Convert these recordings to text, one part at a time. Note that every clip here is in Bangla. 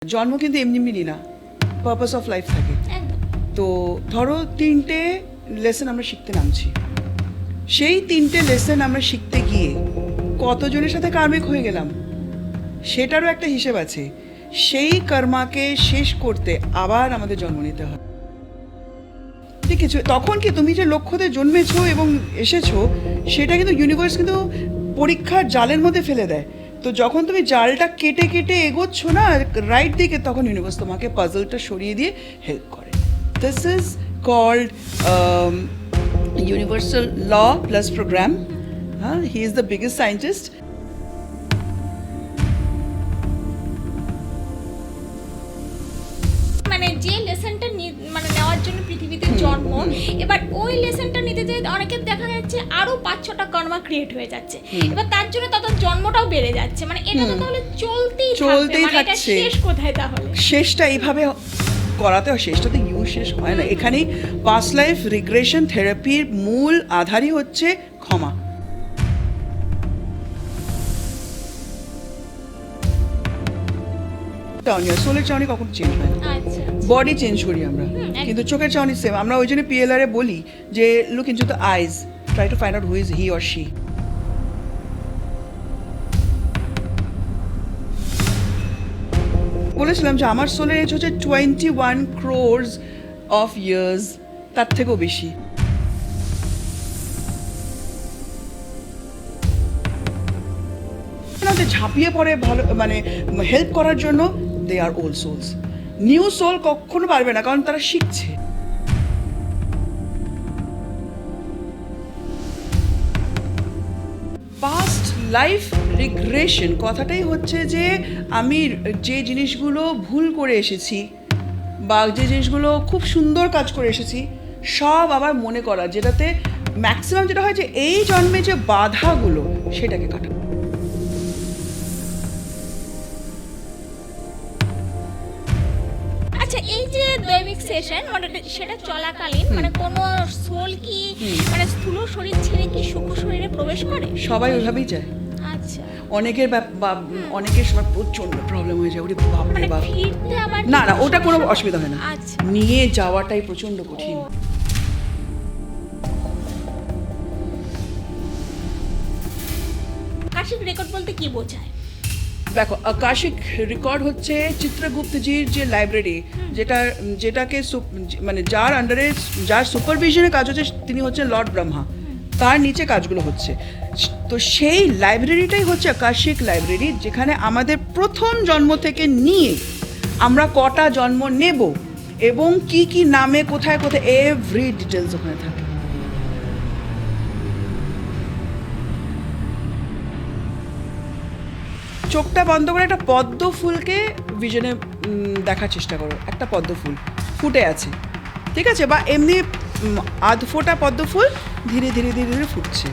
জন্ম কিন্তু এমনি এমনি না, পারপাস অফ লাইফ থাকে। তো ধরো 3টে লেসন আমরা শিখতে নামছি, সেই 3টে লেসন আমরা শিখতে গিয়ে কতজনের সাথে কার্মিক হয়ে গেলাম সেটারও একটা হিসেব আছে। সেই কর্মাকে শেষ করতে আবার আমাদের জন্ম নিতে হয়। ঠিক আছে, তখন কি তুমি যে লক্ষ্যতে জন্মেছো এবং এসেছো সেটা কিন্তু ইউনিভার্স কিন্তু পরীক্ষার জালের মধ্যে ফেলে দেয়। তো যখন তুমি জালটা কেটে কেটে এগোচ্ছ না রাইট দিকে, তখন ইউনিভার্স তোমাকে পাজলটা সরিয়ে দিয়ে হেল্প করে। This is called universal law plus programme. Yes, he is the biggest scientist. মানে যে লেসনটা মানে নেওয়ার জন্য পৃথিবীতে জন্ম, এবার ওই লেসনটা নিতে যেয়ে অনেকের দেখা যাচ্ছে আরো 5-6টা কর্মা ক্রিয়েট হয়ে যাচ্ছে, এবার তার জন্য তাদের জন্মটাও বেড়ে যাচ্ছে। মানে এটা তো তাহলে চলতেই থাকছে। শেষ কোথায় তাহলে? শেষটা এইভাবে করাতে হয়, শেষটা তো শেষ হয় না। এখানেই পাস্ট লাইফ রিগ্রেশন থেরাপির মূল আধারই হচ্ছে ক্ষমা। সোলের চাউনি কখনো চেঞ্জ হয় না, বডি চেঞ্জ করি আমরা, কিন্তু চোখের চাউনি সেম। আমরা ওই জন্য পিএলআর এ বলি যে look into the eyes, try to find out who is he or she. বলেছিলাম যে আমার সোলের এজ হচ্ছে 21 crores অফ ইয়ার্স, তার থেকেও বেশি। ঝাঁপিয়ে পড়ে ভালো মানে হেল্প করার জন্য, দে আর ওল্ড সোলস। নিউ সোল কখনো পারবে না, কারণ তারা শিখছে। পাস্ট লাইফ রিগ্রেশন কথাটাই হচ্ছে যে আমি যে জিনিসগুলো ভুল করে এসেছি বা যে জিনিসগুলো খুব সুন্দর কাজ করে এসেছি সব আবার মনে করা, যেটাতে ম্যাক্সিমাম যেটা হয় যে এই জন্মে যে বাধাগুলো সেটাকে কাটানো। আচ্ছা, এই যে দৈবিক সেশন মানে সেটা চলাকালীন মানে কোনো সোল কি মানে স্থূল শরীর ছেড়ে কি সূক্ষ্ম শরীরে প্রবেশ করে? সবাই ওইভাবেই যায়। আচ্ছা, অনেকের অনেকের সময় প্রচন্ড প্রবলেম হয়ে যায়, ওরে বাপরে মানে বাপ। ফিরতে আবার না না, ওটা কোনো অসুবিধা হয় না। আচ্ছা, নিয়ে যাওয়াটাই প্রচন্ড কঠিন। আকাশিক রেকর্ড বলতে কি বোঝায়? দেখো, আকাশিক রেকর্ড হচ্ছে চিত্রগুপ্তজির যে লাইব্রেরি, যেটাকে মানে যার আন্ডারে যার সুপারভিশনে কাজ হচ্ছে তিনি হচ্ছেন লর্ড ব্রহ্মা, তার নিচে কাজগুলো হচ্ছে। তো সেই লাইব্রেরিটাই হচ্ছে আকাশিক লাইব্রেরি, যেখানে আমাদের প্রথম জন্ম থেকে নিয়ে আমরা কটা জন্ম নেব এবং কি কি নামে কোথায় কোথায় এভরি ডিটেলস ওখানে থাকে। চোখটা বন্ধ করে একটা পদ্ম ফুলকে ভিশনে দেখার চেষ্টা করো। একটা পদ্ম ফুল ফুটে আছে, ঠিক আছে, বা এমনি আধ ফোটা পদ্ম ফুল ধীরে ধীরে ধীরে ধীরে ফুটছে।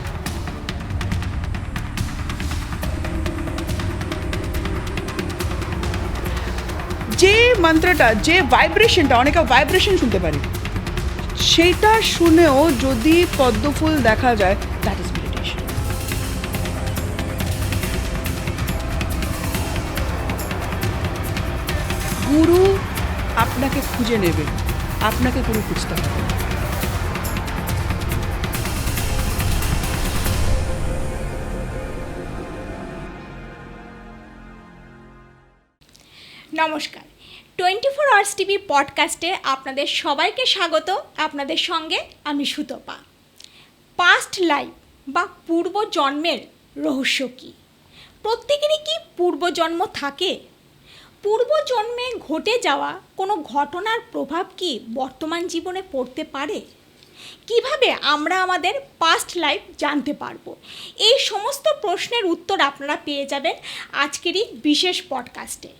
যে মন্ত্রটা, যে ভাইব্রেশনটা, অনেকে ভাইব্রেশন শুনতে পারে, সেইটা শুনেও যদি পদ্ম ফুল দেখা যায়, দ্যাট ইজ মেডিটেশন। গুরু আপনাকে খুঁজে নেবে, আপনাকে গুরু খুঁজতে হবে। নমস্কার, 24 আওয়ার্স টিভি পডকাস্টে আপনাদের সবাইকে স্বাগত। আপনাদের সঙ্গে আমি সুতপা। পাস্ট লাইফ বা পূর্বজন্মের রহস্য কী? প্রত্যেকেরই কি পূর্বজন্ম থাকে? পূর্বজন্মে ঘটে যাওয়া কোনো ঘটনার প্রভাব কি বর্তমান জীবনে পড়তে পারে? কিভাবে আমরা আমাদের পাস্ট লাইফ জানতে পারবো? এই সমস্ত প্রশ্নের উত্তর আপনারা পেয়ে যাবেন আজকেরই বিশেষ পডকাস্টে।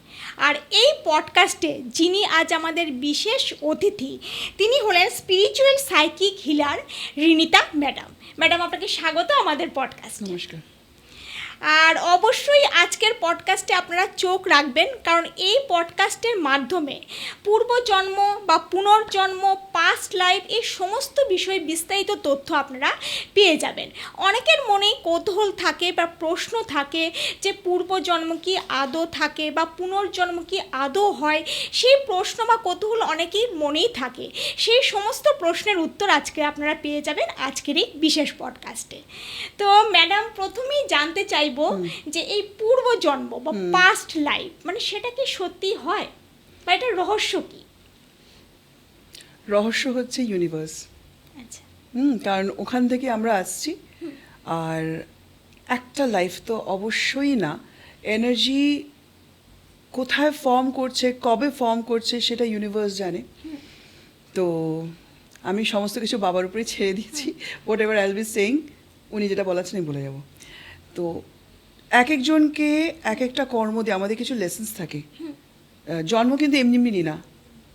আর এই পডকাস্টে যিনি আজ আমাদের বিশেষ অতিথি, তিনি হলেন spiritual psychic healer Rinita madam. Madam, আপনাকে স্বাগত আমাদের পডকাস্টে। নমস্কার। আর অবশ্যই আজকের পডকাস্টে আপনারা চোখ রাখবেন, কারণ এই পডকাস্টের মাধ্যমে পূর্বজন্ম বা পুনর্জন্ম, পাস্ট লাইফ, এই সমস্ত বিষয়ে বিস্তারিত তথ্য আপনারা পেয়ে যাবেন। অনেকের মনেই কৌতূহল থাকে বা প্রশ্ন থাকে যে পূর্বজন্ম কি আদৌ থাকে বা পুনর্জন্ম কি আদৌ হয়, সেই প্রশ্ন বা কৌতূহল অনেকেই মনেই থাকে। সেই সমস্ত প্রশ্নের উত্তর আজকে আপনারা পেয়ে যাবেন আজকের এই বিশেষ পডকাস্টে। তো ম্যাডাম, প্রথমেই জানতে চাইবো যে এই পূর্বজন্ম বা পাস্ট লাইফ মানে সেটা কি সত্যি হয় বা এটার রহস্য কি? রহস্য হচ্ছে ইউনিভার্স। আচ্ছা। কারণ ওখান থেকে আমরা আসছি। আর একটা লাইফ তো অবশ্যই না, এনার্জি কোথায় ফর্ম করছে, কবে ফর্ম করছে সেটা ইউনিভার্স জানে। তো আমি সমস্ত কিছু বাবার উপরে ছেড়ে দিয়েছি। What ever I will be saying, উনি যেটা বলাচ্ছেন আমি বলে যাব। তো এক একজনকে এক একটা কর্ম দিয়ে আমাদের কিছু লেসেন্স থাকে। জন্ম কিন্তু এমনি এমনি নিই না,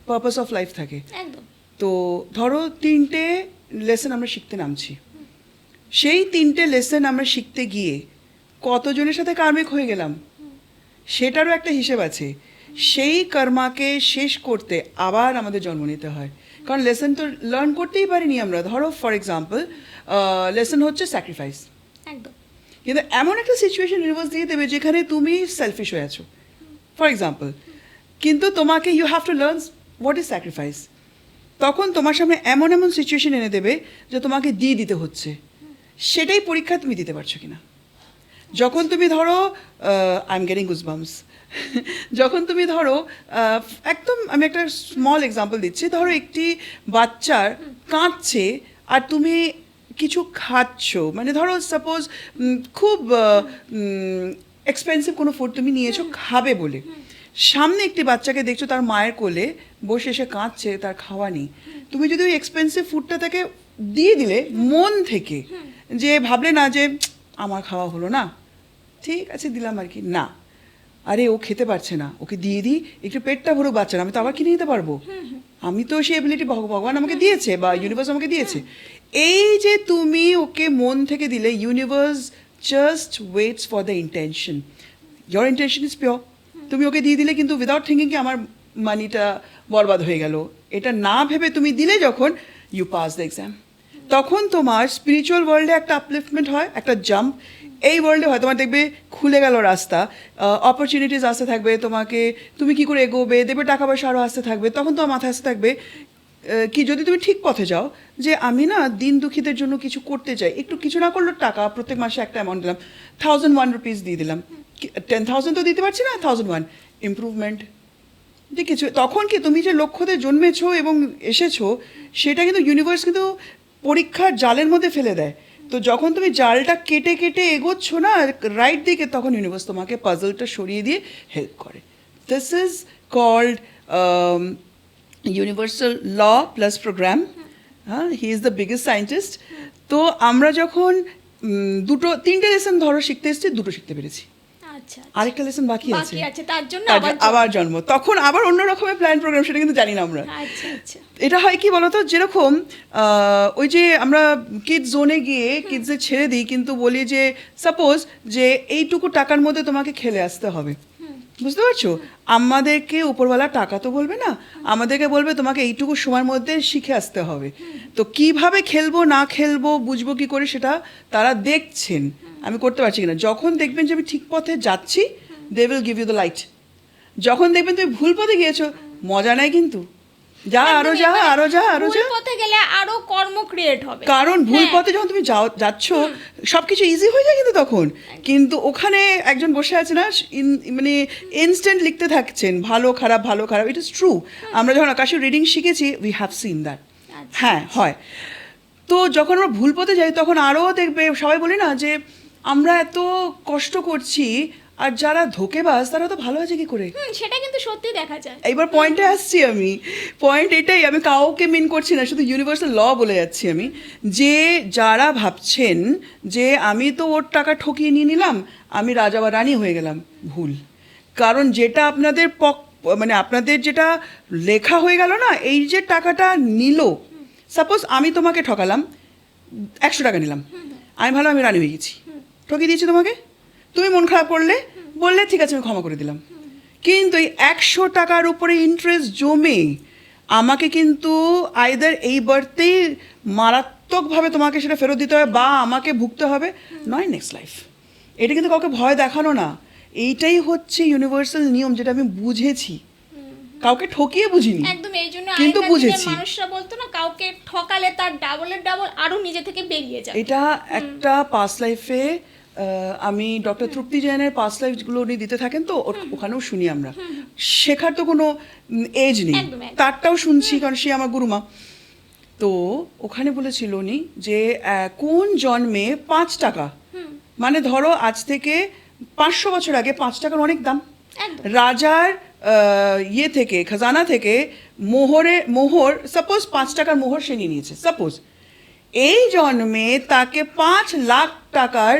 পারপাস অফ লাইফ থাকে। একদম। তো ধরো 3টে লেসন আমরা শিখতে নামছি, সেই 3টে লেসন আমরা শিখতে গিয়ে কতজনের সাথে কার্মিক হয়ে গেলাম সেটারও একটা হিসেব আছে। সেই কর্মাকে শেষ করতে আবার আমাদের জন্ম নিতে হয়, কারণ লেসন তো লার্ন করতেই পারিনি আমরা। ধরো ফর এক্সাম্পল লেসন হচ্ছে স্যাক্রিফাইস, একদম। কিন্তু এমন একটা সিচুয়েশন ইউনিভার্স দিয়ে দেবে যেখানে তুমি সেলফিশ হয়ে আছো ফর এক্সাম্পল, কিন্তু তোমাকে you have to learn what is sacrifice. তখন তোমার সামনে এমন এমন সিচুয়েশন এনে দেবে যে তোমাকে দিয়ে দিতে হচ্ছে, সেটাই পরীক্ষা তুমি দিতে পারছো কিনা। যখন তুমি ধরো আই এম গেটিং গুজবাম্পস, যখন তুমি ধরো একদম আমি একটা স্মল এক্সাম্পল দিচ্ছি, ধরো একটি বাচ্চার কাঁদছে আর তুমি কিছু খাচ্ছ, মানে ধরো সাপোজ খুব এক্সপেন্সিভ কোনো ফুড তুমি নিয়েছো খাবে বলে, সামনে একটি বাচ্চাকে দেখছো তার মায়ের কোলে বসে এসে কাঁদছে, তার খাওয়া নেই। তুমি যদি ওই এক্সপেন্সিভ ফুডটা তাকে দিয়ে দিলে মন থেকে, যে ভাবলে না যে আমার খাওয়া হলো না, ঠিক আছে দিলাম আর কি, না, আরে ও খেতে পারছে না, ওকে দিয়ে দিই একটু পেটটা ভরুক বাচ্চারা, আমি তো আবার কিনে নিতে পারবো, আমি তো সেই এবিলিটি ভগবান আমাকে দিয়েছে বা ইউনিভার্স আমাকে দিয়েছে। এই যে তুমি ওকে মন থেকে দিলে, universe just waits for the intention. Your intention is pure, তুমি ওকে দিয়ে দিলে কিন্তু উইদাউট থিঙ্কিং কি আমার মানিটা বরবাদ হয়ে গেল, এটা না ভেবে তুমি দিলে যখন ইউ পাস দ্য এক্সাম, তখন তোমার স্পিরিচুয়াল ওয়ার্ল্ডে একটা আপলিফটমেন্ট হয়, একটা জাম্প। এই ওয়ার্ল্ডে হয় তোমার দেখবে খুলে গেল রাস্তা, অপরচুনিটিস আসতে থাকবে তোমাকে, তুমি কি করে এগোবে, দেবে টাকা পয়সা আরও আসতে থাকবে। তখন তোমার মাথায় আসতে থাকবে কি যদি তুমি ঠিক পথে যাও, যে আমি না দিন দুঃখীদের জন্য কিছু করতে চাই, একটু কিছু না করলেও টাকা প্রত্যেক মাসে একটা অ্যামাউন্ট দিলাম, 1001 রুপিস দিয়ে দিলাম, 10,000 তো দিতে পারছি না, 1001 ইমপ্রুভমেন্ট, যে কিছু। তখন কি তুমি যে লক্ষ্যতে জন্মেছো এবং এসেছো, সেটা কিন্তু ইউনিভার্স কিন্তু পরীক্ষার জালের মধ্যে ফেলে দেয়। তো যখন তুমি জালটা কেটে কেটে এগোচ্ছ না রাইট দিকে, তখন ইউনিভার্স তোমাকে পাজলটা সরিয়ে দিয়ে হেল্প করে। This is called universal law plus programme. Yes, he is the biggest scientist. তো আমরা যখন 3টে লেসন ধরো শিখতে এসেছি, 2টো শিখতে পেরেছি, আচ্ছা। আরেকটা লেসন বাকি আছে, তার জন্য আবার জন্ম, তখন আবার অন্য রকমের প্ল্যান প্রোগ্রাম, সেটা কিন্তু জানি না আমরা। আচ্ছা আচ্ছা। এটা হয় কি বলতো, যেরকম ওই যে আমরা কিডস জোনে গিয়ে কিডসদের ছেড়ে দিই, কিন্তু বলি যে সাপোজ যে এইটুকু টাকার মধ্যে তোমাকে খেলে আসতে হবে, বুঝতে পারছো? আমাদেরকে উপরওয়ালা টাকা তো বলবে না, আমাদেরকে বলবে তোমাকে এইটুকু সময়ের মধ্যে শিখে আসতে হবে। তো কিভাবে খেলবো না খেলবো বুঝবো কি করে, সেটা তারা দেখছেন আমি করতে পারছি কিনা। যখন দেখবেন যে আমি ঠিক পথে যাচ্ছি, they will give you the light. যখন দেখবেন তুমি ভুল পথে গিয়েছো, মজা নাই কিন্তু, যা আরো যা আরো যা আরো যা, ভুল পথে গেলে আরো কর্ম ক্রিয়েট হবে, কারণ ভুল পথে যখন তুমি যাচ্ছ সবকিছু ইজি হয়ে যায়, কিন্তু তখন কিন্তু ওখানে একজন বসে আছে না, মানে ইনস্ট্যান্ট লিখতে থাকছেন ভালো খারাপ ভালো খারাপ। ইট ইজ ট্রু, আমরা যখন আকাশের রিডিং শিখেছি উই হ্যাভ সিন দ্যাট। হ্যাঁ হয়। তো যখন আমরা ভুল পথে যাই, তখন আরও দেখবে সবাই বলি না যে আমরা এত কষ্ট করছি, আর যারা ধোঁকেবাজ তারা তো ভালো আছে কি করে। সেটা কিন্তু সত্যি দেখা যায়। এইবার পয়েন্টে আসছি আমি, পয়েন্ট এটাই, আমি কাউকে মিন করছি না, শুধু ইউনিভার্সাল ল বলে যাচ্ছি আমি, যে যারা ভাবছেন যে আমি তো ওর টাকা ঠকিয়ে নিয়ে নিলাম, আমি রাজা বা রানী হয়ে গেলাম, ভুল। কারণ যেটা আপনাদের মানে আপনাদের যেটা লেখা হয়ে গেল না, এই যে টাকাটা নিল, সাপোজ আমি তোমাকে ঠকালাম, 100 টাকা নিলাম, আমি ভালো আমি রানী হয়ে গেছি, ঠকিয়ে দিয়েছি তোমাকে, তুমি মন খারাপ করলে, বললে ঠিক আছে আমি ক্ষমা করে দিলাম, কিন্তু এই 100 টাকার উপরে ইন্টারেস্ট জমে আমাকে কিন্তু আইদার এই বার্থেই মারাত্মকভাবে তোমাকে সেটা ফেরত দিতে হবে বা আমাকে ভুগতে হবে, নয় নেক্সট লাইফ। এটা কিন্তু কাউকে ভয় দেখানো না, এইটাই হচ্ছে ইউনিভার্সাল নিয়ম যেটা আমি বুঝেছি, কাউকে ঠকিয়ে বুঝিনি, একদম। এই জন্য কিন্তু আগেকার দিনের বুঝেছি। মানুষরা বলতো না, কাউকে ঠকালে তার ডাবলের ডাবল আরো নিজে থেকে বেরিয়ে যায়। এটা একটা পাস্ট লাইফে আমি ডক্টর তৃপ্তি জৈনের পাস্ট লাইফগুলো উনি দিতে থাকেন, তো ওখানেও শুনি আমরা, শেখার তো কোনো এজ নেই, একদম, একদম। তারটাও শুনছি কারণ সে আমার গুরুমা। তো ওখানে বলেছিল উনি যে কোন জন্মে 5 টাকা, মানে ধরো আজ থেকে 500 বছর আগে 5 টাকার অনেক দাম, একদম। রাজার ইয়ে থেকে, খাজানা থেকে মোহর সাপোজ 5 টাকার মোহর সে নিয়ে নিয়েছে সাপোজ, এই জন্মে তাকে 5 লাখ টাকার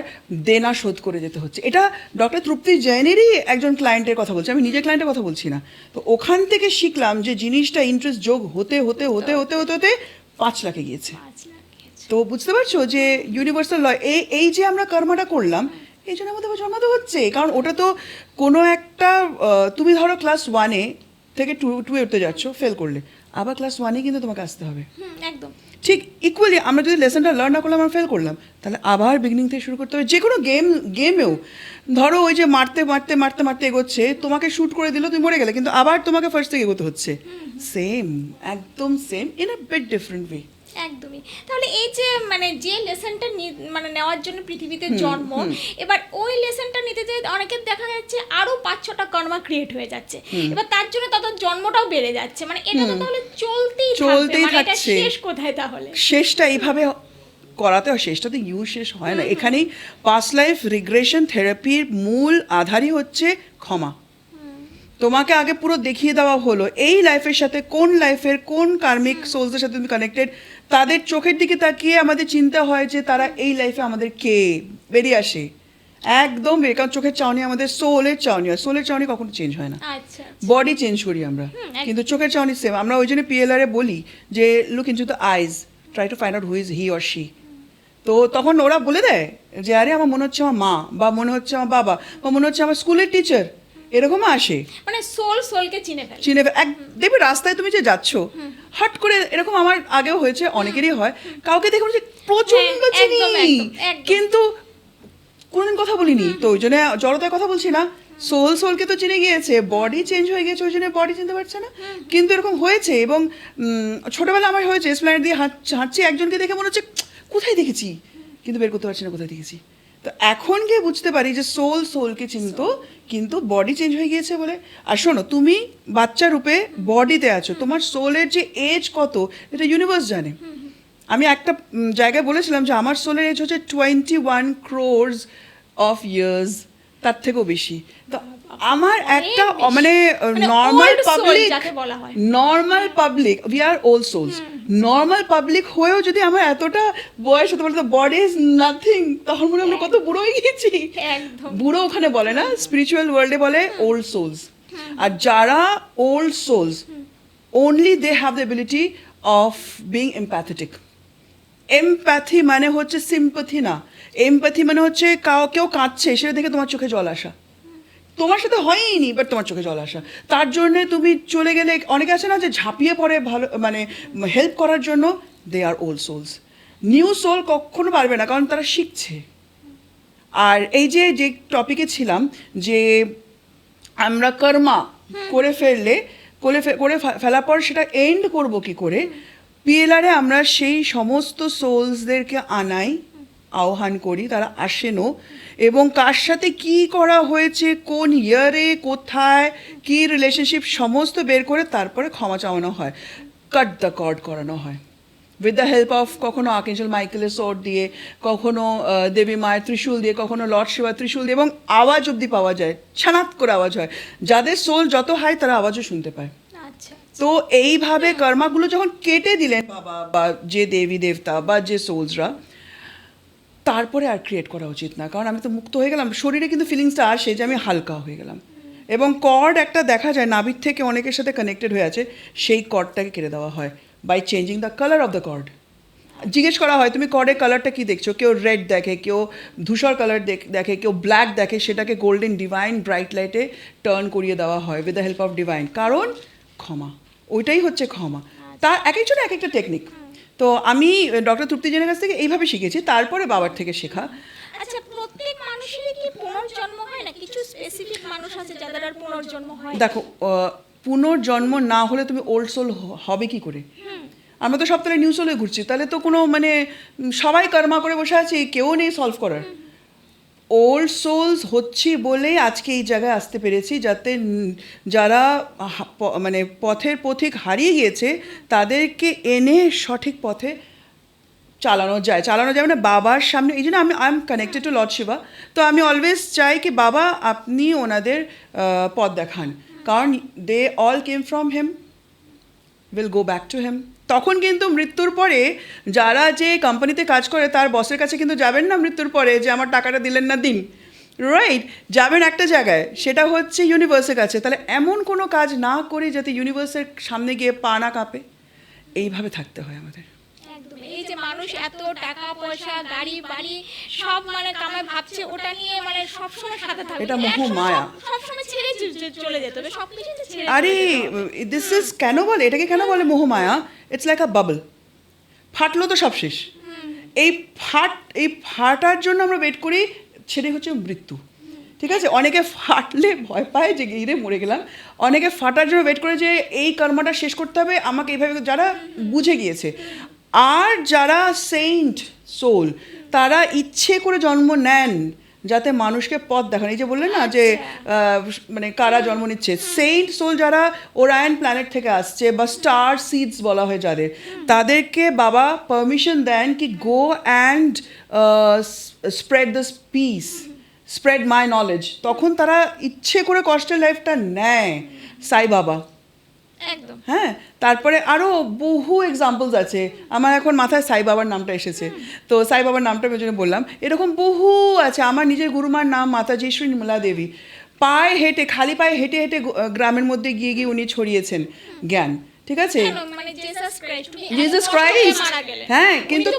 দেনা শোধ করে যেতে হচ্ছে। এটা ডক্টর তৃপ্তি জৈনেরই একজন ক্লায়েন্টের কথা বলছি, আমি নিজের ক্লায়েন্টের কথা বলছি না। তো ওখান থেকে শিখলাম যে জিনিসটা ইন্টারেস্ট যোগ হতে হতে হতে হতে হতে হতে 5 লাখে গিয়েছে। 5 লাখ গেছে। তো বুঝতে পারছো যে ইউনিভার্সাল ল, এই যে আমরা কর্মটা করলাম এই জন্য আমাদের জন্মাতে হচ্ছে, কারণ ওটা তো কোনো একটা তুমি ধরো ক্লাস 1 থেকে 2 উঠতে যাচ্ছ, ফেল করলে আবার ক্লাস 1 কিন্তু তোমাকে আসতে হবে, একদম। ঠিক ইকুয়ালি আমরা যদি লেসনটা লার্ন না করলাম, আমরা ফেল করলাম, তাহলে আবার বিগিনিং থেকে শুরু করতে হবে। যে কোনো গেমেও ধরো ওই যে মারতে মারতে মারতে মারতে এগোচ্ছে, তোমাকে শ্যুট করে দিল, তুমি মরে গেলে, কিন্তু আবার তোমাকে ফার্স্ট থেকে এগোতে হচ্ছে, সেম, একদম same, in a bit different way. একদমই। তাহলে এই যে মানে যে লেসনটা মানে নেওয়ার জন্য পৃথিবীতে জন্ম, এবার ওই লেসনটা নিতে যে অনেকের দেখা যাচ্ছে আরো 5-6টা কর্মা ক্রিয়েট হয়ে যাচ্ছে, এবার তার জন্য তাদের জন্মটাও বেড়ে যাচ্ছে, মানে এটা তো তাহলে চলতেই থাকবে, এটা শেষ কোথায় তাহলে? শেষটা এইভাবে করাতে হয়, শেষটা তো শেষ হয় না এখানেই। পাস্ট লাইফ রিগ্রেশন থেরাপির মূল আধারই হচ্ছে ক্ষমা। তোমাকে আগে পুরো দেখিয়ে দেওয়া হলো এই লাইফের সাথে কোন লাইফের কোন কার্মিক সোলসের সাথে তুমি কানেক্টেড, তাদের চোখের দিকে তাকিয়ে আমাদের চিন্তা হয় যে তারা এই লাইফে আমাদের কে, বেরিয়ে আসে একদম, কারণ চোখের চাউনি আমাদের সোলের চাউনি হয়, সোলের চাউনি কখনো চেঞ্জ হয় না, আচ্ছা। বডি চেঞ্জ করি আমরা, কিন্তু চোখের চাউনি সেম। আমরা ওই জন্য পিএলআরে বলি যে look into the eyes, try to find out who is he or she. তো তখন ওরা বলে দেয় যে আরে আমার মনে হচ্ছে আমার মা, বা মনে হচ্ছে আমার বাবা, বা মনে হচ্ছে আমার স্কুলের টিচার, এরকম আসে, মানে সোলকে চিনে ফেলে। দেখবে রাস্তায় তুমি যে যাচ্ছ হট করে, এরকম আমার আগেও হয়েছে, অনেকেরই হয়, কাউকে দেখে মনে হচ্ছে প্রচন্ড চিনি, কিন্তু কোনোদিন কথা বলিনি, তো ওই জন্য জড়তার কথা বলছি না, সোলকে তো চিনে গিয়েছে, বডি চেঞ্জ হয়ে গেছে, ওই জন্য বডি চিনতে পারছে না, কিন্তু এরকম হয়েছে। এবং ছোটবেলা আমার হয়েছে, এসপ্ল্যানেড দিয়ে হাঁটছি, একজনকে দেখে মনে হচ্ছে কোথায় দেখেছি, কিন্তু বের করতে পারছি না কোথায় দেখেছি। তো এখন গিয়ে বুঝতে পারি যে সোলকে চিনতো, কিন্তু বডি চেঞ্জ হয়ে গিয়েছে বলে। আর শোনো, তুমি বাচ্চা রূপে বডিতে আছো, তোমার সোলের যে এজ কত এটা ইউনিভার্স জানে। আমি একটা জায়গায় বলেছিলাম যে আমার সোলের এজ হচ্ছে 21 crores অফ ইয়ার্স, তার থেকেও বেশি। তো আমার একটা মানে normal public we are old souls, normal public হয়েও যদি আমার এতটা বয়স হতে পারে, বডি ইজ নাথিং, তখন মনে আমরা কত বুড়ো হয়ে গেছি। বুড়ো ওখানে বলে না, স্পিরিচুয়াল ওয়ার্ল্ডে বলে ওল্ড সোলস। আর যারা old souls, only they have the ability of being empathetic. Empathy মানে হচ্ছে সিম্প্যাথি না, এমপ্যাথি মানে হচ্ছে কেউ কাঁদছে সেটা দেখে তোমার চোখে জল আসা, তোমার সাথে হয়নি বাট তোমার চোখে জল আসা, তার জন্যে তুমি চলে গেলে, অনেকে আছে না যে ঝাঁপিয়ে পড়ে ভালো মানে হেল্প করার জন্য, দে আর ওল্ড সোলস। নিউ সোল কখনো পারবে না, কারণ তারা শিখছে। আর এই যে টপিকে ছিলাম যে আমরা কর্মা করে ফেলার পর সেটা এন্ড করব কি করে, পিএলআরে আমরা সেই সমস্ত সোলসদেরকে আনাই, আহ্বান করি, তারা আসেনও, এবং কার সাথে কি করা হয়েছে, কোন ইয়ারে, কোথায়, কি রিলেশনশিপ, সমস্ত বের করে তারপরে ক্ষমা চাওয়ানো হয়, কাট দ্য কর্ড করানো হয় উইথ দ্য হেল্প অফ কখনো আর্কেঞ্জেল মাইকেলের সোর্ড দিয়ে, কখনো দেবী মায়ের ত্রিশূল দিয়ে, কখনো লর্ড শিবার ত্রিশূল দিয়ে, এবং আওয়াজ অবধি পাওয়া যায়, ছানাত করে আওয়াজ হয়, যাদের সোল যত হাই তারা আওয়াজও শুনতে পায়। তো এইভাবে কর্মাগুলো যখন কেটে দিলেন বাবা বা যে দেবী দেবতা বা যে সোলসরা, তারপরে আর ক্রিয়েট করা উচিত না, কারণ আমি তো মুক্ত হয়ে গেলাম, শরীরে কিন্তু ফিলিংসটা আসে যে আমি হালকা হয়ে গেলাম। এবং কর্ড একটা দেখা যায় নাভির থেকে অনেকের সাথে কানেক্টেড হয়ে আছে, সেই কর্ডটাকে কেটে দেওয়া হয় by changing the colour of the cord. জিজ্ঞেস করা হয় তুমি কর্ডের কালারটা কি দেখছো, কেউ রেড দেখে, কেউ ধূসর কালার দেখে, কেউ ব্ল্যাক দেখে, সেটাকে গোল্ডেন ডিভাইন ব্রাইট লাইটে টার্ন করিয়ে দেওয়া হয় with the help of divine. কারণ ক্ষমা, ওইটাই হচ্ছে ক্ষমা। তার এক একজনের এক একটা টেকনিক। তো আমি ডক্টর তৃপ্তি জেনের কাছ থেকে এইভাবে শিখেছি, তারপরে বাবার থেকে শেখা। আচ্ছা, প্রত্যেক মানুষেরই কি পুনর্জন্ম হয় না? কিছু স্পেসিফিক মানুষ আছে যাদের আর পুনর্জন্ম হয় না? দেখো, পুনর্জন্ম না হলে তুমি ওল্ড সোল হবে কি করে? আমরা তো সব তাহলে নিউ সোলে ঘুরছি, তাহলে তো কোনো মানে সবাই কর্মা করে বসে আছি, কেউ নেই সলভ করার। ওল্ড সোলস হচ্ছি বলেই আজকে এই জায়গায় আসতে পেরেছি, যাতে যারা মানে পথের পথিক হারিয়ে গিয়েছে তাদেরকে এনে সঠিক পথে চালানো যাবে না বাবার সামনে। এই জন্য I am connected to Lord Shiva. তো আমি অলওয়েজ চাই কি বাবা আপনি ওনাদের পথ দেখান, কারণ they all came from him, will go back to him. তখন কিন্তু মৃত্যুর পরে যারা যে কোম্পানিতে কাজ করে তার বসের কাছে কিন্তু যাবেন না মৃত্যুর পরে যে আমার টাকাটা দিলেন না দিন, রাইট? যাবেন একটা জায়গায়, সেটা হচ্ছে ইউনিভার্সের কাছে। তাহলে এমন কোনো কাজ না করে যাতে ইউনিভার্সের সামনে গিয়ে পা না কাঁপে, এইভাবে থাকতে হয় আমাদের। এই যে মানুষ এত টাকা পয়সা গাড়ি বাড়ি সব মানে কামায় ভাবছে, ওটা নিয়ে মানে সবসময় সাথে থাকবে, এটা মোহমায়া, সবসময় ছেড়ে চলে যেতে হবে, সবকিছু ছেড়ে। আরে দিস ইজ কেন বলে, এটাকে কেন বলে মোহমায়া? ইটস লাইক আ বাবল, ফাটলো তো সব শেষ। এই ফাটার জন্য আমরা ওয়েট করি, সেটাই হচ্ছে মৃত্যু। ঠিক আছে, অনেকে ফাটলে ভয় পায় যে গিয়ে মরে গেলাম, অনেকে ফাটার জন্য ওয়েট করে যে এই কর্মটা শেষ করতে হবে আমাকে এইভাবে, যারা বুঝে গিয়েছে। আর যারা সেইন্ট সোল, তারা ইচ্ছে করে জন্ম নেন যাতে মানুষকে পথ দেখান। এই যে বললেন না যে মানে কারা জন্ম নিচ্ছে, সেইন্ট সোল যারা ওরায়ন প্ল্যানেট থেকে আসছে বা স্টার সিডস বলা হয় যাদের, তাদেরকে বাবা পারমিশন দেন কি go and spread this piece, spread my knowledge. তখন তারা ইচ্ছে করে কষ্টের লাইফটা নেয় সাই বাবা। একদম। হ্যাঁ, তারপরে আরও বহু এক্সাম্পলস আছে। আমার এখন মাথায় সাই বাবার নামটা এসেছে, তো সাই বাবার নামটা আমি জন্য বললাম। এরকম বহু আছে। আমার নিজের গুরুমার নাম মাতাজি শ্রী নির্মলা দেবী। পায়ে হেঁটে, খালি পায়ে হেঁটে হেঁটে গ্রামের মধ্যে গিয়ে গিয়ে উনি ছড়িয়েছেন জ্ঞান। ঠিক আছে, জিসাস ক্রাইস্ট, হ্যাঁ, কিন্তু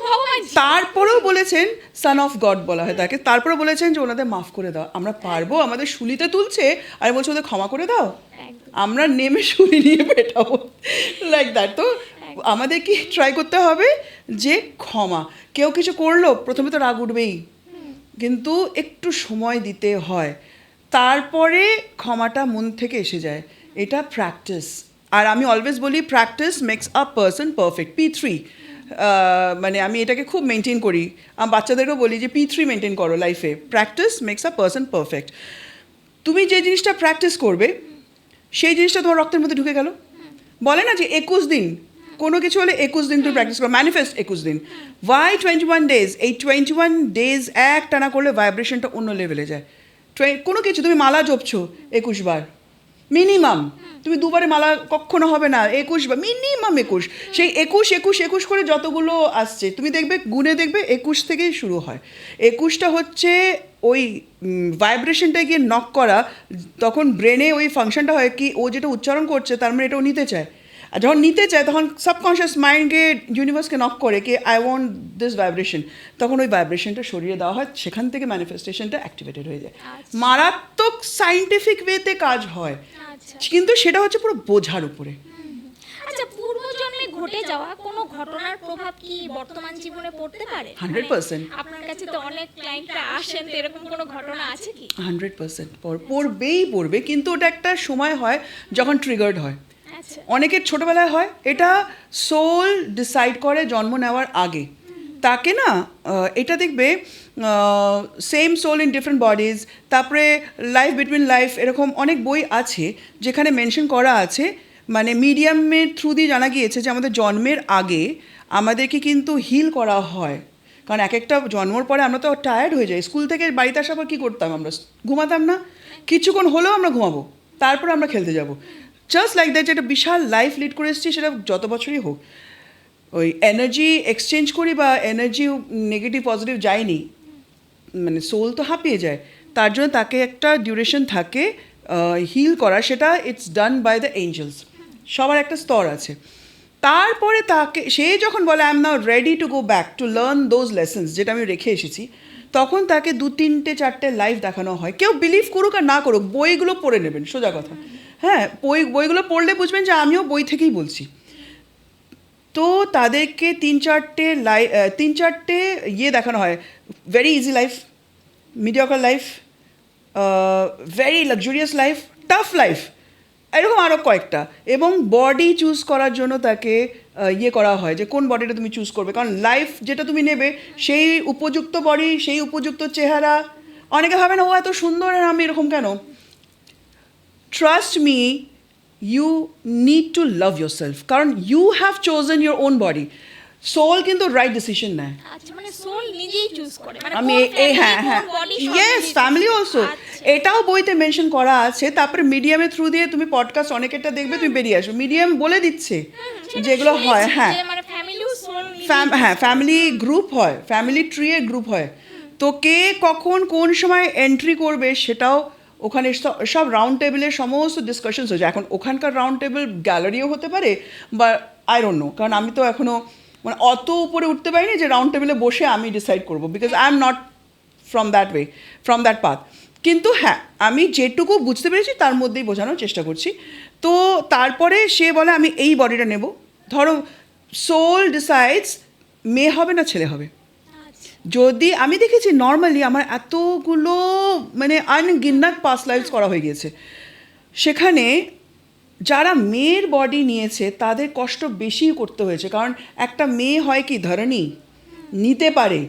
তারপরেও বলেছেন সান অফ গড বলা হয় তাকে। তারপরে বলেছেন যে ওনাদের মাফ করে দাও। আমরা পারবো, আমাদের শুলিতে তুলছে আর বলছে ওদের ক্ষমা করে দাও, আমরা নেমে শুলি নিয়ে পেটাবো, লাইক দ্যাট। তো আমাদের কি ট্রাই করতে হবে যে ক্ষমা, কেউ কিছু করলো প্রথমে তো রাগ উঠবেই, কিন্তু একটু সময় দিতে হয়, তারপরে ক্ষমাটা মন থেকে এসে যায়। এটা প্র্যাকটিস। আর আমি অলওয়েজ বলি practice makes a person perfect. P3 মানে আমি এটাকে খুব মেনটেন করি, আমি বাচ্চাদেরকেও বলি যে P3 মেনটেন করো লাইফে। Practice makes a person perfect. তুমি যে জিনিসটা প্র্যাকটিস করবে সেই জিনিসটা তোমার রক্তের মধ্যে ঢুকে গেল। বলে না যে 21 দিন কোনো কিছু হলে 21 দিন তুমি প্র্যাকটিস করো, ম্যানিফেস্ট 21 দিন। Why 21 days? এই 21 ডেজ এক টানা করলে ভাইব্রেশনটা অন্য লেভেলে যায়। কোনো কিছু তুমি মালা জপছো 21 বার মিনিমাম, তুমি দুবারে মালা কখনো হবে না, 21 বার মিনিমাম 21। সেই 21 করে যতগুলো আসছে তুমি দেখবে, গুণে দেখবে 21 থেকেই শুরু হয়। 21টা হচ্ছে ওই ভাইব্রেশনটা গিয়ে নক করা, তখন ব্রেনে ওই ফাংশনটা হয় কি ও যেটা উচ্চারণ করছে তার মানে এটা ও নিতে চায়। আর যখন নিতে চায় তখন সাবকনশিয়াস মাইন্ডকে ইউনিভার্সকে নক করে কি আই ওয়ান্ট দিস ভাইব্রেশন, তখন ওই ভাইব্রেশনটা সরিয়ে দেওয়া হয়, সেখান থেকে ম্যানিফেস্টেশনটা অ্যাক্টিভেটেড হয়ে যায়। মারাত্মক সাইন্টিফিক ওয়েতে কাজ হয়, কিন্তু সেটা হচ্ছে পুরো বোঝার উপরে। আচ্ছা, পূর্বজন্মে ঘটে যাওয়া কোনো ঘটনার প্রভাব কি বর্তমান জীবনে পড়তে পারে? 100%। আপনার কাছে তো অনেক ক্লায়েন্টরা আসেন, তো এরকম কোনো ঘটনা আছে কি? 100% পড়বে, কিন্তু ওটা একটা সময় হয় যখন ট্রিগার্ড হয়। অনেকের ছোটোবেলায় হয়, এটা সোল ডিসাইড করে জন্ম নেওয়ার আগে। তাকে না এটা দেখবে same soul in different bodies, তারপরে লাইফ বিটুইন লাইফ, এরকম অনেক বই আছে যেখানে মেনশন করা আছে, মানে মিডিয়ামের থ্রু দিয়ে জানা গিয়েছে যে আমাদের জন্মের আগে আমাদেরকে কিন্তু হিল করা হয়। কারণ এক একটা জন্মর পরে আমরা তো টায়ার্ড হয়ে যাই, স্কুল থেকে বাড়িতে আসার পর কী করতাম, আমরা ঘুমাতাম না, কিছুক্ষণ হলেও আমরা ঘুমাবো, তারপর আমরা খেলতে যাব। জাস্ট লাইক দ্যাট, যেটা বিশাল লাইফ লিড করে এসেছি, সেটা যত বছরই হোক, ওই এনার্জি এক্সচেঞ্জ করি বা এনার্জি নেগেটিভ পজিটিভ যায়নি, মানে সোল তো হাঁপিয়ে যায়, তার জন্য তাকে একটা ডিউরেশন থাকে হিল করা, সেটা it's done by the angels. সবার একটা স্তর আছে। তারপরে তাকে সে যখন বলে I am now ready to go back to learn those lessons যেটা আমি রেখে এসেছি, তখন তাকে 2-3-4 লাইভ দেখানো হয়। কেউ বিলিভ করুক আর না করুক, বইগুলো পড়ে নেবেন, সোজা কথা। হ্যাঁ, বইগুলো পড়লে বুঝবেন যে আমিও বই থেকেই বলছি। তো তাদেরকে 3-4 ইয়ে দেখানো হয়, very easy life, mediocre life, very luxurious life, tough life, এরকম আরও কয়েকটা। এবং বডি চুজ করার জন্য তাকে ইয়ে করা হয় যে কোন বডিটা তুমি চুজ করবে, কারণ লাইফ যেটা তুমি নেবে সেই উপযুক্ত বডি, সেই উপযুক্ত চেহারা। অনেকে ভাবে না ও এত সুন্দর আর আমি এরকম কেন। Trust me, you need to love yourself, কারণ you have chosen your own body. Soul কিন্তু রাইট ডিসিশন নেয়। আচ্ছা, মানে সোল নিজেই চুজ করে, মানে আমি হ্যাঁ ইয়েস, ফ্যামিলি অলসো। এটাও বইতে মেনশন করা আছে। তারপরে মিডিয়ামের থ্রু দিয়ে তুমি পডকাস্ট অনেকেরটা দেখবে, তুমি বেরিয়ে আসবে, মিডিয়াম বলে দিচ্ছে যেগুলো হয়। হ্যাঁ হ্যাঁ, ফ্যামিলি গ্রুপ হয়, ফ্যামিলি ট্রিয়ের গ্রুপ হয়। তো কে কখন কোন সময় এন্ট্রি করবে সেটাও ওখানে সব রাউন্ড টেবিলের সমস্ত ডিসকাশনস হয়েছে। এখন ওখানকার রাউন্ড টেবিল গ্যালারিও হতে পারে বা আই ডোন্ট নো, কারণ আমি তো এখনও মানে অত উপরে উঠতে পারিনি যে রাউন্ড টেবিলে বসে আমি ডিসাইড করবো, because I am not from that path. কিন্তু হ্যাঁ, আমি যেটুকু বুঝতে পেরেছি তার মধ্যেই বোঝানোর চেষ্টা করছি। তো তারপরে সে বলে আমি এই বডিটা নেব। ধরো সোল ডিসাইডস মেয়ে হবে না ছেলে হবে। যদি আমি দেখেছি নর্মালি আমার এতগুলো মানে আনগিন্নাত পাস্ট লাইফস করা হয়ে গিয়েছে, সেখানে যারা মেয়ের বডি নিয়েছে তাদের কষ্ট বেশি করতে হয়েছে। কারণ একটা মেয়ে হয় কি ধরনী নিতে পারে,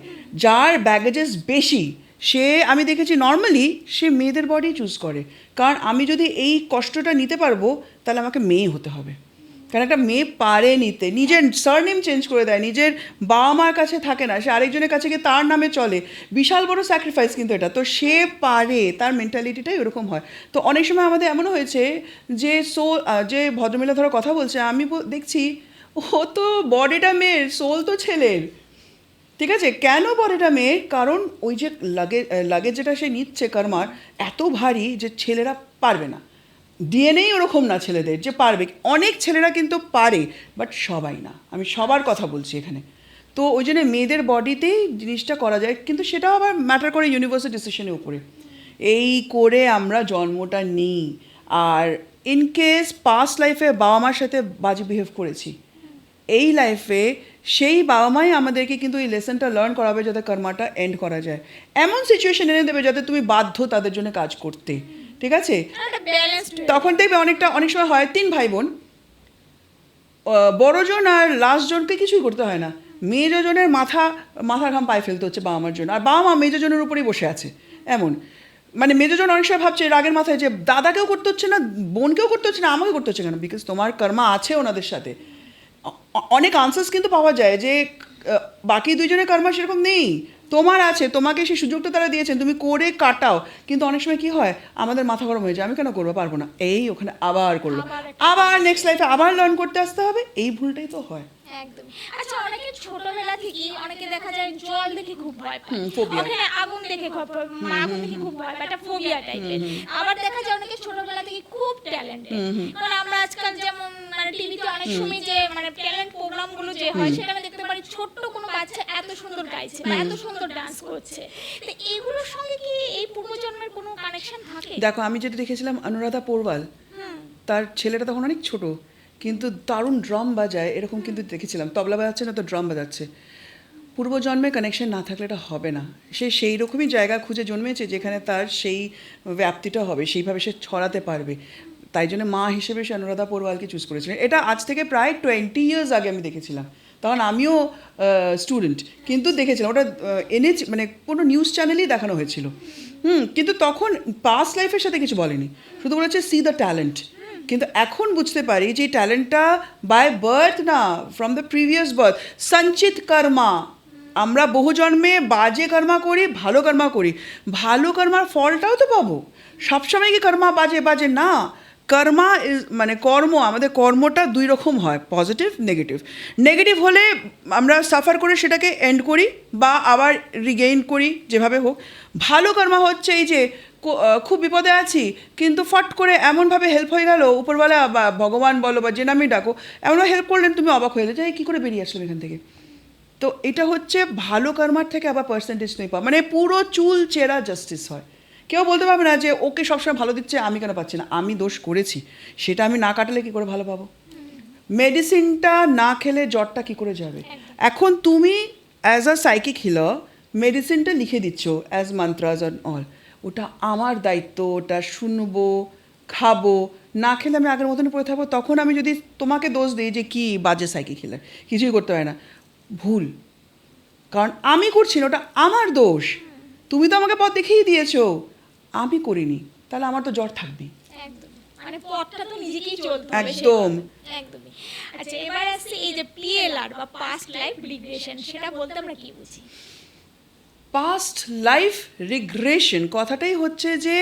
যার ব্যাগেজেস বেশি, সে আমি দেখেছি নর্মালি সে মেয়েদের বডি চুজ করে। কারণ আমি যদি এই কষ্টটা নিতে পারবো তাহলে আমাকে মেয়ে হতে হবে। কারণ একটা মেয়ে পারে নিতে, নিজের সারনেম চেঞ্জ করে দেয়, নিজের বাবা মার কাছে থাকে না, সে আরেকজনের কাছে গিয়ে তার নামে চলে, বিশাল বড় স্যাক্রিফাইস কিন্তু এটা। তো সে পারে, তার মেন্টালিটিটাই ওরকম হয়। তো অনেক সময় আমাদের এমনও হয়েছে যে যে ভদ্রমহিলা ধরো কথা বলছে, আমি দেখছি ও তো বডিটা মেয়ের, সোল তো ছেলের। ঠিক আছে, কেন বডিটা মেয়ের? কারণ ওই যে লাগেজ যেটা সে নিচ্ছে কর্মার এত ভারী যে ছেলেরা পারবে না। ডিএনএই ওরকম না ছেলেদের যে পারবে। অনেক ছেলেরা কিন্তু পারে, বাট সবাই না, আমি সবার কথা বলছি এখানে। তো ওই জন্য মেয়েদের বডিতেই জিনিসটা করা যায়, কিন্তু সেটাও আবার ম্যাটার করে ইউনিভার্সাল ডিসিশনের উপরে। এই করে আমরা জন্মটা নিই। আর ইন কেস পাস্ট লাইফে বাবা মার সাথে বাজে বিহেভ করেছি, এই লাইফে সেই বাবা মাই আমাদেরকে কিন্তু এই লেসনটা লার্ন করাবে যাতে কর্মাটা এন্ড করা যায়। এমন সিচুয়েশন এনে দেবে যাতে তুমি বাধ্য তাদের জন্য কাজ করতে। ঠিক আছে, তখন দেখবে অনেক সময় হয় 3 ভাই বোন, বড়জন আর লাস্ট জনকে কিছুই করতে হয় না, মেজজনের মাথার ঘাম পায়ে ফেলতে হচ্ছে বাবা মার জন্য, আর বাবা মা মেজজনের উপরেই বসে আছে। এমন মানে মেজজন অনেক সময় ভাবছে রাগের মাথায় যে দাদাকেও করতে হচ্ছে না, বোনকেও করতে হচ্ছে না, আমাকে করতে হচ্ছে কেন? বিকজ তোমার কর্মা আছে ওনাদের সাথে। অনেক আনসার্স কিন্তু পাওয়া যায় যে বাকি দুইজনের কর্মা সেরকম নেই, তোমার আছে, তোমাকে সেই সুযোগটা তারা দিয়েছেন, তুমি করে কাটাও। কিন্তু অনেক সময় কি হয়, আমাদের মাথা গরম হয়ে যায়, আমি কেন করবো, পারবো না, এই ওখানে আবার করলো, আবার নেক্সট লাইফে আবার লার্ন করতে আসতে হবে। এই ভুলটাই তো হয়। একদম। আচ্ছা, অনেকে ছোটবেলা থেকে অনেকে দেখা যায় জল দেখে খুব ভয় পায়, ফোবিয়া, ওখানে আগুন দেখে আগুন দেখে খুব ভয় পায়, এটা ফোবিয়া টাইপের। আবার দেখা যায় অনেকে ছোটবেলা থেকে খুব ট্যালেন্টেড, কারণ আমরা আজকাল যেমন মানে টিভিতে অনেক সময় যে মানে ট্যালেন্ট প্রোগ্রামগুলো যে হয় সেটা আমি দেখতে পারি, ছোট্ট কোনো বাচ্চা এত সুন্দর গাইছে বা এত সুন্দর ডান্স করছে। তো এগুলোর সঙ্গে কি এই পূর্বজন্মের কোনো কানেকশন থাকে? দেখো, আমি যেটা দেখেছিলাম অনুরাধা পোরওয়াল, তার ছেলেটা তখন অনেক ছোট কিন্তু দারুণ ড্রাম বাজায়, এরকম কিন্তু দেখেছিলাম। তবলা বাজাচ্ছে না তো ড্রাম বাজাচ্ছে। পূর্বজন্মে কানেকশন না থাকলে এটা হবে না। সে সেই রকমই জায়গা খুঁজে জন্মেছে যেখানে তার সেই ব্যাপ্তিটা হবে, সেইভাবে সে ছড়াতে পারবে। তাই জন্য মা হিসেবে সে অনুরাধা পোরওয়ালকে চুজ করেছিলেন। এটা আজ থেকে প্রায় 20 years আগে আমি দেখেছিলাম, তখন আমিও স্টুডেন্ট, কিন্তু দেখেছিলাম ওটা মানে কোনো নিউজ চ্যানেলেই দেখানো হয়েছিল। কিন্তু তখন পাস্ট লাইফের সাথে কিছু বলেনি, শুধু বলেছে সি দ্য ট্যালেন্ট। কিন্তু এখন বুঝতে পারি যে ট্যালেন্টটা বাই বার্থ না, ফ্রম দ্য প্রিভিয়াস বার্থ, সঞ্চিত কর্মা। আমরা বহু জন্মে বাজে কর্মা করি, ভালো কর্মা করি, ভালো কর্মার ফলটাও তো পাবো। সবসময় কি কর্মা বাজে না, কর্মা ইজ মানে কর্ম, আমাদের কর্মটা দুই রকম হয়, পজিটিভ নেগেটিভ। নেগেটিভ হলে আমরা সাফার করে সেটাকে এন্ড করি বা আবার রিগেইন করি যেভাবে হোক। ভালো কর্মা হচ্ছে এই যে খুব বিপদে আছি কিন্তু ফট করে এমনভাবে হেল্প হয়ে গেল, উপরওয়ালা বা ভগবান বলো বা যে নামই ডাকো, এমনভাবে হেল্প করলেন তুমি অবাক হয়ে যাও যে কী করে বেরিয়ে আসলাম এখান থেকে। তো এটা হচ্ছে ভালো কর্মার থেকে আবার পার্সেন্টেজ তুমি পাও, মানে পুরো চুল চেরা জাস্টিস হয়। কেউ বলতে পারবে না যে ওকে সবসময় ভালো দিচ্ছে আমি কেন পাচ্ছি না, আমি দোষ করেছি, সেটা আমি না কাটালে কী করে ভালো পাবো। মেডিসিনটা না খেলে জ্বরটা কী করে যাবে। এখন তুমি অ্যাজ আ সাইকিক হিলার মেডিসিনটা লিখে দিচ্ছ অ্যাজ মান্ত্রাস অ্যান্ড অল, ওটা আমার দায়িত্ব, ওটা শুনবো, খাবো, না খেলে আমি আগের মতনই পড়ে থাকবো। তখন আমি যদি তোমাকে দোষ দিই যে কী বাজে সাইকিক হিলার, কিছুই করতে হয় না, ভুল, কারণ আমি করছি না, ওটা আমার দোষ। তুমি তো আমাকে পথ দেখিয়ে দিয়েছো, আমি করিনি, তাহলে আমার তো জ্বর থাকবেই। একদম, মানে পথটা তো নিজেকেই চলতে হবে। একদম একদমই। আচ্ছা, এবার আসছে এই যে পিএলআর বা পাস্ট লাইফ রিগ্রেশন, সেটা বলতে আমরা কি বুঝি? পাস্ট লাইফ রিগ্রেশন কথাটাই হচ্ছে যে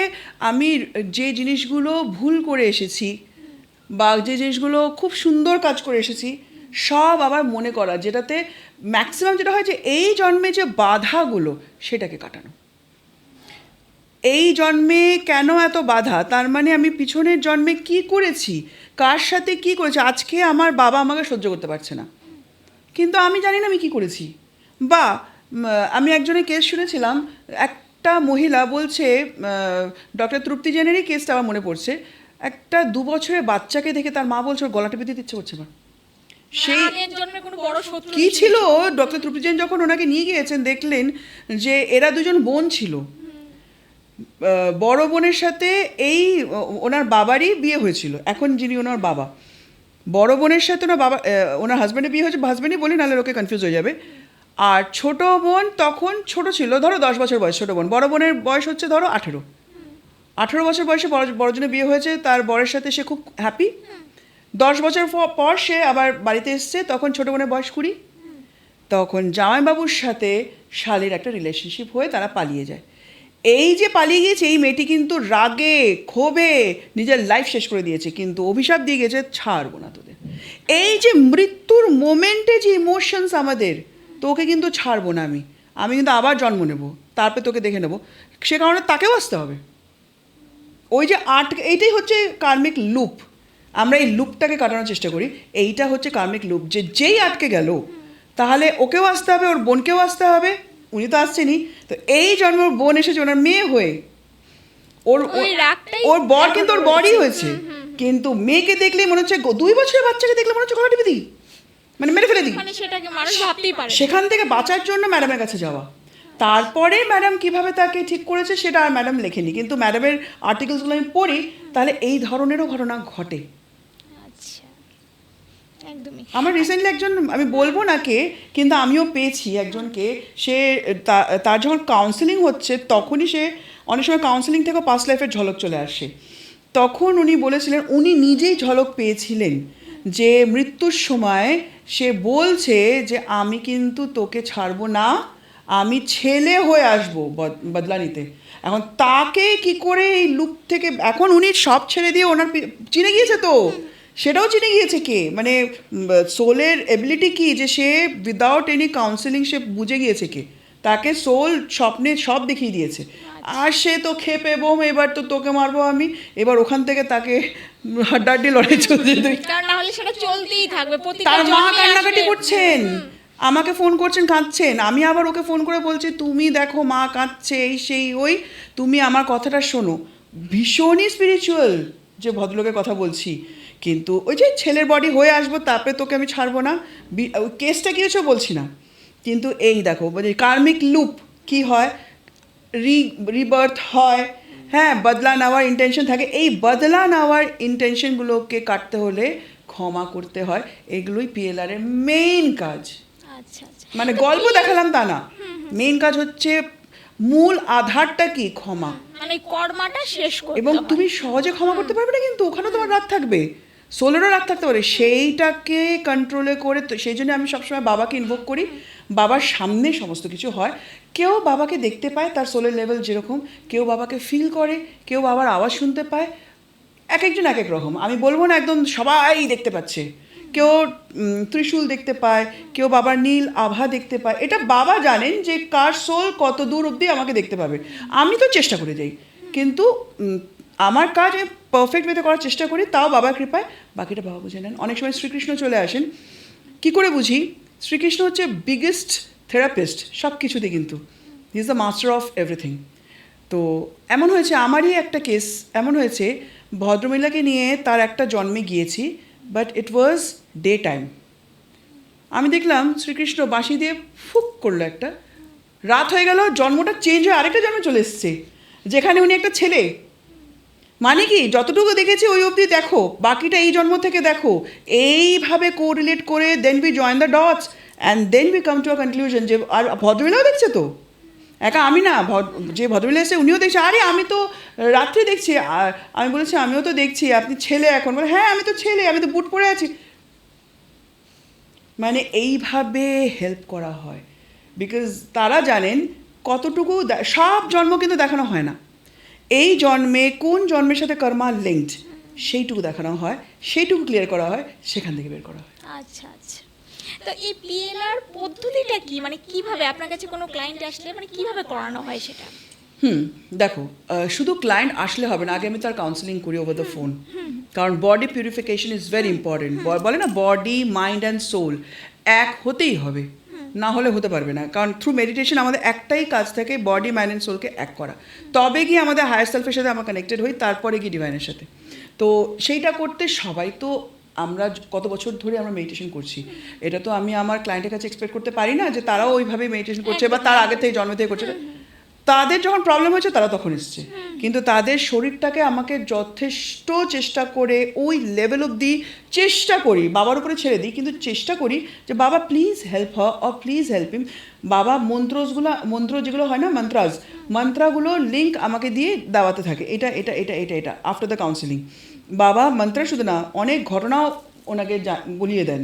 আমি যে জিনিসগুলো ভুল করে এসেছি বা যে জিনিসগুলো খুব সুন্দর কাজ করে এসেছি সব আবার মনে করা, যেটাতে ম্যাক্সিমাম যেটা হয় যে এই জন্মে যে বাধাগুলো সেটাকে কাটানো। এই জন্মে কেন এত বাধা, তার মানে আমি পিছনের জন্মে কি করেছি, কার সাথে কি করেছি। আজকে আমার বাবা আমাকে সহ্য করতে পারছে না, কিন্তু আমি জানি না আমি কী করেছি। বা আমি একজনের কেস শুনেছিলাম, একটা মহিলা বলছে, ডক্টর তৃপ্তি জেনেরই কেসটা আমার মনে পড়ছে, একটা 2 বছরের বাচ্চাকে দেখে তার মা বলছে ওর গলা টিপে দিতে ইচ্ছে করছে না। সেই কী ছিল, ডক্টর তৃপ্তি জেন যখন ওনাকে নিয়ে গিয়েছেন দেখলেন যে এরা দুজন বোন ছিল। বড় বোনের সাথে এই ওনার বাবারই বিয়ে হয়েছিল, এখন যিনি ওনার বাবা, বড় বোনের সাথে ওনার বাবা ওনার হাজব্যান্ডের বিয়ে হয়েছে, হাজব্যান্ডই বলি নাহলে লোকে কনফিউজ হয়ে যাবে। আর ছোট বোন তখন ছোট ছিল, ধরো 10 বছর বয়স ছোটো বোন, বড় বোনের বয়স হচ্ছে ধরো 18 বছর বয়সে বড়জনের বিয়ে হয়েছে, তার বরের সাথে সে খুব হ্যাপি। 10 বছর পর সে আবার বাড়িতে এসছে, তখন ছোটো বোনের বয়স 20। তখন জামাইবাবুর সাথে শালির একটা রিলেশনশিপ হয়ে তারা পালিয়ে যায়। এই যে পালিয়ে গিয়েছে এই মেয়েটি কিন্তু রাগে ক্ষোভে নিজের লাইফ শেষ করে দিয়েছে, কিন্তু অভিশাপ দিয়ে গেছে ছাড়বো না তোদের। এই যে মৃত্যুর মোমেন্টে যে ইমোশনস আমাদের, তোকে কিন্তু ছাড়বো না আমি কিন্তু আবার জন্ম নেব, তারপরে তোকে দেখে নেব, সে কারণে তাকেও আসতে হবে। ওই যে এইটাই হচ্ছে কার্মিক লুপ, আমরা এই লুপটাকে কাটানোর চেষ্টা করি। এইটা হচ্ছে কার্মিক লুপ, যে যেই আটকে গেল তাহলে ওকেও আসতে হবে, ওর বোনকেও আসতে হবে, উনি তো আসছেনই, তো এই জন্ম ওর বোন এসেছে ওনার মেয়ে হয়ে, ওর বর কিন্তু ওর বরই হয়েছে, কিন্তু মেয়েকে দেখলেই মনে হচ্ছে 2 বছরের বাচ্চাকে দেখলে মনে হচ্ছে গলা টিপে দিই, মানে মেরে ফেলে দিই। সেখান থেকে বাঁচার জন্য ম্যাডামের কাছে যাওয়া। তারপরে ম্যাডাম কিভাবে তাকে ঠিক করেছে সেটা আর ম্যাডাম লেখেনি, কিন্তু ম্যাডামের আর্টিকেলসগুলো আমি পড়ি, তাহলে এই ধরনেরও ঘটনা ঘটে। আমার রিসেন্টলি একজন, আমি বলবো না কে, কিন্তু আমিও পেয়েছি একজনকে, সে তার যখন কাউন্সেলিং হচ্ছে তখনই সে অনেক সময় কাউন্সেলিং থেকেও পাস্ট লাইফের ঝলক চলে আসে। তখন উনি বলেছিলেন উনি নিজেই ঝলক পেয়েছিলেন, যে মৃত্যুর সময় সে বলছে যে আমি কিন্তু তোকে ছাড়বো না, আমি ছেলে হয়ে আসবো বদলা নিতে। এখন তাকে কি করে এই লুপ থেকে, এখন উনি সব ছেড়ে দিয়ে ওনার চিনে গিয়েছে, তো সেটাও চিনে গিয়েছে কে, মানে সোলের এবিলিটি কি, যে সে উইদাউট এনি কাউন্সেলিং সে বুঝে গিয়েছে কে, তাকে সোল স্বপ্নে সব দেখিয়ে দিয়েছে। আর সে তো খেপে বোম, এবার তো তোকে মারবো আমি, এবার ওখান থেকে তাকে হাড্ডাহাড্ডি লড়াই চলছে, তার মা কান্নাকাটি করছেন, আমাকে ফোন করছেন কাঁদছেন, আমি আবার ওকে ফোন করে বলছি তুমি দেখো মা কাঁদছে, এই সেই ওই, তুমি আমার কথাটা শোনো। ভীষণই স্পিরিচুয়াল যে ভদ্রলোকের কথা বলছি, কিন্তু ওই যে ছেলের বডি হয়ে আসবো তারপরে তোকে আমি ছাড়বো না, ওই কেসটা কী হয়েছে বলছি না, কিন্তু এই দেখো কার্মিক লুপ কি হয়, রিবার্থ হয়, হ্যাঁ, বদলা নেওয়ার ইন্টেনশন থাকে, এই বদলা নেওয়ার ইন্টেনশনগুলোকে কাটতে হলে ক্ষমা করতে হয়, এগুলোই পিএলআরের মেইন কাজ। মানে গল্প দেখালাম তা না, মেইন কাজ হচ্ছে মূল আধারটা কি, ক্ষমা, মানে কর্মটা শেষ করতে। এবং তুমি সহজে ক্ষমা করতে পারবে না, কিন্তু ওখানেও তোমার রাগ থাকবে, সোলেরও রাগ থাকতে পারে, সেইটাকে কন্ট্রোলে করে। তো সেই জন্য আমি সবসময় বাবাকে ইনভোক করি, বাবার সামনে সমস্ত কিছু হয়। কেউ বাবাকে দেখতে পায় তার সোলের লেভেল যেরকম, কেউ বাবাকে ফিল করে, কেউ বাবার আওয়াজ শুনতে পায়, এক একজন এক এক রকম, আমি বলবো না একদম সবাই দেখতে পাচ্ছে, কেউ ত্রিশূল দেখতে পায়, কেউ বাবার নীল আভা দেখতে পায়, এটা বাবা জানেন যে কার সোল কত দূর অবধি আমাকে দেখতে পাবে। আমি তো চেষ্টা করে যাই, কিন্তু আমার কাজ পারফেক্ট ওয়েতে করার চেষ্টা করি, তাও বাবার কৃপায় বাকিটা বাবা বুঝে নেন। অনেক সময় শ্রীকৃষ্ণ চলে আসেন, কি করে বুঝি? শ্রীকৃষ্ণ হচ্ছে বিগেস্ট থেরাপিস্ট সব কিছুতে, কিন্তু হি is the master of everything. তো এমন হয়েছে, আমারই একটা কেস এমন হয়েছে, ভদ্রমহিলাকে নিয়ে তার একটা জন্মে গিয়েছি, but it was day time. আমি দেখলাম শ্রীকৃষ্ণ বাঁশি দিয়ে ফুক করলো একটা, রাত হয়ে গেল, জন্মটা চেঞ্জ হয়ে আরেকটা জন্মে চলে এসছে, যেখানে উনি একটা ছেলে। মানে কি, যতটুকু দেখেছি ওই অবধি দেখো, বাকিটা এই জন্ম থেকে দেখো, এইভাবে কোরিলেট করে then we join the dots and then we come to a conclusion যে আর ভদ্রমহিলাও দেখছে তো, একা আমি না, যে ভদ্রমহিলা এসে উনিও দেখছে। আরে আমি তো রাত্রে দেখছি, আর আমি বলেছি আমিও তো দেখছি, আপনি ছেলে এখন? বলে হ্যাঁ আমি তো ছেলে, আমি তো বুট পরে আছি। মানে এইভাবে হেল্প করা হয়, বিকজ তারা জানেন কতটুকু, সব জন্ম কিন্তু দেখানো হয় না, এই জন্মে কোন জন্মের সাথে কর্মা লিঙ্কড সেইটুকু দেখানো হয়, সেইটুকু ক্লিয়ার করা হয়, সেখান থেকে বের করা হয়। আচ্ছা আচ্ছা, তো এই পিএলআর পদ্ধতিটা কি, মানে কিভাবে আপনার কাছে কোনো ক্লায়েন্ট আসলে মানে কিভাবে করানো হয় সেটা? দেখো, শুধু ক্লায়েন্ট আসলে হবে না, আগে আমি তার কাউন্সেলিং করি ওভার দ্য ফোন, কারণ body purification is very important. বলে না বডি মাইন্ড অ্যান্ড সোল এক হতেই হবে, না হলে হতে পারবে না। কারণ থ্রু মেডিটেশন আমাদের একটাই কাজ থাকে, বডি মাইন্ড অ্যান্ড সোলকে এক করা, তবে গিয়ে আমাদের হায়ার সেলফের সাথে আমরা কানেক্টেড হই, তারপরে গিয়ে ডিভাইনের সাথে। তো সেইটা করতে সবাই তো, আমরা কত বছর ধরে আমরা মেডিটেশন করছি, এটা তো আমি আমার ক্লায়েন্টের কাছে এক্সপেক্ট করতে পারি না যে তারাও ওইভাবে মেডিটেশন করছে বা তার আগে থেকে জন্ম থেকে করছে। তাদের যখন প্রবলেম হয়েছে তারা তখন এসছে, কিন্তু তাদের শরীরটাকে আমাকে যথেষ্ট চেষ্টা করে ওই লেভেল অবধি চেষ্টা করি, বাবার উপরে ছেড়ে দিই, কিন্তু চেষ্টা করি যে বাবা please help her or please help him. বাবা মন্ত্র যেগুলো হয় না, মন্ত্রাগুলো লিঙ্ক আমাকে দিয়ে দেওয়াতে থাকে, এটা এটা এটা এটা এটা আফটার দ্য কাউন্সিলিং। বাবা মন্ত্র শুধু না, অনেক ঘটনাও ওনাকে বলিয়ে দেন।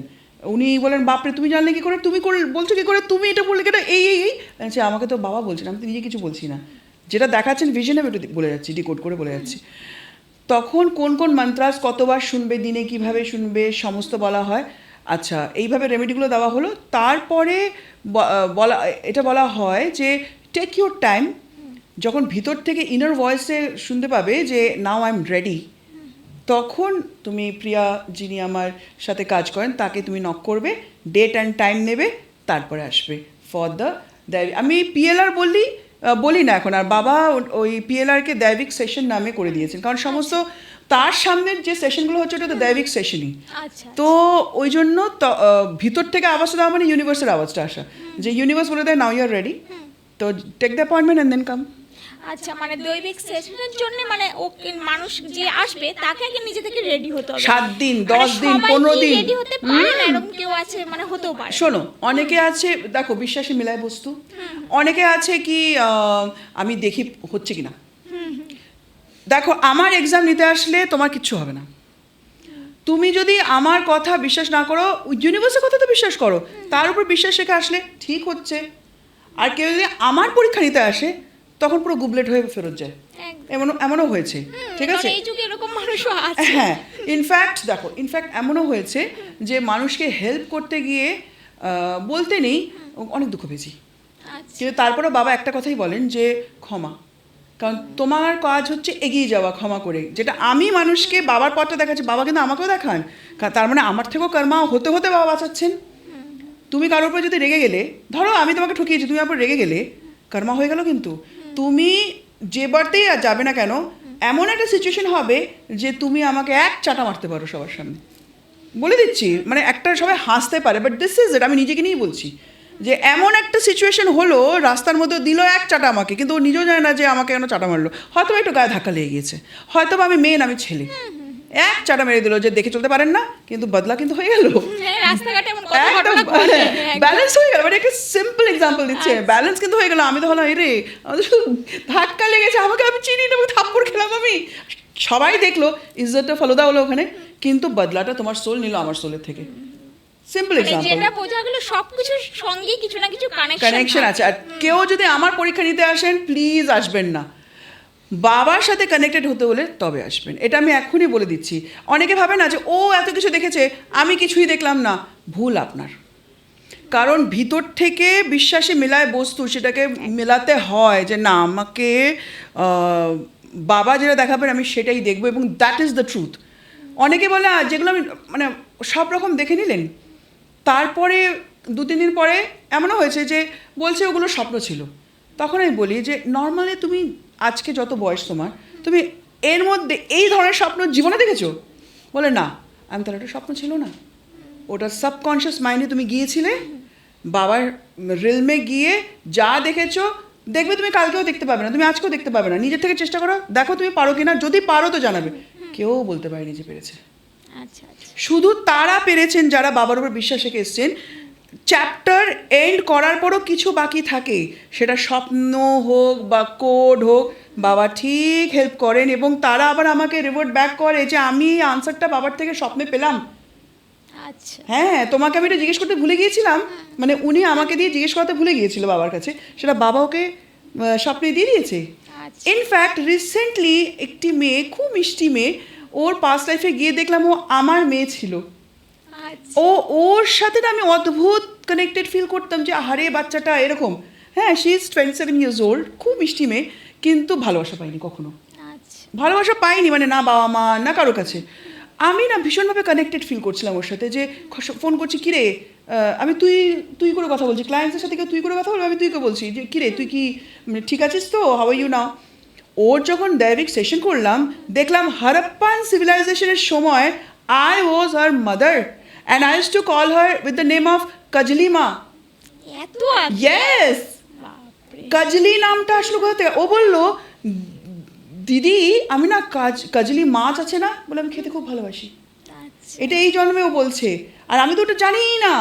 উনি বলেন বাপরে তুমি জানলে কী করে, তুমি বলছো কী করে, তুমি এটা বললে কেটা, এই এই এই আচ্ছা, আমাকে তো বাবা বলছেন, আমি তো নিজে কিছু বলছি না, যেটা দেখাচ্ছেন ভিশনে আমি একটু বলে যাচ্ছি, ডিকোড করে বলে যাচ্ছি। তখন কোন কোন মন্ত্রাস কতবার শুনবে, দিনে কিভাবে শুনবে, সমস্ত বলা হয়। আচ্ছা, এইভাবে রেমেডিগুলো দেওয়া হলো, তারপরে এটা বলা হয় যে টেক ইউর টাইম, যখন ভিতর থেকে ইনার ভয়েসে শুনতে পাবে যে নাও আই এম রেডি, তখন তুমি প্রিয়া যিনি আমার সাথে কাজ করেন তাকে তুমি নক করবে, ডেট অ্যান্ড টাইম নেবে, তারপরে আসবে ফর দ্য আমি পিএলআর বলি না এখন আর, বাবা ওই পিএলআরকে দৈবিক সেশন নামে করে দিয়েছেন, কারণ সমস্ত তার সামনের যে সেশনগুলো হচ্ছে ওটা তো দৈবিক সেশনই। তো ওই জন্য ভিতর থেকে আওয়াজটা দেওয়া মানে ইউনিভার্সের আওয়াজটা আসা, যে ইউনিভার্স বলে দেয় নাও ইউ আর রেডি, তো take the appointment and then come. আচ্ছা, মানে দৈবিক সেশনের জন্য মানে ও মানুষ যে আসবে তাকে আগে নিজে থেকে রেডি হতে হবে, 7 দিন 10 দিন 15 দিন রেডি হতে পারে না, এরকম কেউ আছে মানে হতেও পারে। শোনো, অনেকে আছে দেখো বিশ্বাসে মিলায় বস্তু, অনেকে আছে কি আমি দেখি হচ্ছে কিনা। দেখো আমার এক্সাম নিতে আসলে তোমার কিচ্ছু হবে না, তুমি যদি আমার কথা বিশ্বাস না করো, ইউনিভার্সের কথা তো বিশ্বাস করো, তার উপর বিশ্বাস রেখে আসলে ঠিক হচ্ছে। আর কেউ যদি আমার পরীক্ষা নিতে আসে তখন পুরো গুবলেট হয়ে ফেরত যায়, এমনও হয়েছে, ঠিক আছে, এই যুগে এরকম মানুষও আছে। হ্যাঁ, ইনফ্যাক্ট এমনও হয়েছে যে মানুষকে হেল্প করতে গিয়ে বলতে নেই অনেক দুঃখ পেয়েছি, কিন্তু তারপরে বাবা একটা কথাই বলেন যে ক্ষমা, কারণ তোমার কাজ হচ্ছে এগিয়ে যাওয়া ক্ষমা করে, যেটা আমি মানুষকে বাবার পথটা দেখাচ্ছি, বাবা কিন্তু আমাকেও দেখান, তার মানে আমার থেকেও কর্মা হতে হতে বাবা বাঁচাচ্ছেন। তুমি কারোর উপর যদি রেগে গেলে, ধরো আমি তোমাকে ঠকিয়েছি, তুমি আমার রেগে গেলে, কর্মা হয়ে গেল, কিন্তু তুমি যে বারতেই আর যাবে না কেন, এমন একটা সিচুয়েশন হবে যে তুমি আমাকে এক চাটা মারতে পারো সবার সামনে, বলে দিচ্ছি, মানে একটা সবাই হাসতে পারে, বাট দিস ইজ ইট, আমি নিজেকে নিয়েই বলছি যে এমন একটা সিচুয়েশন হলো, রাস্তার মধ্যে দিল এক চাটা আমাকে, কিন্তু ও নিজেও জানে না যে আমাকে কেন চাটা মারলো, হয়তো একটু গায়ে ধাক্কা লেগে গিয়েছে, হয়তো আমি মেয়ে না আমি ছেলে, এক চাটা মেরে দিল যে দেখে চলতে পারেন না, কিন্তু বদলা কিন্তু হয়ে গেল, ব্যালেন্স হয়ে গেল, মানে একটা সিম্পল এক্সাম্পল দিচ্ছে, ব্যালেন্স কিন্তু হয়ে গেল। আমি তো হলাম রে, আমাদের ধাক্কা লেগেছে, আমাকে আমি চিনি না, থাপ্পড় খেলাম আমি, সবাই দেখলো, ইজ্জতটা ফলদা হলো ওখানে, কিন্তু বদলাটা তোমার সোল নিল আমার সোলের থেকে। সিম্পল এক্সাম্পল, যেটা বোঝা গেল সবকিছুর সঙ্গে কিছু না কিছু কানেকশন আছে। আর কেউ যদি আমার পরীক্ষা নিতে আসেন প্লিজ আসবেন না, বাবার সাথে কানেক্টেড হতে হলে তবে আসবেন, এটা আমি এখনই বলে দিচ্ছি। অনেকে ভাবে না যে ও এত কিছু দেখেছে আমি কিছুই দেখলাম না, ভুল আপনার। কারণ ভিতর থেকে বিশ্বাসে মেলায় বস্তু, সেটাকে মেলাতে হয় যে না আমাকে বাবা যেটা দেখাবেন আমি সেটাই দেখবো, এবং দ্যাট ইজ দ্য ট্রুথ। অনেকে বলে যেগুলো আমি মানে সব রকম দেখে নিলেন, তারপরে 2-3 দিন পরে এমনও হয়েছে যে বলছে ওগুলো স্বপ্ন ছিল। তখন আমি বলি যে নর্মালি তুমি আজকে যত বয়স তোমার, তুমি এর মধ্যে এই ধরনের স্বপ্ন জীবনে দেখেছো? বলে না। আমি তাহলে ওটা স্বপ্ন ছিল না, ওটা সাবকনশিয়াস মাইন্ডে তুমি গিয়েছিলে, বাবার রিলমে গিয়ে যা দেখেছো দেখবে, তুমি কালকেও দেখতে পাবে না, তুমি আজকেও দেখতে পাবে না। নিজের থেকে চেষ্টা করো, দেখো তুমি পারো কিনা, যদি পারো তো জানাবে। কেউ বলতে পারেনি যে পেরেছে। আচ্ছা আচ্ছা। শুধু তারা পেরেছেন যারা বাবার উপর বিশ্বাস রেখে এসছেন। চ্যাপ্টার এন্ড করার পরও কিছু বাকি থাকে, সেটা স্বপ্ন হোক বা কোড হোক, বাবা ঠিক হেল্প করেন, এবং তারা আবার আমাকে রিভার্ট ব্যাক করে যে আমি এই আনসারটা বাবার থেকে স্বপ্নে পেলাম। আচ্ছা হ্যাঁ, তোমাকে আমি এটা জিজ্ঞেস করতে ভুলে গিয়েছিলাম, মানে উনি আমাকে দিয়ে জিজ্ঞেস করতে ভুলে গিয়েছিল বাবার কাছে, সেটা বাবা ওকে স্বপ্নে দিয়ে দিয়েছে। আচ্ছা ইনফ্যাক্ট রিসেন্টলি একটি মেয়ে, খুব মিষ্টি মেয়ে, ওর পাস্ট লাইফে গিয়ে দেখলাম ও আমার মেয়ে ছিল। আচ্ছা ওর সাথে না আমি অদ্ভুত কানেক্টেড ফিল করতাম যে আরে বাচ্চাটা এরকম। হ্যাঁ, শি ইজ 27 ইয়ার্স ওল্ড, খুব মিষ্টি মেয়ে, কিন্তু ভালোবাসা পাইনি কখনো। আচ্ছা ভালোবাসা পাইনি, মানে না বাবা মা না কারো কাছে। আমি না ভীষণভাবে কানেক্টেড ফিল করছিলাম ওর সাথে, যে ফোন করছি কিরে, আমি তুই তুই করে কথা বলছি, ক্লায়েন্টসের সাথে কেউ তুই করে কথা বলবো, আমি তুইকে বলছি যে কিরে তুই কি মানে ঠিক আছিস তো, হাউ আর ইউ নাও। ওর যখন দৈবিক সেশন করলাম, দেখলাম হারাপ্পান সিভিলাইজেশনের সময় I was her mother, and I use to call her with the name of Kajli মা। এত আগে? ইয়েস, বাপরে। কাজলি নামটা আসলো কোথা থেকে? ও বললো দিদি আমি না কাজলি মাছ আছে না, বলে আমি খেতে খুব ভালোবাসি। আচ্ছা এটা এই জন্মে ও বলছে, আর আমি তো ওটা জানিই না।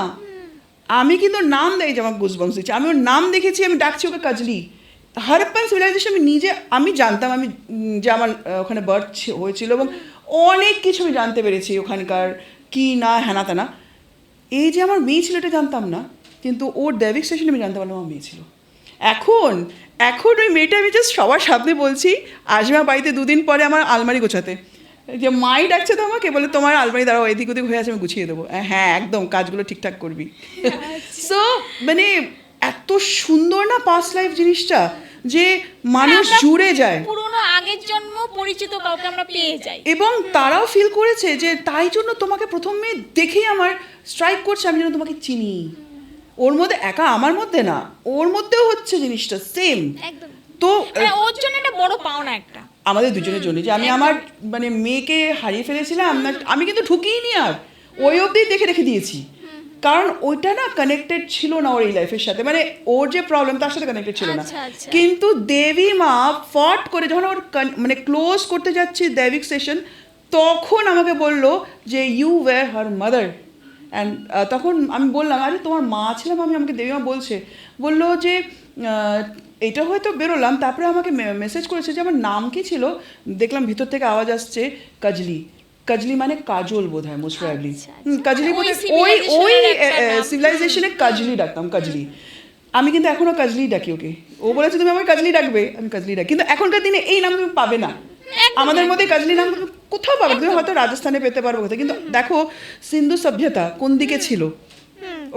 আমি কিন্তু নাম দেয় যে আমার গুজবাম্পস দিচ্ছে, আমি ওর নাম দেখেছি, আমি ডাকছি ওকে কাজলি। হারাপ্পান সিভিলাইজেশন আমি নিজে আমি জানতাম, আমি যে আমার ওখানে বার্থ হয়েছিল, এবং অনেক কিছু আমি জানতে পেরেছি ওখানকার কি না হ্যানা তেনা। এই যে আমার মেয়ে ছিল এটা জানতাম না, কিন্তু ওর দৈবিক সেশনে আমি জানতে পারলাম আমার মেয়ে ছিল। এখন এখন ওই মেয়েটা আমি জাস্ট সবার সামনে বলছি, আসবে আমার বাড়িতে 2 দিন পরে আমার আলমারি গোছাতে, যে মাই ডাকছে তো আমাকে, বলে তোমার আলমারি দাঁড়াও এদিক ওদিক হয়ে আছে আমি গুছিয়ে দেবো। হ্যাঁ একদম, কাজগুলো ঠিকঠাক করবি। সো মানে এত সুন্দর না পাস্ট লাইফ জিনিসটা, যে মানুষ আমরা জুড়ে যায়, পুরোনো আগের জন্ম পরিচিত কাউকে আমরা পেয়ে যাই। এবং তারাও ফিল করেছে যে তাই জন্য তোমাকে প্রথমে দেখেই আমার স্ট্রাইক করছে, আমি যেন তোমাকে চিনি। ওর মধ্যে একা আমার মধ্যে না, ওর মধ্যেও হচ্ছে জিনিসটা সেম। একদম। তো মানে ওর জন্য একটা বড় পাওনা একটা। আমাদের দুজনের জন্য যে আমি আমার মানে মেয়েকে হারিয়ে ফেলেছিলাম না, আমি কিন্তু ঢুকিয়ে আর ওই অবধি দেখে রেখে দিয়েছি, কারণ ওইটা না কানেক্টেড ছিল না ওর এই লাইফের সাথে, মানে ওর যে প্রবলেম তার সাথে কানেক্টেড ছিল না। আচ্ছা, আচ্ছা। কিন্তু দেবী মা ফট করে যখন ওর মানে ক্লোজ করতে যাচ্ছি দৈবিক সেশন, তখন আমাকে বললো যে you were her mother. And তখন আমি বললাম আরে তোমার মা ছিলাম আমি, আমাকে দেবী মা বলছে, বললো যে এটা হয়তো বেরোলাম, তারপরে আমাকে মেসেজ করেছে যে আমার নাম কি ছিল, দেখলাম ভিতর থেকে আওয়াজ আসছে কাজলি। কাজলি মানে কাজল বোধ হয়, মোস্ট প্রবাবলি। আচ্ছা, আচ্ছা। কাজলি ওই বলে ওই ওই civilizationের একটা নাম। সিভিলাইজেশনে কাজলি ডাকতাম, কাজলি। আমি কিন্তু এখনও কাজলি ডাকি ওকে। ও বলেছে তুমি আমার কাজলি ডাকবে, আমি কাজলি ডাকি, কিন্তু এখনকার দিনে এই নাম তুমি পাবে না। একদম। আমাদের মধ্যে কাজলি নাম তুমি কোথাও পাবে না, তুমি হয়তো রাজস্থানে পেতে পারবো কোথাও, কিন্তু দেখো সিন্ধু সভ্যতা কোন দিকে ছিল,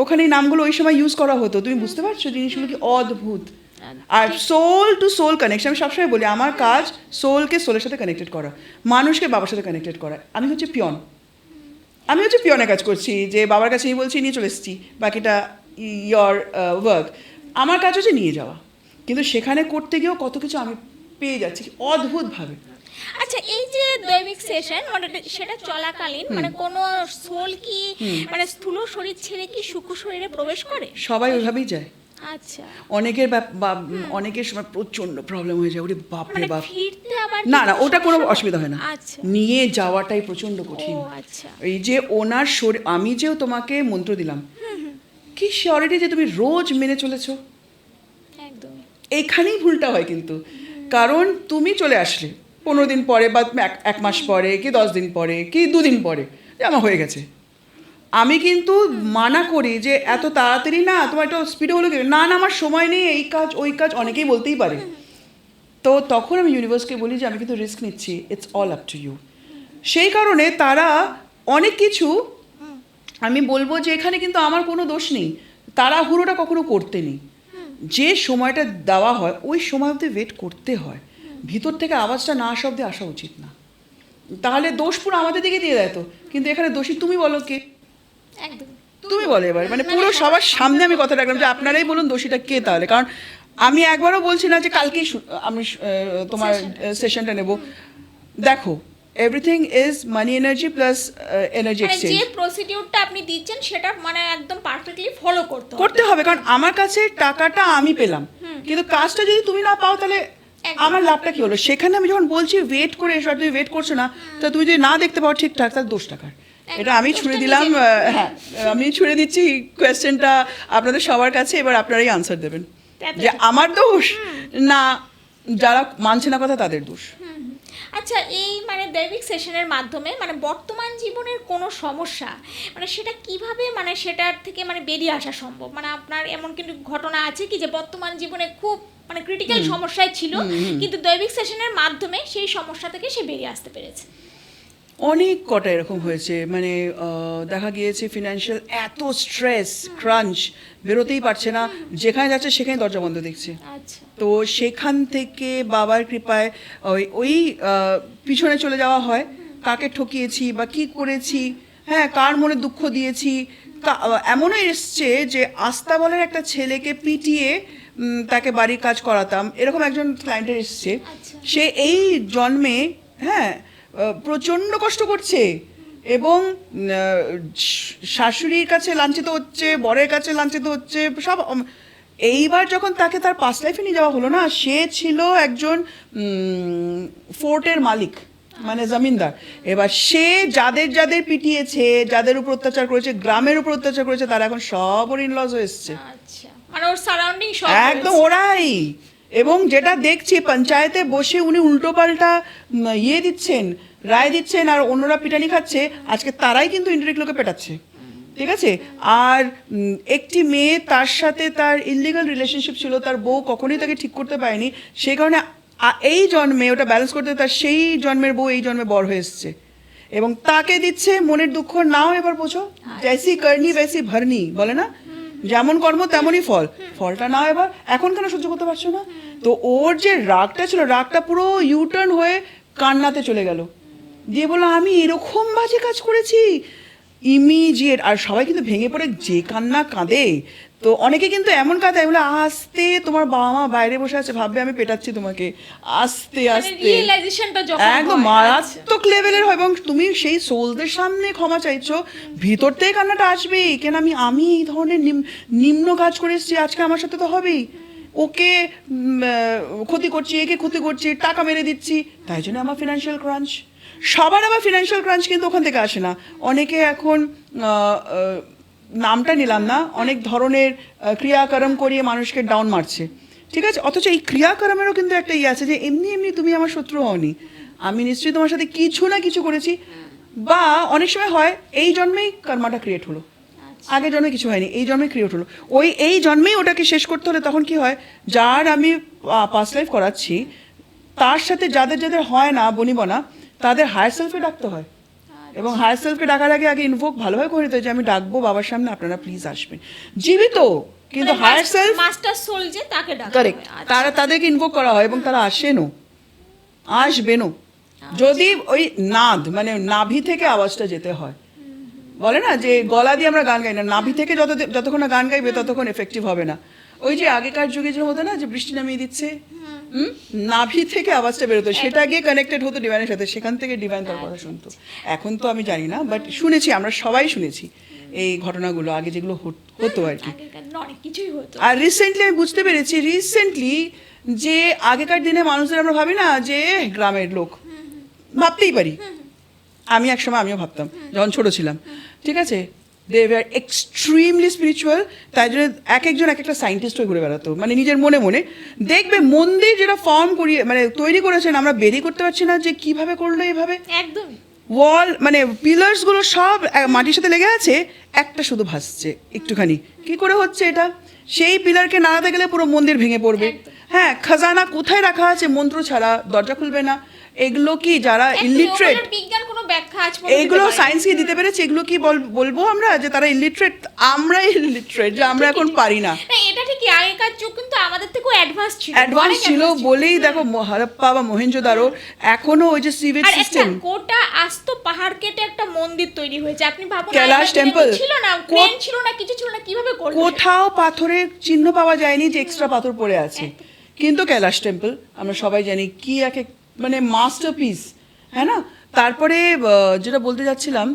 ওখানে এই নামগুলো ওই সময় ইউজ করা হতো। তুমি বুঝতে পারছো জিনিসগুলো কি অদ্ভুত। আর সোল টু সোল কানেকশন, আমি সবসময় বলি আমার কাজ সোলকে সোলের সাথে কানেক্টেড করা, মানুষকে বাবার সাথে কানেক্টেড করা। আমি হচ্ছে পিয়ন, আমি হচ্ছে পিয়নের কাজ করছি, যে বাবার কাছে নিয়ে বলছি নিয়ে চলে এসেছি, বাকিটা ইয়র ওয়ার্ক। আমার কাজ হচ্ছে নিয়ে যাওয়া, কিন্তু সেখানে করতে গিয়েও কত কিছু আমি পেয়ে যাচ্ছি অদ্ভুতভাবে। আচ্ছা, এই যে দৈবিক সেশন মানে সেটা চলাকালীন মানে কোনো সোল কি মানে স্থূল শরীর ছেড়ে কি সূক্ষ্ম শরীরে প্রবেশ করে? সবাই ওইভাবেই যায়। আচ্ছা, অনেকের অনেকের সময় প্রচণ্ড প্রবলেম হয়ে যায়, ওরে বাপরে মানে বাপ। ফিরতে আবার না কি না, কোনো ওটা কোনো সমস্যা? অসুবিধা হয় না, আচ্ছা। নিয়ে যাওয়াটাই প্রচণ্ড কঠিন। ও আচ্ছা। এই যে ওনার শরীর, আমি যে তোমাকে মন্ত্র দিলাম, কি শিওরিটি যে তুমি রোজ মেনে চলেছো, একদম। এইখানেই ভুলটা হয় কিন্তু। কারণ তুমি চলে আসলে 15 দিন পরে বা 1 মাস পরে কি 10 দিন পরে কি 2 দিন পরে যে আমার হয়ে গেছে, আমি কিন্তু মানা করি যে এত তাড়াতাড়ি না, তোমার একটু স্পিডে হলো কি না, না আমার সময় নেই, এই কাজ ওই কাজ, অনেকেই বলতেই পারে। তো তখন আমি ইউনিভার্সকে বলি যে আমি কিন্তু রিস্ক নিচ্ছি, it's all up to you. সেই কারণে তারা অনেক কিছু, আমি বলবো যে এখানে কিন্তু আমার কোনো দোষ নেই, তাড়াহুড়োটা কখনো করতে নেই। যে সময়টা দেওয়া হয় ওই সময় অবধি ওয়েট করতে হয়, ভিতর থেকে আওয়াজটা না আসা অবধি আসা উচিত না, তাহলে দোষ পুরো আমাদের দিকে দিয়ে দেয়। তো কিন্তু এখানে দোষী তুমি বলো কে, একদম তুমি বলো এবার, মানে পুরো সবার সামনে আমি কথা রাখলাম যে আপনারাই বলুন দোষীটা কে তাহলে। কারণ আমি একবারও বলছি না যে কালকেই আমি তোমার সেশনটা নেব। দেখো, everything is money energy plus energy মানে এক্সচেঞ্জ। যে প্রসিডিউরটা আপনি দিচ্ছেন সেটা মানে একদম পারফেক্টলি ফলো করতে হবে। করতে হবে, কারণ আমার কাছে টাকাটা আমি পেলাম, কিন্তু কাজটা যদি তুমি না পাও তাহলে আমার লাভটা কি হলো? সেখানে আমি যখন বলছি ওয়েট করে এসো, আর তুমি ওয়েট করছো না, তা তুমি যদি না দেখতে পাও ঠিকঠাক, তাহলে দোষ টাকার। এটা আমি ছুড়ে দিলাম, হ্যাঁ আমি ছুড়ে দিচ্ছি কোয়েশ্চেনটা আপনাদের সবার কাছে, এবার আপনারাই আনসার দেবেন যে আমার দোষ না যারা মানছে না কথা তাদের দোষ। আচ্ছা, এই মানে দৈবিক সেশনের মাধ্যমে মানে বর্তমান জীবনের কোনো সমস্যা মানে সেটা কিভাবে মানে সেটার থেকে মানে বেরিয়ে আসা সম্ভব? মানে আপনার এমন কিন্তু ঘটনা আছে কি যে বর্তমান জীবনে খুব মানে ক্রিটিক্যাল সমস্যায় ছিল, কিন্তু দৈবিক সেশনের মাধ্যমে সেই সমস্যা থেকে সে বেরিয়ে আসতে পেরেছে? অনেক কটা এরকম হয়েছে, মানে দেখা গিয়েছে ফিনান্সিয়াল এত স্ট্রেস ক্রাঞ্চ, বেরোতেই পারছে না, যেখানে যাচ্ছে সেখানে দরজা বন্ধ দেখছে। আচ্ছা, তো সেখান থেকে বাবার কৃপায় ওই পিছনে চলে যাওয়া হয়, কাকে ঠকিয়েছি বা কি করেছি, হ্যাঁ কার মনে দুঃখ দিয়েছি। এমনও এসছে যে আস্তা বলের একটা ছেলেকে পিটিয়ে তাকে বাড়ির কাজ করাতাম, এরকম একজন ক্লায়েন্টের এসছে। সে এই জন্মে হ্যাঁ প্রচণ্ড কষ্ট করছে এবং শাশুড়ির কাছে লাঞ্ছিত হচ্ছে, বরের কাছে লাঞ্ছিত হচ্ছে সব। এইবার যখন তাকে তার পাস্ট লাইফে নিয়ে যাওয়া হলো না, সে ছিল একজন ফোর্টের মালিক, মানে জমিনদার। এবার সে যাদের যাদের পিটিয়েছে, যাদের উপর অত্যাচার করেছে, গ্রামের উপর অত্যাচার করেছে, তারা এখন সব ওর ইনলজ হয়েছে। আচ্ছা, মানে ওর সারাউন্ডিং সব একদম ওরাই। এবং যেটা দেখছি পঞ্চায়েতে বসে উনি উল্টোপাল্টা দিচ্ছেন, রায় দিচ্ছেন, আর অন্যরা পিটানি খাচ্ছে, আজকে তারাই কিন্তু ইনডিরেক্ট লোকে পেটাচ্ছে, ঠিক আছে। আর একটি মেয়ে, তার সাথে তার ইললিগাল রিলেশনশিপ ছিল, তার বউ কখনোই তাকে ঠিক করতে পারেনি, সেই কারণে এই জন্মে ওটা ব্যালেন্স করতে তার সেই জন্মের বউ এই জন্মে বর হয়ে এসছে, এবং তাকে দিচ্ছে মনের দুঃখ নাও। এবার বোঝো, জৈসি করনি বৈসি ভরনি বলে না, যেমন কর্ম তেমনই ফল, ফলটা নাও এবার। এখন কেন সহ্য করতে পারছো না? তো ওর যে রাগটা ছিল, রাগটা পুরো ইউটার্ন হয়ে কান্নাতে চলে গেল, দিয়ে বললো আমি এরকম বাজে কাজ করেছি ইমিডিয়েট। আর সবাই কিন্তু ভেঙে পড়ে যে কান্না কাঁদে, তো অনেকে কিন্তু এমন কাঁদে বলে আস্তে, তোমার বাবা মা বাইরে বসে আছে, ভাববে আমি পেটাচ্ছি তোমাকে, আস্তে আস্তে একদম মারাত্মক লেভেলের হয়। এবং তুমি সেই সোলদের সামনে ক্ষমা চাইছো, ভিতর থেকে কান্নাটা আসবেই, কেন আমি এই ধরনের নিম্ন কাজ করে এসেছি, আজকে আমার সাথে তো হবেই, ওকে ক্ষতি করছি, একে ক্ষতি করছি, টাকা মেরে দিচ্ছি, তাই জন্য আমার ফিনান্সিয়াল ক্রাঞ্চ। সবার আবার ফিনান্সিয়াল ক্রাঞ্চ কিন্তু ওখান থেকে আসে না। অনেকে এখন নামটা নিলাম না, অনেক ধরনের ক্রিয়াকর্ম করিয়ে মানুষকে ডাউন মারছে, ঠিক আছে। অথচ এই ক্রিয়াকর্মেরও কিন্তু একটা আছে যে এমনি এমনি তুমি আমার শত্রু হওনি, আমি নিশ্চয়ই তোমার সাথে কিছু না কিছু করেছি। বা অনেক সময় হয় এই জন্মেই কর্মাটা ক্রিয়েট হলো, আগের জন্মে কিছু হয়নি, এই জন্মে ক্রিয়েট হলো, এই জন্মেই ওটাকে শেষ করতে হলে তখন কি হয়, যার আমি পাস্ট লাইফ করাচ্ছি তার সাথে যাদের যাদের হয় না বনিবনা, তাদের হায়ার সেলফে ডাকতে হয়। এবং হায়ার সেলফকে ডাকার আগে ইনভোক ভালোভাবে করে নিতে হয় যে আমি ডাকবো বাবার সামনে, আপনারা প্লিজ আসবেন, জীবিত কিন্তু হায়ার সেলফ মাস্টার সোল যে তাকে ডাকা, কারেক্ট, তাদেরকে ইনভোক করা হয় এবং তারা আসেনও, আসবেনও, যদি ওই নাদ মানে নাভি থেকে আওয়াজটা যেতে হয়। বলে না যে গলা দিয়ে আমরা গান গাই না, নাভি থেকে যতক্ষণ না গান গাইবে ততক্ষণ এফেক্টিভ হবে না। ওই যে আগেকার যুগে যে হতো না যে বৃষ্টি নামিয়ে দিচ্ছে, নাভি থেকে আওয়াজটা বেরোতো, সেটা গিয়ে কানেক্টেড হতো ডিভাইনের সাথে, সেখান থেকে ডিভাইন তার কথা শুনতো। এখন তো আমি জানি না, বাট শুনেছি, আমরা সবাই শুনেছি এই ঘটনাগুলো, আগে যেগুলো হতো আর কি। আর রিসেন্টলি আমি বুঝতে পেরেছি, যে আগেকার দিনে মানুষদের আমরা ভাবি না যে গ্রামের লোক, ভাবতেই পারি, আমি একসময় আমিও ভাবতাম যখন ছোট ছিলাম, ঠিক আছে, দে ওয়ার এক্সট্রিমলি স্পিরিচুয়াল, তাই জন্য একজন এক একটা সায়েন্টিস্ট হয়ে ঘুরে বেড়াতো, মানে নিজের মনে মনে। দেখবে মন্দির যেটা ফর্ম করিয়ে মানে তৈরি করেছেন, আমরা বেরিয়ে করতে পারছি না যে কিভাবে করলো এভাবে। একদম ওয়াল মানে পিলার্সগুলো সব মাটির সাথে লেগে আছে, একটা শুধু ভাসছে একটুখানি। কি করে হচ্ছে এটা? সেই পিলারকে নাড়াতে গেলে পুরো মন্দির ভেঙে পড়বে। হ্যাঁ, খাজানা কোথায় রাখা আছে মন্ত্র ছাড়া দরজা খুলবে না। এগুলো কি যারা ইলিটারেট, বিজ্ঞান কোনো ব্যাখ্যা আজ পর্যন্ত এইগুলো দিতে পারেনি। সায়েন্স কি দিতে পেরেছে? এগুলো কি বলবো আমরা যে তারা ইলিটারেট? আমরাই ইলিটারেট, যে আমরা এখন পারি না। না, এটা ঠিকই, আগেকার যুগ কিন্তু আমাদের থেকেও অ্যাডভান্স ছিল, অ্যাডভান্স অনেক ছিল advance ছিল। বলেই দেখো হারাপ্পা বা মহেঞ্জোদারো এখনো ওই যে সিভেজ আর একটা সিস্টেম, গোটা আস্ত পাহাড় কেটে একটা মন্দির তৈরি হয়েছে। আপনি ভাবুন, কৈলাস আগেকার দিনে তো টেম্পল। ছিল না, ক্রেন ছিল না, কিছু ছিল না, কিভাবে করবে? কোথাও পাথরের চিহ্ন পাওয়া যায়নি যে এক্সট্রা পাথর পড়ে আছে, কিন্তু কৈলাস টেম্পল আমরা সবাই জানি কি এক মানে মাস্টারপিস, হ্যাঁ না? তারপরে যেটা বলতে যাচ্ছিলাম,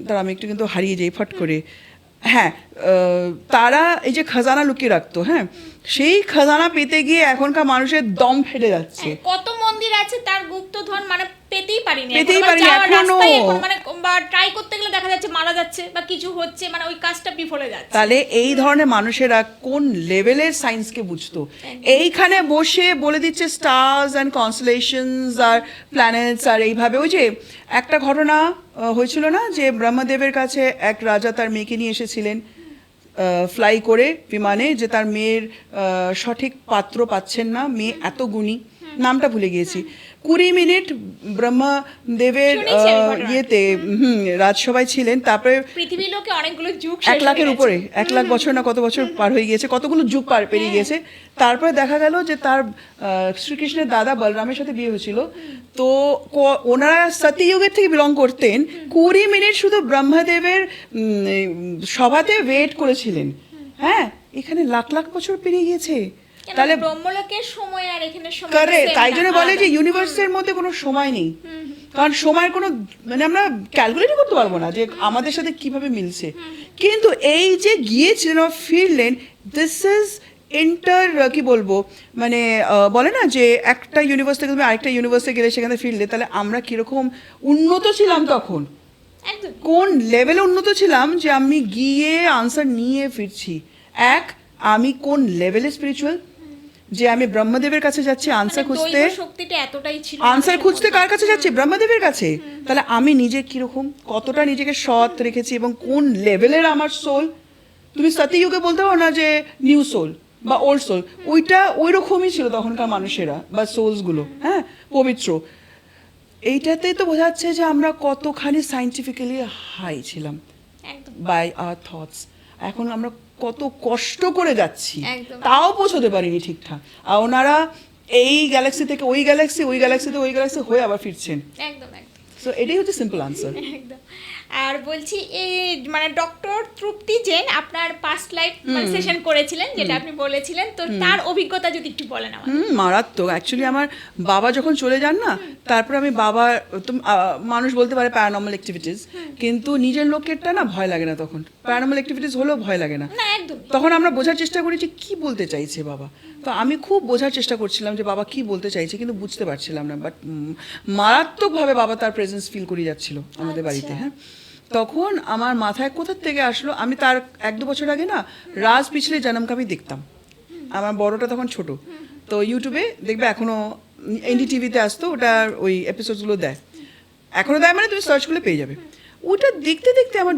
তারা আমি একটু কিন্তু হারিয়ে যাই ফট করে। হ্যাঁ, তারা এই যে খাজানা লুকিয়ে রাখতো, হ্যাঁ, সেই খাজানা পেতে গিয়ে এখনকার মানুষের দম ফেটে যাচ্ছে। কত মন্দির আছে তার গুপ্তধন মানে পেতেই পারিনি, পেতেই পারিনি এখনো। মানে ট্রাই করতে গেলে দেখা যাচ্ছে মারা যাচ্ছে বা কিছু হচ্ছে, মানে ওই কাজটা বিফলে যাচ্ছে। তাহলে এই ধরনের মানুষেরা কোন লেভেলের সায়েন্সকে বুঝতো? এইখানে বসে বলে দিচ্ছে স্টার্স অ্যান্ড কনস্টেলেশনস আর প্ল্যানেটস আর এইভাবে। ওই যে একটা ঘটনা হয়েছিল না, যে ব্রহ্মদেবের কাছে এক রাজা তার মেয়েকে নিয়ে এসেছিলেন ফ্লাই করে বিমানে, যে তার মেয়ের সঠিক পাত্র পাচ্ছেন না, মেয়ে এত গুণী, নামটা ভুলে গিয়েছি। 20 মিনিট ব্রহ্মদেবের শুনেছি আমি ঘটনাটা। ইয়েতে রাজসভায় ছিলেন। তারপরে পৃথিবীর লোকে অনেকগুলো যুগ 1 লাখের উপরে, 1 লাখ বছর না কত বছর পার হয়ে গিয়েছে, কতগুলো যুগ পেরিয়ে গিয়েছে। তারপরে দেখা গেল যে তার শ্রীকৃষ্ণের দাদা বলরামের সাথে বিয়ে হয়েছিল। তো ওনারা সত্যযুগের থেকে বিলং করতেন। 20 মিনিট শুধু ব্রহ্মদেবের সভাতে ওয়েট করেছিলেন। হ্যাঁ, এখানে লাখ লাখ বছর পেরিয়ে গিয়েছে। তাহলে ব্রহ্মলোকের সময় আর এখানে সময় করে same তাই না, জন্য বলে আলাদা। যে ইউনিভার্সের মধ্যে কোনো সময় নেই, কারণ সময়ের কোনো মানে আমরা ক্যালকুলেটই করতে পারবো না যে আমাদের সাথে কিভাবে মিলছে। কিন্তু এই যে গিয়েছিলেন ফিরলেন, দিস ইজ কি বলবো, মানে বলে না যে একটা ইউনিভার্স থেকে তুমি আরেকটা ইউনিভার্সে গেলে সেখানে ফিরলে, তাহলে আমরা কিরকম উন্নত ছিলাম তখন, একদম। কোন লেভেলে উন্নত ছিলাম যে আমি গিয়ে আনসার নিয়ে ফিরছি। আমি কোন লেভেলে স্পিরিচুয়াল, যে আমি ব্রহ্মদেবের কাছে যাচ্ছি আনসার মানে খুঁজতে। দৈব শক্তিটা এতটাই ছিল আনসার মানুষের খুঁজতে মধ্যে। কার কাছে যাচ্ছি? ব্রহ্মদেবের কাছে। তাহলে আমি নিজে কিরকম, কতটা নিজেকে সৎ রেখেছি এবং কোন লেভেলের আমার সোল। তুমি সত্যযুগে বলতে পারো না যে নিউ সোল বা ওল্ড সোল, ওইটা ওই রকমই ছিল তখনকার মানুষেরা বা সোলসগুলো, হ্যাঁ, পবিত্র। এইটাতেই তো বোঝা যাচ্ছে যে আমরা কতখানি সায়েন্টিফিক্যালি হাই ছিলাম একদম। By our thoughts. এখন আমরা কত কষ্ট করে যাচ্ছি, একদম। তাও পৌঁছতে পারিনি ঠিকঠাক। আর ওনারা এই গ্যালাক্সি থেকে ওই গ্যালাক্সি, ওই গ্যালাক্সি থেকে ওই গ্যালাক্সি হয়ে আবার ফিরছেন। একদম একদম সো এটাই হচ্ছে সিম্পল আনসার। একদম। আর বলছি, এই মানে ডক্টর তৃপ্তি জেন আপনার পাস্ট লাইফ সেশন করেছিলেন, যেটা আপনি বলেছিলেন, তো তার অভিজ্ঞতা যদি একটু বলেন আমাদের। মারাত্মক। অ্যাকচুয়ালি আমার বাবা যখন চলে যান না, তারপর আমি বাবা তো মানুষ বলতে পারে প্যারানর্মাল অ্যাক্টিভিটিস, কিন্তু নিজের লোকেরটা না ভয় লাগে না তখন। প্যারানর্মাল অ্যাক্টিভিটিস হলেও ভয় লাগে না। না, একদম। তখন আমরা বোঝার চেষ্টা করি যে কী বলতে চাইছে বাবা। তো আমি খুব বোঝার চেষ্টা করছিলাম যে বাবা কী বলতে চাইছে, কিন্তু বুঝতে পারছিলাম না। বাট মারাত্মকভাবে বাবা তার প্রেজেন্স ফিল করিয়ে যাচ্ছিল আমাদের বাড়িতে। হ্যাঁ, তখন আমার মাথায় কোথার থেকে আসলো, আমি তার 1-2 বছর আগে না রাজ পিছলে জনমকে আমি দেখতাম। আমার বড়টা তখন ছোট, তো ইউটিউবে দেখবে এখনও এনডিটিভিতে আসতো, ওটা ওই এপিসোডসগুলো দেয়, এখনও দেয়, মানে তুমি সার্চ করলে পেয়ে যাবে। ওটা দেখতে দেখতে আমার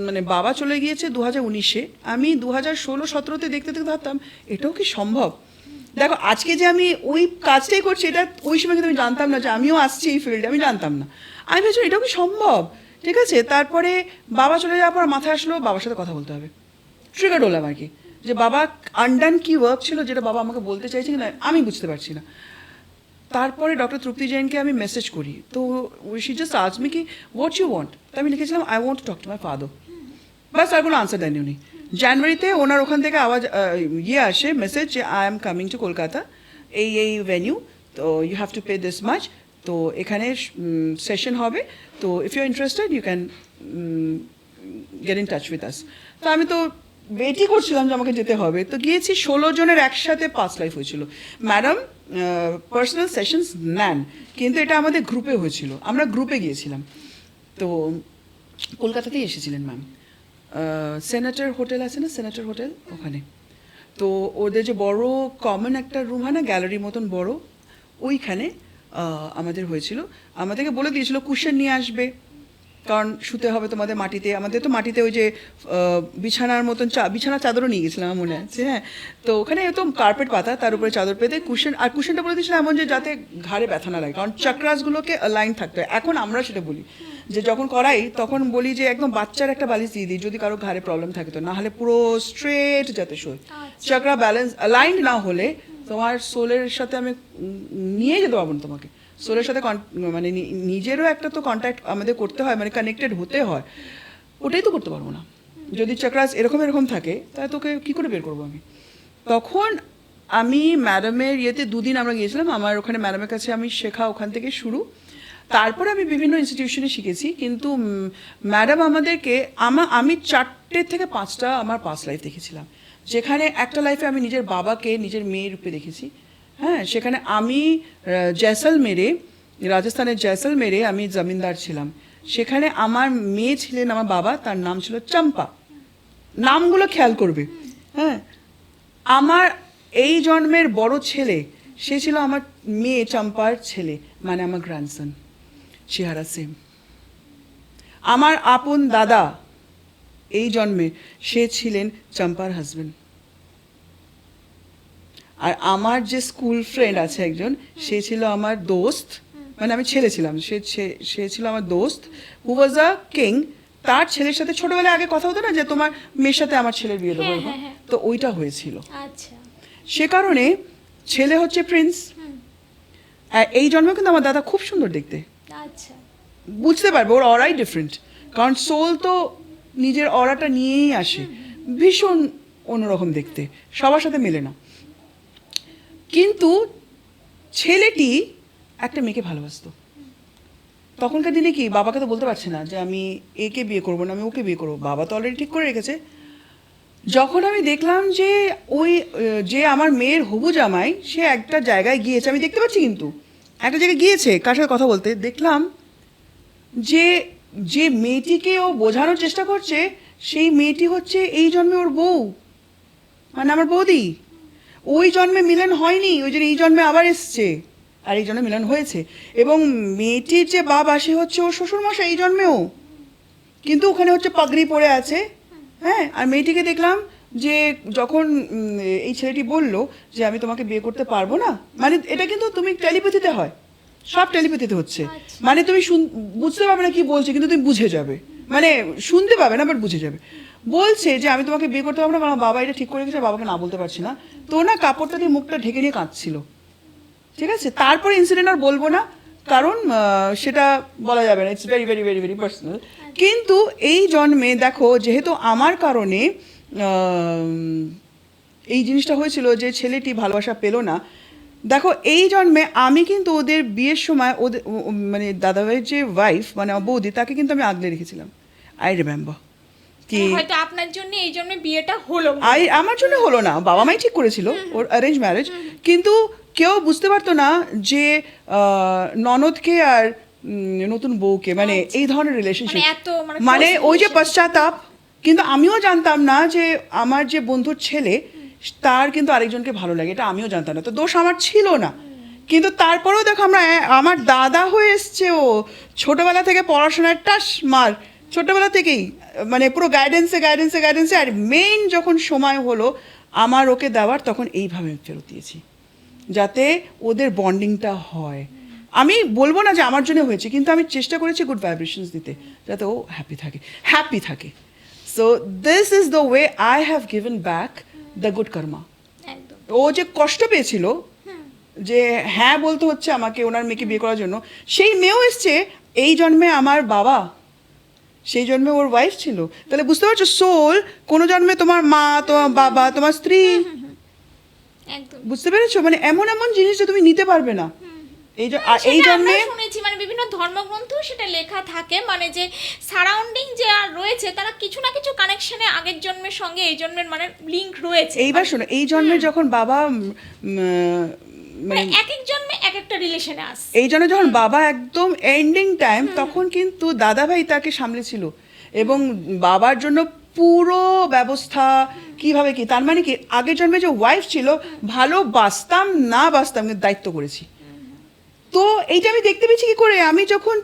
মানে বাবা চলে গিয়েছে 2019-এ, আমি 2016-17-তে দেখতে দেখতে ভাবতাম এটাও কি সম্ভব। দেখো আজকে যে আমি ওই কাজটাই করছি, এটা ওই সময় কিন্তু আমি জানতাম না যে আমিও আসছি এই ফিল্ডে, আমি জানতাম না। আমি ভেবেছিলাম এটাও কি সম্ভব। ঠিক আছে, তারপরে বাবা চলে যাওয়ার পর মাথায় আসলো বাবার সাথে কথা বলতে হবে। ট্রিগার্ড হলাম আর কি, যে বাবা আনডান কি ওয়ার্ক ছিল যেটা বাবা আমাকে বলতে চাইছে কিনা আমি বুঝতে পারছি না। তারপরে ডক্টর তৃপ্তি জৈনকে আমি মেসেজ করি, তো শি জাস্ট আস্কড মি কি হোয়াট ইউ ওয়ান্ট। তো আমি লিখেছিলাম I want to talk to my father. বাস, আর কোনো আনসার দেননি উনি। জানুয়ারিতে ওনার ওখান থেকে আওয়াজ আসে মেসেজ যে I am coming to Kolkata, এই ভেনিউ, তো you have to pay this much, তো এখানে সেশন হবে, তো if you are interested you can get in touch with us. তো আমি তো ওয়েটই করছিলাম যে আমাকে যেতে হবে। তো গিয়েছি, 16 জনের একসাথে 5 লাইফ হয়েছিল। ম্যাডাম পার্সোনাল সেশনস নেন, কিন্তু এটা আমাদের গ্রুপে হয়েছিল, আমরা গ্রুপে গিয়েছিলাম। তো কলকাতাতেই এসেছিলেন ম্যাম, সেনেটর হোটেল আছে না, সেনেটর হোটেল, ওখানে। তো ওদের যে বড় কমন একটা রুম হয় না, গ্যালারি মতন বড়, ওইখানে আমাদের হয়েছিল। আমাদেরকে বলে দিয়েছিল কুশন নিয়ে আসবে, কারণ শুতে হবে তোমাদের মাটিতে। আমাদের তো মাটিতে ওই যে বিছানার মতন বিছানার চাদরও নিয়ে গেছিলাম আমার মনে আছে। হ্যাঁ, তো ওখানে তো কার্পেট পাতা, তার উপরে চাদর পেতে কুশন, আর কুশনটা বলে দিয়েছিলাম এমন যে যাতে ঘাড়ে ব্যথা না লাগে, কারণ চক্রাসগুলোকে অ্যালাইন থাকতে হয়। এখন আমরা সেটা বলি যে যখন করাই তখন বলি যে একদম বাচ্চার একটা বালিশ দিয়ে দিই যদি কারো ঘাড়ে প্রবলেম থাকে, তো না হলে পুরো স্ট্রেট যাতে শোয়। চক্রা ব্যালেন্স অ্যালাইন্ড না হলে তোমার সোলের সাথে আমি নিয়ে যেতে পারবো না তোমাকে। সোলের সাথে মানে নিজেরও একটা তো কন্ট্যাক্ট আমাদের করতে হয়, মানে কানেক্টেড হতে হয়, ওটাই তো করতে পারবো না। যদি চক্রাস এরকম এরকম থাকে তাহলে তোকে কী করে বের করবো আমি? তখন আমি ম্যাডামের ইয়েতে 2 দিন আমরা গিয়েছিলাম, আমার ওখানে ম্যাডামের কাছে আমি শেখা ওখান থেকে শুরু। তারপরে আমি বিভিন্ন ইনস্টিটিউশনে শিখেছি, কিন্তু ম্যাডাম আমাদেরকে আমি 4টে থেকে 5টা আমার পাস্ট লাইফ দেখেছিলাম, যেখানে একটা লাইফে আমি নিজের বাবাকে নিজের মেয়ের রূপে দেখেছি। হ্যাঁ, সেখানে আমি জয়সলমেরে, রাজস্থানের জয়সলমেরে আমি জমিনদার ছিলাম। সেখানে আমার মেয়ে ছিলেন আমার বাবা, তার নাম ছিল চম্পা। নামগুলো খেয়াল করবে। হ্যাঁ, আমার এই জন্মের বড় ছেলে সে ছিল আমার মেয়ে চম্পার ছেলে, মানে আমার গ্র্যান্ডসন, চেহারা সেম। আমার আপন দাদা এই জন্মে সে ছিলেন চম্পার হাজবেন্ড। আর আমার যে স্কুল ফ্রেন্ড আছে একজন, সে ছিল আমার দোস্ত, মানে আমি ছেলে ছিলাম, সে ছিল আমার দোস্ত, হু ওয়াজ আ কিং। তার ছেলের সাথে ছোটবেলায় আগে কথা হতো না যে তোমার মেয়ের সাথে আমার ছেলের বিয়ে দেবো, তো ওইটা হয়েছিল। আচ্ছা, সে কারণে ছেলে হচ্ছে প্রিন্স। এই জন্মে কিন্তু আমার দাদা খুব সুন্দর দেখতে। আচ্ছা, বুঝতে পারবে ওর অরাই ডিফারেন্ট, কারণ সোল তো নিজের অরাটা নিয়েই আসে, ভীষণ অন্যরকম দেখতে, সবার সাথে মেলে না। কিন্তু ছেলেটি একটা মেয়েকে ভালোবাসতো। তখনকার দিনে কি বাবাকে তো বলতে পারছে না যে আমি একে বিয়ে করবো না, আমি ওকে বিয়ে করবো, বাবা তো অলরেডি ঠিক করে রেখেছে। যখন আমি দেখলাম যে ওই যে আমার মেয়ের হবু জামাই সে একটা জায়গায় গিয়েছে, আমি দেখতে পাচ্ছি কিন্তু একটা জায়গায় গিয়েছে কার সাথে কথা বলতে, দেখলাম যে যে মেয়েটিকে ও বোঝানোর চেষ্টা করছে সেই মেয়েটি হচ্ছে এই জন্মে ওর বউ, মানে আমার বৌদি। ওই জন্মে মিলন হয়নি, ওই জন্য এই জন্মে আবার এসছে, আর এই জন্মে মিলন হয়েছে। এবং মেয়েটির যে বাবা সে হচ্ছে ওর শ্বশুরমশাই এই জন্মেও, কিন্তু ওখানে হচ্ছে পাগড়ি পরে আছে। হ্যাঁ, আর মেয়েটিকে দেখলাম যে যখন এই ছেলেটি বলল যে আমি তোমাকে বিয়ে করতে পারবো না, মানে এটা কিন্তু তুমি টেলিপ্যাথিতে হয়, সব টেলিপ্যাথিতে হচ্ছে, মানে তুমি বুঝতে পারবে না কি বলছে, কিন্তু তুমি বুঝে যাবে, মানে শুনতে পাবে না বাট বুঝে যাবে। বলছে যে আমি তোমাকে বিয়ে করতে পারবো না কারণ বাবা এটা ঠিক করে রেখেছে, বাবাকে না বলতে পারছি না। তো না কাপড়টা দিয়ে মুখটা ঢেকে নিয়ে কাঁদছিল। ঠিক আছে, তারপরে ইনসিডেন্ট আর বলবো না, কারণ সেটা বলা যাবে না, it's very very very very personal. কিন্তু এই জন্মে দেখো, যেহেতু আমার কারণে এই জিনিসটা হয়েছিল যে ছেলেটি ভালোবাসা পেল না, দেখো এই জন্মে আমি কিন্তু ওদের বিয়ের সময় ওদের মানে দাদাভাইয়ের যে ওয়াইফ মানে আমার বৌদি, তাকে কিন্তু আমি আগলে রেখেছিলাম। আই রিমেম্বার কি হয়তো আপনার জন্য এই জন্য বিয়েটা হলো, আমার জন্য হলো না, বাবা মাই ঠিক করেছিল, ওর অ্যারেঞ্জ ম্যারেজ। কিন্তু কেউ বুঝতে পারতো না যে ননদকে আর নতুন বউকে মানে এই ধরনের রিলেশনশিপ, মানে ওই যে পশ্চাতাপ। কিন্তু আমিও জানতাম না যে আমার যে বন্ধুর ছেলে তার কিন্তু আরেকজনকে ভালো লাগে, এটা আমিও জানতাম না, তো দোষ আমার ছিল না। কিন্তু তারপরেও দেখো আমরা, আমার দাদা হয়ে এসছে, ও ছোটবেলা থেকে পড়াশোনার টাস মার, ছোটবেলা থেকেই মানে পুরো গাইডেন্সে গাইডেন্সে গাইডেন্সে। আর মেইন যখন সময় হলো আমার ওকে দেওয়ার, তখন এইভাবে ফেরত দিয়েছি যাতে ওদের বন্ডিংটা হয়। আমি বলবো না যে আমার জন্য হয়েছে, কিন্তু আমি চেষ্টা করেছি গুড ভাইব্রেশনস দিতে যাতে ও হ্যাপি থাকে। So this is the way I have given back the good karma. ও যে কষ্ট পেয়েছিল যে হ্যাঁ বলতে হচ্ছে আমাকে ওনার মেয়েকে বিয়ে করার জন্য, সেই মেয়েও এসছে এই জন্মে আমার বাবা, সেই জন্মে ওর ওয়াইফ ছিল। তাহলে বুঝতে পারছো, সোল কোনো জন্মে তোমার মা, তোমার বাবা, তোমার স্ত্রী, বুঝতে পেরেছো? মানে এমন এমন জিনিস যে তুমি নিতে পারবে না। এই জন্মে শুনেছি মানে বিভিন্ন ধর্মগ্রন্থ সেটা লেখা থাকে, মানে যে সারাউন্ডিং যে আর রয়েছে তারা কিছু না কিছু কানেকশনে আগের জন্মের সঙ্গে এই জন্মের মানে লিংক রয়েছে। এইবার শোনো, এই জন্মে যখন বাবা মানে এক এক জন্মে এক একটা রিলেশনে আসে, এই জন্য যখন বাবা একদম এন্ডিং টাইম, তখন কিন্তু দাদাভাই তাকে সামলেছিল এবং বাবার জন্য পুরো ব্যবস্থা কিভাবে কি, তার মানে কি আগের জন্মে যে ওয়াইফ ছিল ভালো বাঁচতাম না বাঁচতাম কিন্তু দায়িত্ব করেছি। তো এইটা আমি দেখতে পেয়েছি কি করে, আমি যখন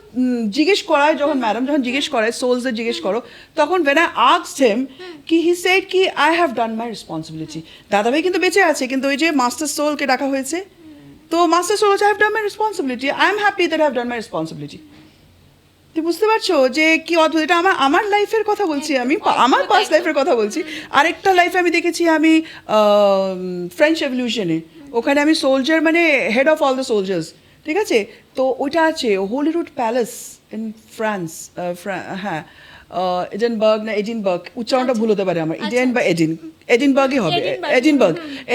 জিজ্ঞেস করায়, যখন ম্যাডাম যখন জিজ্ঞেস করায় সোলসদের জিজ্ঞেস করো, তখন when I asked him কি he said কি I have done my responsibility. দাদাভাই কিন্তু বেঁচে আছে, কিন্তু ওই যে মাস্টার সোলকে ডাকা হয়েছে, তো master soul I have done my responsibility. I am happy that I have done my responsibility. তুই বুঝতে পারছো যে কি অদ্ভুত, এটা আমার লাইফের কথা বলছি, আমি আমার পাস্ট লাইফের কথা বলছি। আরেকটা লাইফে আমি দেখেছি, আমি ফ্রেঞ্চ রেভলিউশনে, ওখানে আমি সোলজার, মানে head of all the soldiers, ঠিক আছে। তো ওইটা আছে হোলিরুড প্যালেস ইন ফ্রান্স, হ্যাঁ এডিনবার্গ না এডিনবার্গ, উচ্চারণটা ভুল হতে পারে আমার, ইডেন বা এডিনবার্গই হবে,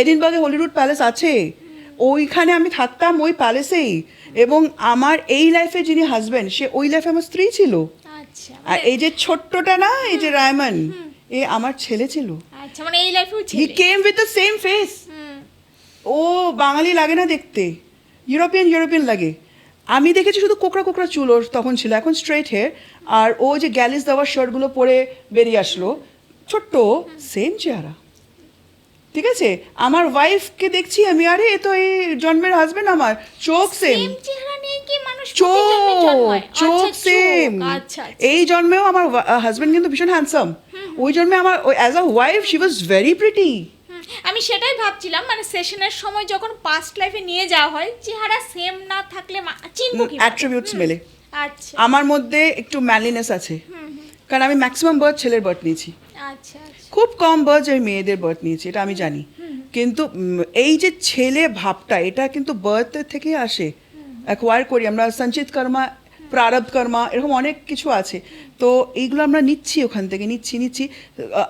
এডিনবার্গে হোলিরুড প্যালেস আছে। ওইখানে আমি থাকতাম ওই প্যালেসেই, এবং আমার এই লাইফে যিনি হাজব্যান্ড, সে ওই লাইফে আমার স্ত্রী ছিল। আচ্ছা, আর এই যে ছোট্টটা না, এই যে রায়মান, এ আমার ছেলে ছিল। আচ্ছা, মানে এই লাইফেও ছিল। He came with the same face. ও বাঙালি লাগে না দেখতে, ইউরোপিয়ান লাগে। আমি দেখেছি শুধু কোকড়া কোকড়া চুল ওর তখন ছিল, এখন স্ট্রেট হেয়ার। আর ও যে গ্যালিস দেওয়া শার্টগুলো পরে বেরিয়ে আসলো, ছোট্ট, সেম চেহারা, ঠিক আছে। আমার ওয়াইফকে দেখছি আমি, আরে এ তো এই জন্মের হাজবেন্ড আমার, চোখ সেম, চেহারা নিয়ে কি মানুষ প্রতি জন্মে জন্মায়? চোখ সেম। আচ্ছা, এই জন্মেও আমার হাজবেন্ড কিন্তু ভীষণ হ্যান্ডসাম, ওই জন্মে আমার as a wife she was very pretty. আমি সেটাই ভাবছিলাম, মানে সেশনের সময় যখন পাস্ট লাইফে নিয়ে যাওয়া হয়, চেহারা সেম না থাকলে চিনব কি? অ্যাট্রিবিউটস মেলে। আচ্ছা, আমার মধ্যে একটু ম্যানলিনেস আছে, কারণ আমি ম্যাক্সিমাম বার্থ ছেলের বার্থ নিয়েছি, আচ্ছা, খুব কম বার্থ আমি মেয়েদের বার্থ নিয়েছি, এটা আমি জানি। কিন্তু এই যে ছেলে ভাবটা, এটা কিন্তু বার্থের থেকেই আসে, অ্যাকোয়ার করি আমরা, সঞ্চিত কর্মা, প্রারব্ধ কর্মা, এরকম অনেক কিছু আছে। তো এইগুলো আমরা নিচ্ছি ওখান থেকে, নিচ্ছি।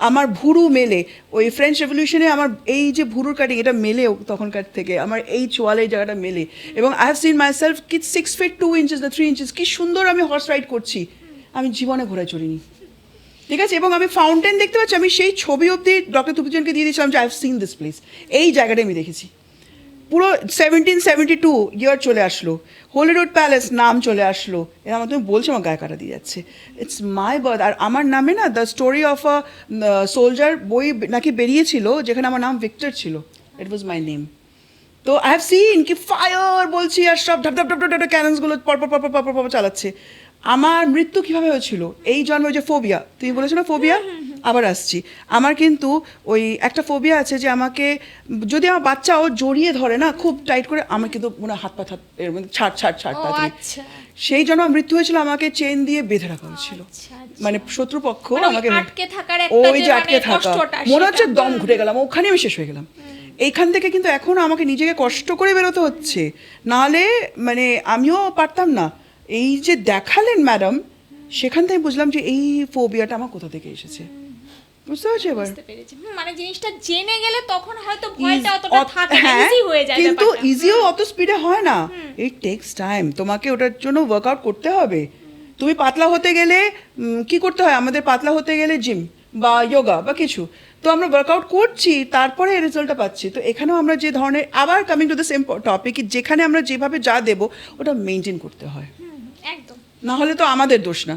আমার ভুরু মেলে, ওই ফ্রেঞ্চ রেভলিউশনে আমার এই যে ভুরুর কাটিং, এটা মেলে তখনকার থেকে, আমার এই চোয়ালে এই জায়গাটা মেলে। এবং I have seen my self কি 6 feet 2 inches না 3 inches, কি সুন্দর আমি হর্স রাইড করছি, আমি জীবনে ঘোড়ায় চড়িনি, ঠিক আছে। এবং আমি ফাউন্টেন দেখতে পাচ্ছি, আমি সেই ছবি অবধি ডক্টর তুপিজনকে দিয়ে দিয়েছিলাম যে I have seen this place, এই জায়গাটা আমি দেখেছি। পুরো 1772 ইয়ার চলে আসলো, হোলিরুড প্যালেস নাম চলে আসলো, এর আমার তুমি বলছো আমার গায়ে কাটা দিয়ে যাচ্ছে, ইটস মাই বার্থ। আর আমার নামে না the story of a soldier বই নাকি বেরিয়েছিল, যেখানে আমার নাম ভিক্টর ছিল, ইট ওয়াজ মাই নেম। তো আই হ্যাভ সিন কি ফায়ার বলছি, আর সব ঢপ ঢপ ঢপ ঢপ ক্যাননসগুলো পর চালাচ্ছে। আমার মৃত্যু কীভাবে হয়েছিল, এই জন্মে, ওই যে ফোবিয়া, তুমি বলেছো না ফোবিয়া, আবার আসছি। আমার কিন্তু ওই একটা ফোবিয়া আছে যে আমাকে যদি আমার বাচ্চাও জড়িয়ে ধরে না খুব টাইট করে, আমার কিন্তু মনে হয় হাত পা এর মধ্যে ছাড় তাড়াতাড়ি। সেই জন্য আমার মৃত্যু হয়েছিল, আমাকে চেন দিয়ে বেঁধে রাখা হয়েছিল, মানে শত্রুপক্ষ আমাকে, ওই যে আটকে থাকা, মনে হচ্ছে দম ঘুরে গেলাম, ওখানে আমি শেষ হয়ে গেলাম। এইখান থেকে কিন্তু এখনও আমাকে নিজেকে কষ্ট করে বেরোতে হচ্ছে, নাহলে মানে আমিও পারতাম না। এই যে দেখালেন ম্যাডাম, সেখান থেকে বুঝলাম যে এই ফোবিয়াটা আমার কোথা থেকে এসেছে, বুঝতে পারছি এবার। মানে জিনিসটা জেনে গেলে তখন হয়তো ভয়টা অতটা থাকে না, ইজি হয়ে যায়, কিন্তু ইজিও অত স্পিডে হয় না, ইট টেকস টাইম, তোমাকে ওটার জন্য ওয়ার্কআউট করতে হবে। তুমি পাতলা হতে গেলে কি করতে হয়, আমাদের পাতলা হতে গেলে জিম বা যোগা বা কিছু, তো আমরা ওয়ার্কআউট করছি, তারপরে এই রেজাল্টটা পাচ্ছি। তো এখানেও আমরা যে ধরনের, আবার coming to the same topic, যেখানে আমরা যেভাবে যা দেবো ওটা মেনটেন করতে হয়, একদম, না হলে তো আমাদের দোষ না।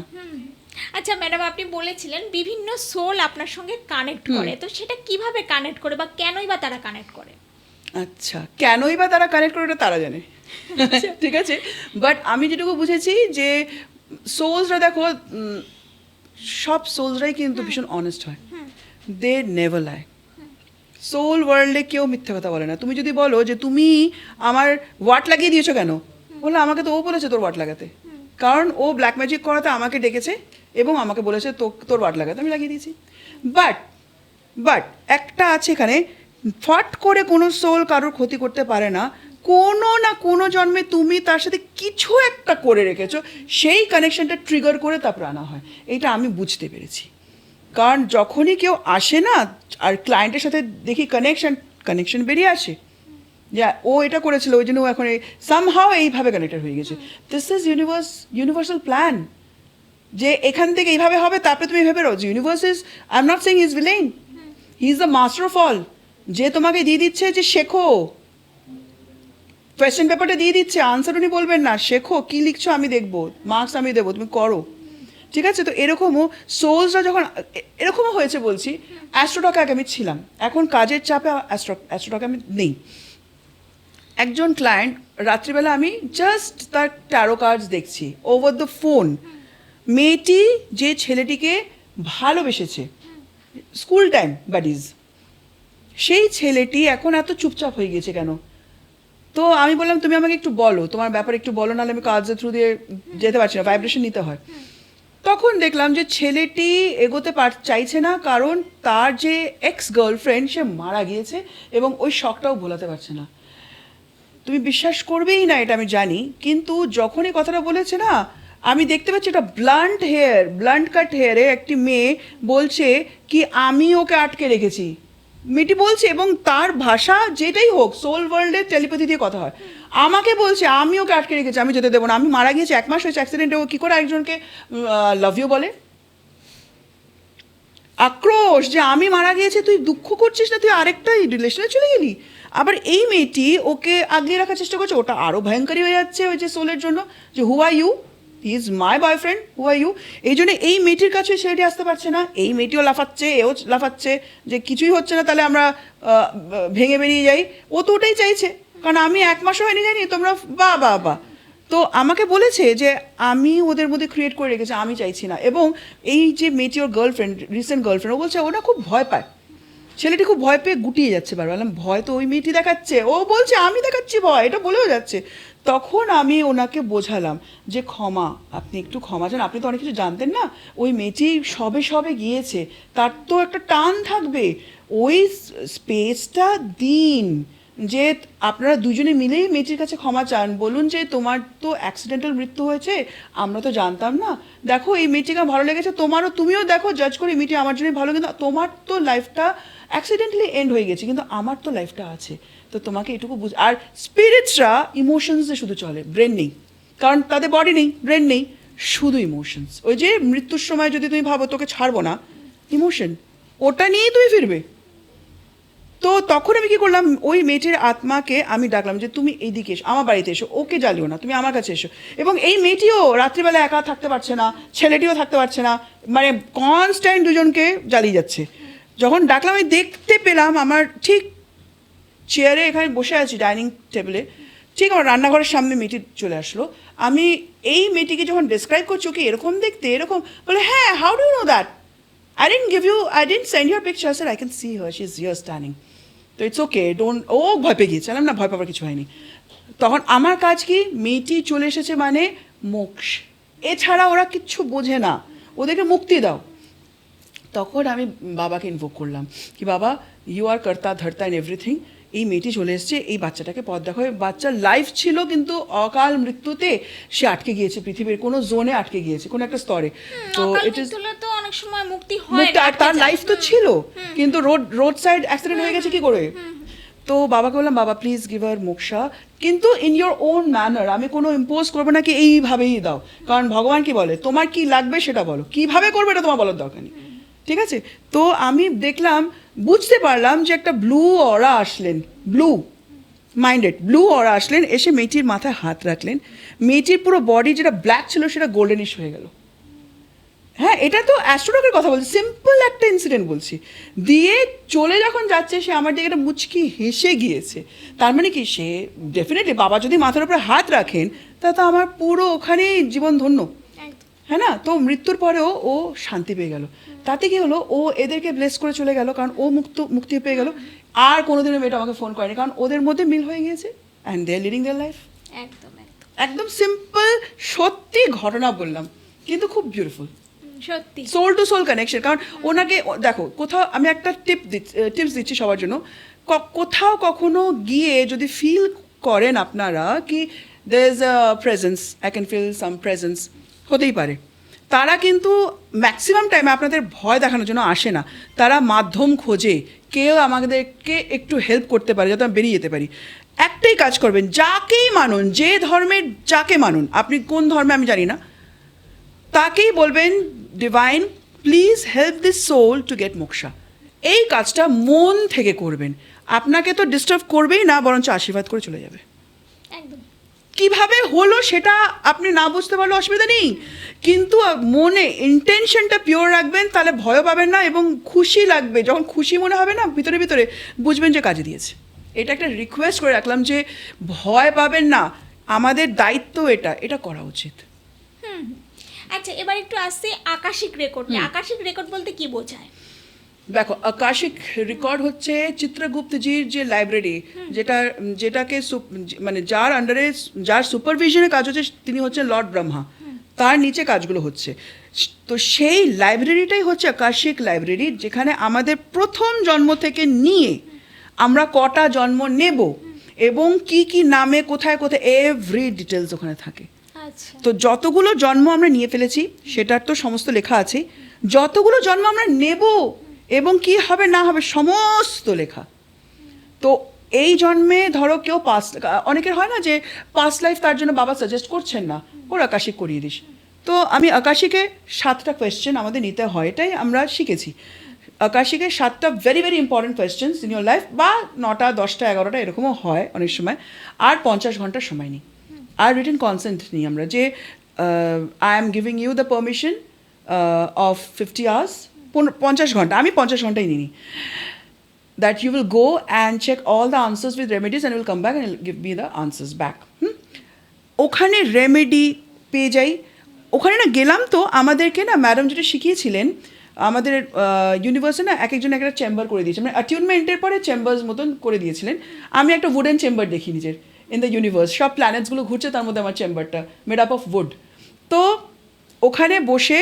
আচ্ছা ম্যাডাম, আপনি বলেছিলেন বিভিন্ন সোল আপনার সঙ্গে কানেক্ট করে, তো সেটা কিভাবে কানেক্ট করে বা কেনই বা তারা কানেক্ট করে? আচ্ছা, কেনই বা তারা কানেক্ট করে, ওটা তারা জানে, ঠিক আছে। বাট আমি যেটুকু বুঝেছি যে সোলসরা, দেখো সব সোলসরাই কিন্তু ভীষণ অনেস্ট হয়, দে নেভার লাই। সোল ওয়ার্ল্ডে কেউ মিথ্যে কথা বলে না। তুমি যদি বলো যে তুমি আমার ওয়াট লাগিয়ে দিয়েছো কেন, বললো আমাকে তো ও বলেছে তোর ওয়াট লাগাতে, কারণ ও ব্ল্যাক ম্যাজিক করাতে আমাকে ডেকেছে এবং আমাকে বলেছে তোর ওয়াট লাগাতে, আমি লাগিয়ে দিয়েছি। বাট একটা আছে এখানে, ফট করে কোনো সোল কারোর ক্ষতি করতে পারে না, কোনো না কোনো জন্মে তুমি তার সাথে কিছু একটা করে রেখেছো, সেই কানেকশনটা ট্রিগার করে তারপর আনা হয়, এইটা আমি বুঝতে পেরেছি। কারণ যখনই কেউ আসে না আর ক্লায়েন্টের সাথে দেখি কানেকশন বেরিয়ে আসে, যে ও এটা করেছিল ওই জন্য ও এখন সামহাও এইভাবে কানেক্টেড হয়ে গেছে। দিস ইজ ইউনিভার্সাল প্ল্যান, যে এখান থেকে এইভাবে হবে, তারপরে তুমি এভাবে রোজ। Universe is, I am not saying he is villain, he is the master of all, যে তোমাকে দিয়ে দিচ্ছে যে শেখো, কোয়েশ্চেন পেপারটা দিয়ে দিচ্ছে, আনসার উনি বলবেন না, শেখো, কী লিখছো আমি দেখবো, মার্কস আমি দেবো, তুমি করো, ঠিক আছে। তো এরকমও সোলসরা যখন, এরকমও হয়েছে বলছি, অ্যাস্ট্রোটকে আগে আমি ছিলাম, এখন কাজের চাপে অ্যাস্ট্রোটকে আমি নেই। একজন ক্লায়েন্ট রাত্রিবেলা আমি জাস্ট তার ট্যারো কার্ডস দেখছি ওভার দ্য ফোন, মেয়েটি যে ছেলেটিকে ভালোবেসেছে স্কুল টাইম বাডিজ, সেই ছেলেটি এখন এত চুপচাপ হয়ে গেছে কেন? তো আমি বললাম তুমি আমাকে একটু বলো, তোমার ব্যাপারে একটু বলো, নাহলে আমি কার্ডসের থ্রু দিয়ে যেতে পারছি না, ভাইব্রেশন নিতে হয়। তখন দেখলাম যে ছেলেটি এগোতে চাইছে না, কারণ তার যে এক্স গার্লফ্রেন্ড সে মারা গিয়েছে এবং ওই শখটাও ভোলাতে পারছে না। তুমি বিশ্বাস করবেই না এটা আমি জানি, কিন্তু যখনই কথাটা বলেছে না, আমি দেখতে পাচ্ছি এটা ব্লান্ট কাট হেয়ারে একটি মেয়ে বলছে কি আমি ওকে আটকে রেখেছি। মেয়েটি বলছে, এবং তার ভাষা যেটাই হোক, সোল ওয়ার্ল্ডের টেলিপ্যাথি দিয়ে কথা হয়, আমাকে বলছে আমি ওকে আটকে রেখেছি, আমি যেতে দেবো না, আমি মারা গিয়েছি, 1 মাস হয়েছে অ্যাক্সিডেন্টে, ও কী করে একজনকে লাভ ইউ বলে? আক্রোশ যে আমি মারা গিয়েছি, তুই দুঃখ করছিস না, তুই আরেকটা রিলেশনে চলে গেলি। আবার এই মেয়েটি ওকে আগলিয়ে রাখার চেষ্টা করছে, ওটা আরও ভয়ঙ্করী হয়ে যাচ্ছে ওই যে সোলের জন্য, যে who are you, he is my boyfriend, who are you. এই জন্য এই মেয়েটির কাছে ছেলেটি আসতে পারছে না, এই মেয়েটিও লাফাচ্ছে, এও লাফাচ্ছে যে কিছুই হচ্ছে না, তাহলে আমরা ভেঙে বেরিয়ে যাই। ও তো ওটাই চাইছে, কারণ আমি 1 মাসও হয়নি জানি, তোমরা বা তো আমাকে বলেছে যে আমি ওদের মধ্যে ক্রিয়েট করে রেখেছি, আমি চাইছি না। এবং এই যে মেয়েটি ওর গার্লফ্রেন্ড, রিসেন্ট গার্লফ্রেন্ড, ও বলছে ও না খুব ভয় পায়, ছেলেটি খুব ভয় পেয়ে গুটিয়ে যাচ্ছে বারবার। বললাম ভয় তো ওই মেয়েটি দেখাচ্ছে, ও বলছে আমি দেখাচ্ছি ভয়, এটা বলেও যাচ্ছে। তখন আমি ওনাকে বোঝালাম যে ক্ষমা, আপনি একটু ক্ষমা চান, আপনি তো অনেক কিছু জানতেন না, ওই মেয়েটি সবে গিয়েছে, তার তো একটা টান থাকবে, ওই স্পেসটা দিন, যে আপনারা দুজনে মিলেই মেয়েটির কাছে ক্ষমা চান, বলুন যে তোমার তো অ্যাক্সিডেন্টাল মৃত্যু হয়েছে, আমরা তো জানতাম না, দেখো এই মেয়েটিকে ভালো লেগেছে তোমারও, তুমিও দেখো জাজ করে মেয়েটি আমার জন্যই ভালো, কিন্তু তোমার তো লাইফটা অ্যাক্সিডেন্টালি এন্ড হয়ে গেছে, কিন্তু আমার তো লাইফটা আছে, তো তোমাকে এটুকু আর স্পিরিটসরা ইমোশনসে শুধু চলে, ব্রেন নেই, কারণ তাদের বডি নেই, ব্রেন নেই, শুধু ইমোশনস। ওই যে মৃত্যুর সময় যদি তুমি ভাবো তোকে ছাড়বো না, ইমোশন, ওটা নিয়েই তুমি ফিরবে। তো তখন আমি কি করলাম, ওই মেয়েটির আত্মাকে আমি ডাকলাম যে তুমি এইদিকে এসো, আমার বাড়িতে এসো, ওকে জ্বালিও না, তুমি আমার কাছে এসো। এবং এই মেয়েটিও রাত্রিবেলা একা থাকতে পারছে না, ছেলেটিও থাকতে পারছে না, মানে কনস্ট্যান্ট দুজনকে জ্বালিয়ে যাচ্ছে। যখন ডাকলাম আমি দেখতে পেলাম আমার ঠিক চেয়ারে এখানে বসে আছি ডাইনিং টেবিলে, ঠিক আমার রান্নাঘরের সামনে মেয়েটি চলে আসলো। আমি এই মেয়েটিকে যখন ডিসক্রাইব করছি ওকে এরকম দেখতে, এরকম, বলে হ্যাঁ, how do you know that, I didn't send you a picture. I said, I can see her, she's here standing. তো ইটস ওকে, ডোন্ট, ও ভয় পেয়ে গিয়েছিলাম না, ভয় পাবার কিছু হয়নি। তখন আমার কাজ কি, মেয়েটি চলে এসেছে মানে মোক্ষ, এছাড়া ওরা কিচ্ছু বোঝে না, ওদেরকে মুক্তি দাও। তখন আমি বাবাকে ইনভোক করলাম কি বাবা, ইউ আর কর্তা ধর্তা ইন এভরিথিং, এই মেয়েটি চলে এসছে, এই বাচ্চাটাকে পথ দেখো, বাচ্চার লাইফ ছিল কিন্তু অকাল মৃত্যুতে সে আটকে গিয়েছে, পৃথিবীর কোনো জোনে আটকে গিয়েছে, কোনো একটা স্তরে। তো ইট ইজ তো অনেক সময় মুক্তি হয়, তার লাইফ তো ছিল, কিন্তু রোড সাইড অ্যাক্সিডেন্ট হয়ে গেছে কি করে। তো বাবাকে বললাম বাবা প্লিজ গিভ হার মোক্ষা, কিন্তু ইন ইয়োর ওন ম্যানার, আমি কোনো ইম্পোজ করবো না কি এইভাবেই দাও, কারণ ভগবান কি বলে, তোমার কি লাগবে সেটা বলো, কিভাবে করবে এটা তোমার বলার দরকার নেই, ঠিক আছে। তো আমি দেখলাম, বুঝতে পারলাম যে একটা ব্লু অরা আসলেন, ব্লু অরা আসলেন, এসে মেয়েটির মাথায় হাত রাখলেন, মেয়েটির পুরো বডি যেটা ব্ল্যাক ছিল সেটা গোল্ডেনিশ হয়ে গেল। হ্যাঁ, এটা তো অ্যাস্ট্রোলকের কথা বলছি, সিম্পল একটা ইনসিডেন্ট বলছি। দিয়ে চলে যখন যাচ্ছে সে আমার দিকে একটা মুচকি হেসে গিয়েছে, তার মানে কি সে ডেফিনেটলি, বাবা যদি মাথার উপরে হাত রাখেন তা তো আমার পুরো ওখানেই জীবন ধন্য, হ্যাঁ না। তো মৃত্যুর পরেও ও শান্তি পেয়ে গেল, তাতে কি হলো, ও এদেরকে ব্লেস করে চলে গেল, কারণ ও মুক্তি পেয়ে গেল। আর কোনোদিনও মেয়েটা আমাকে ফোন করেনি, কারণ ওদের মধ্যে মিল হয়ে গিয়েছে, and they are leading their life. একদম সিম্পল সত্যি ঘটনা বললাম, কিন্তু খুব বিউটিফুল, সত্যি সোল টু সোল কানেকশন। কারণ ওনাকে দেখো, কোথাও আমি একটা টিপস দিচ্ছি সবার জন্য, কোথাও কখনো গিয়ে যদি ফিল করেন আপনারা কি there is a presence, I can feel some presence, হতেই পারে, তারা কিন্তু ম্যাক্সিমাম টাইমে আপনাদের ভয় দেখানোর জন্য আসে না, তারা মাধ্যম খোঁজে, কেউ আমাদেরকে একটু হেল্প করতে পারে যাতে আমি বেরিয়ে যেতে পারি। একটাই কাজ করবেন, যাকেই মানুন, যে ধর্মের যাকে মানুন, আপনি কোন ধর্মে আমি জানি না, তাকেই বলবেন divine please help this soul to get moksha. এই কাজটা মন থেকে করবেন, আপনাকে তো ডিস্টার্ব করবেই না, বরঞ্চ আশীর্বাদ করে চলে যাবে। কিভাবে হলো সেটা আপনি না বুঝতে পারলে অসুবিধা নেই, কিন্তু মনে ইন্টেনশনটা পিওর রাখবেন, তাহলে ভয় পাবেন না এবং খুশি লাগবে। যখন খুশি মনে হবে না ভিতরে ভিতরে, বুঝবেন যে কাজে দিয়েছে। এটা একটা রিকোয়েস্ট করে রাখলাম যে ভয় পাবেন না, আমাদের দায়িত্ব এটা করা উচিত। আচ্ছা, এবার একটু আসছি আকাশিক রেকর্ড। আকাশিক রেকর্ড বলতে কি বোঝায়? দেখো, আকাশিক রেকর্ড হচ্ছে চিত্রগুপ্তজির যে লাইব্রেরি, যেটাকে মানে যার আন্ডারে, যার সুপারভিশনে কাজ হচ্ছে, তিনি হচ্ছেন লর্ড ব্রহ্মা, তার নিচে কাজগুলো হচ্ছে। তো সেই লাইব্রেরিটাই হচ্ছে আকাশিক লাইব্রেরি, যেখানে আমাদের প্রথম জন্ম থেকে নিয়ে আমরা কটা জন্ম নেব এবং কি কি নামে কোথায় কোথায় এভরি ডিটেলস ওখানে থাকে। আচ্ছা, তো যতগুলো জন্ম আমরা নিয়ে ফেলেছি সেটার তো সমস্ত লেখা আছে, যতগুলো জন্ম আমরা নেব এবং কি হবে না হবে সমস্ত লেখা। তো এই জন্মে ধরো কেউ অনেকের হয় না যে পাস্ট লাইফ, তার জন্য বাবা সাজেস্ট করছেন না ওর আকাশিক করিয়ে দিস। তো আমি আকাশিকে 7টা কোয়েশ্চেন আমাদের নিতে হয়, এটাই আমরা শিখেছি। আকাশিকে 7টা very very important questions in your life, বা 9টা 10টা 11টা এরকমও হয় অনেক সময়, আর 50 ঘন্টার সময় নিই। আর রিটেন কনসেন্ট নিই আমরা, যে I am giving you the permission of 50 hours, 50 ঘন্টা, আমি 50 ঘন্টাই নিই, that you will go and check all the answers with remedies and will come back and will give me the answers back. ওখানে রেমেডি পেয়ে যাই। ওখানে না গেলাম, তো আমাদেরকে না ম্যাডাম যেটা শিখিয়েছিলেন, আমাদের ইউনিভার্সে না এক একজন একটা চেম্বার করে দিয়েছে, মানে অ্যাটিউনমেন্টের পরে চেম্বার্স মতন করে দিয়েছিলেন। আমি একটা উডেন চেম্বার দেখি নিজের ইন দ্য ইউনিভার্স, সব প্ল্যানেটসগুলো ঘুরছে, তার মধ্যে আমার চেম্বারটা মেড আপ অফ উড। তো ওখানে বসে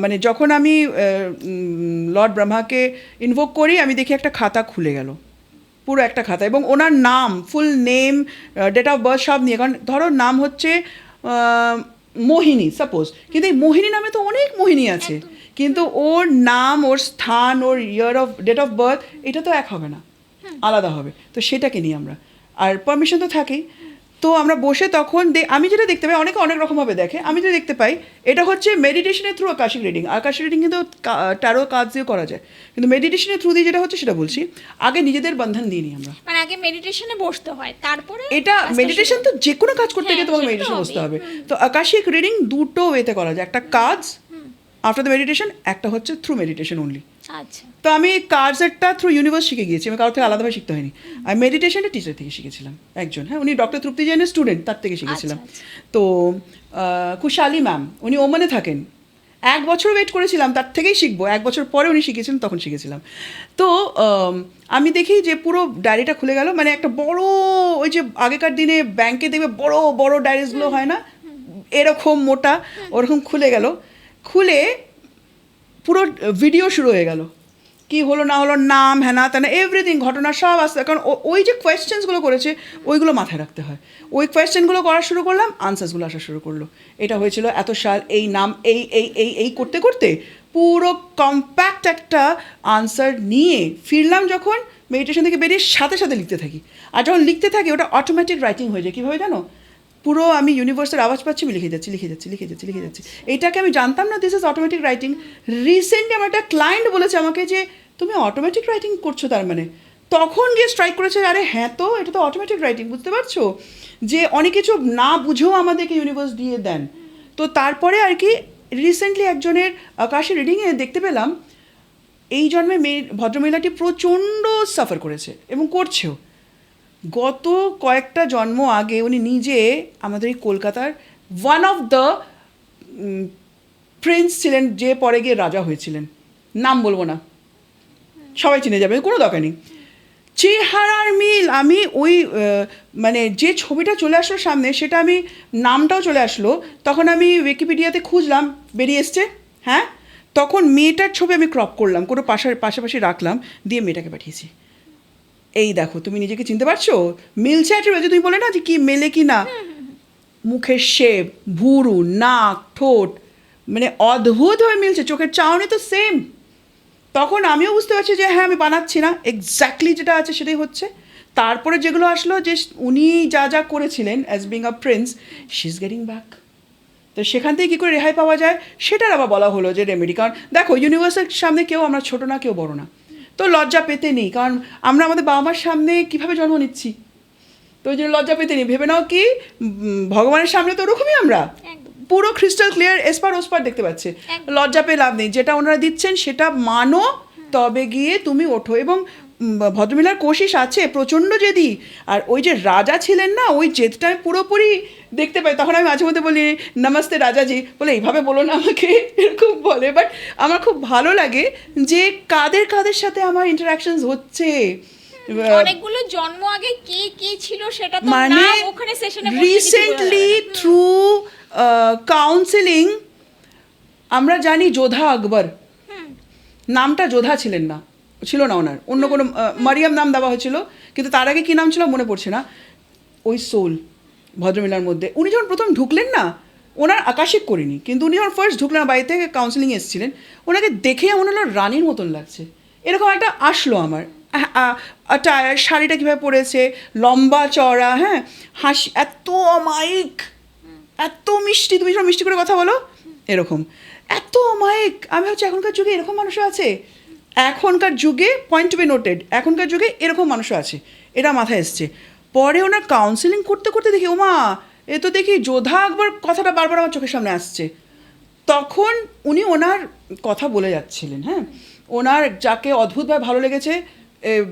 মানে যখন আমি লর্ড ব্রহ্মাকে ইনভোক করি, আমি দেখি একটা খাতা খুলে গেল, পুরো একটা খাতা, এবং ওনার নাম, full name, date of birth সব নিয়ে। কারণ ধরো নাম হচ্ছে মোহিনী সাপোজ, কিন্তু এই মোহিনী নামে তো অনেক মোহিনী আছে, কিন্তু ওর নাম, ওর স্থান, ওর year of date of birth, এটা তো এক হবে না, আলাদা হবে। তো সেটাকে নিই আমরা, আর পারমিশন তো থাকেই। তো আমরা বসে তখন আমি যেটা দেখতে পাই, অনেকে অনেক রকমভাবে দেখে, আমি যেটা দেখতে পাই এটা হচ্ছে মেডিটেশনের থ্রু আকাশিক রিডিং। আকাশিক রিডিং কিন্তু ট্যারো কার্ডস দিয়ে করা যায়, কিন্তু মেডিটেশনের থ্রু দিয়ে যেটা হচ্ছে সেটা বলছি। আগে নিজেদের বন্ধন দিয়ে নিই আমরা, মানে আগে মেডিটেশনে বসতে হয়, তারপরে এটা মেডিটেশন তো যে কোনো কাজ করতে গিয়ে তোমাকে মেডিটেশন সেটা তো বসতে হবে। তো আকাশিক রিডিং দুটো ওয়েতে করা যায়, একটা কাজ আফটার দ্য মেডিটেশন, একটা হচ্ছে থ্রু মেডিটেশন অনলি। আচ্ছা, তো আমি কার্ডসেটটা থ্রু ইউনিভার্স শিখে গিয়েছি, আমি কারোর থেকে আলাদাভাবে শিখতে হয়নি। আমি মেডিটেশনটা টিচার থেকে শিখেছিলাম একজন, হ্যাঁ, উনি ডক্টর তৃপ্তি জৈনের স্টুডেন্ট, তার থেকে শিখেছিলাম। তো কুশালী ম্যাম, উনি ওমানে থাকেন, 1 বছর ওয়েট করেছিলাম তার থেকেই শিখবো, 1 বছর পরে উনি শিখেছিলেন, তখন শিখেছিলাম। তো আমি দেখি যে পুরো ডায়েরিটা খুলে গেল, মানে একটা বড়, ওই যে আগেকার দিনে ব্যাংকে দেখবে বড় বড় ডায়েরিজগুলো হয় না, এরকম মোটা, ওরকম খুলে গেল। খুলে পুরো ভিডিও শুরু হয়ে গেল, কি হলো না হলো, নাম, হ্যানা ত্যানা, এভরিথিং, ঘটনা সব আসতে। কারণ ওই যে কোয়েশ্চেন্সগুলো করেছে ওইগুলো মাথায় রাখতে হয়। ওই কোয়েশ্চেনগুলো করা শুরু করলাম, আনসার্সগুলো আসা শুরু করলো, এটা হয়েছিল এত সাল, এই নাম, এই এই এই এই করতে করতে পুরো কম্প্যাক্ট একটা আনসার নিয়ে ফিরলাম। যখন মেডিটেশন থেকে বেরিয়ে সাথে সাথে লিখতে থাকি, আর যখন লিখতে থাকি ওটা অটোমেটিক রাইটিং হয়ে যায়। কীভাবে জানো? পুরো আমি ইউনিভার্সের আওয়াজ পাচ্ছি, আমি লিখে যাচ্ছি লিখে যাচ্ছি লিখে যাচ্ছি লিখে যাচ্ছি। এইটাকে আমি জানতাম না, this is automatic writing. Recently আমার একটা ক্লায়েন্ট বলেছে আমাকে যে তুমি অটোমেটিক রাইটিং করছো, তার মানে তখন গিয়ে স্ট্রাইক করেছে, আরে হ্যাঁ, তো এটা তো অটোমেটিক রাইটিং, বুঝতে পারছো যে অনেক কিছু না বুঝেও আমাদেরকে ইউনিভার্স দিয়ে দেন। তো তারপরে আর কি রিসেন্টলি একজনের আকাশী রিডিংয়ে দেখতে পেলাম এই জন্মে ভদ্রমহিলাটি প্রচণ্ড সাফার করেছে এবং করছেও। গত কয়েকটা জন্ম আগে উনি নিজে আমাদের এই কলকাতার ওয়ান অফ দ্য প্রিন্স ছিলেন, যে পরে গিয়ে রাজা হয়েছিলেন, নাম বলবো না, সবাই চিনে যাবে, কোনো দরকার নেই। চেহারার মিল, আমি ওই মানে যে ছবিটা চলে আসলো সামনে, সেটা আমি নামটাও চলে আসলো, তখন আমি উইকিপিডিয়াতে খুঁজলাম, বেরিয়ে এসছে, হ্যাঁ। তখন মেয়েটার ছবি আমি ক্রপ করলাম, কোনো পাশাপাশি রাখলাম, দিয়ে মেয়েটাকে পাঠিয়েছি। এই দেখো, তুমি নিজেকে চিনতে পারছো? মিলছে একটা, তুমি বলে না যে কি মেলে কি না, মুখের শেপ, ভুরু, নাক, ঠোঁট, মানে অদ্ভুতভাবে মিলছে, চোখের চাউনি তো সেম। তখন আমিও বুঝতে পারছি যে হ্যাঁ, আমি বানাচ্ছি না, এক্স্যাক্টলি যেটা আছে সেটাই হচ্ছে। তারপরে যেগুলো আসলো, যে উনি যা যা করেছিলেন as being a Prince, she is getting back. তো সেখান থেকে কী করে রেহাই পাওয়া যায় সেটার আবার বলা হলো যে রেমেডি। কারণ দেখো, ইউনিভার্সের সামনে কেউ আমরা ছোটো না, কেউ বড়ো না, তো লজ্জা পেতে নেই। কারণ আমরা আমাদের বাবা মার সামনে কীভাবে জন্ম নিচ্ছি, তো ওই জন্য লজ্জা পেতে নেই। ভেবে নাও কি ভগবানের সামনে তো ওরকমই আমরা পুরো ক্রিস্টাল ক্লিয়ার, এসপার ওসপার দেখতে পাচ্ছে। লজ্জা পেয়ে লাভ নেই, যেটা ওনারা দিচ্ছেন সেটা মানো, তবে গিয়ে তুমি ওঠো। এবং ভদ্রমিলার কোশিশ আছে, প্রচণ্ড জেদি। আর ওই যে রাজা ছিলেন না, ওই জেদটা আমি পুরোপুরি দেখতে পাই। তখন আমি মাঝে মধ্যে বলি নমস্তে রাজাজি, বলে এইভাবে বলো না আমাকে, এরকম বলে। বাট আমার খুব ভালো লাগে যে কাদের কাদের সাথে আমার ইন্টারাকশনস হচ্ছে। অনেকগুলো জন্ম আগে কে কে ছিল সেটা তো মানে না ওখানে সেশনে রিসেন্টলি থ্রু কাউন্সেলিং আমরা জানি যোধা আকবর, নামটা যোধা ছিলেন না, ছিল না ওনার, অন্য কোনো মারিয়াম নাম দেওয়া হয়েছিল, কিন্তু তার আগে কী নাম ছিল মনে পড়ছে না। ওই সোল ভদ্রমিলার মধ্যে উনি যখন প্রথম ঢুকলেন না, ওনার আকাশিক করিনি, কিন্তু উনি যখন ফার্স্ট ঢুকলেন, বাড়ি থেকে কাউন্সেলিং এসেছিলেন, ওনাকে দেখে মনে হলো রানীর মতন লাগছে, এরকম একটা আসলো আমার। শাড়িটা কীভাবে পরেছে, লম্বা চওড়া, হ্যাঁ, হাসি, এত অমায়িক, এত মিষ্টি, তুমি সব মিষ্টি করে কথা বলো, এরকম এত অমায়িক। আমি হচ্ছে এখনকার যুগে এরকম মানুষও আছে, এখনকার যুগে পয়েন্ট টু বি নোটেড, এখনকার যুগে এরকম মানুষও আছে, এটা মাথায় এসছে। পরে ওনার কাউন্সেলিং করতে করতে দেখি ওমা, এ তো দেখি যোধা আকবর কথাটা বারবার আমার চোখের সামনে আসছে। তখন উনি ওনার কথা বলে যাচ্ছিলেন, হ্যাঁ, ওনার যাকে অদ্ভুতভাবে ভালো লেগেছে,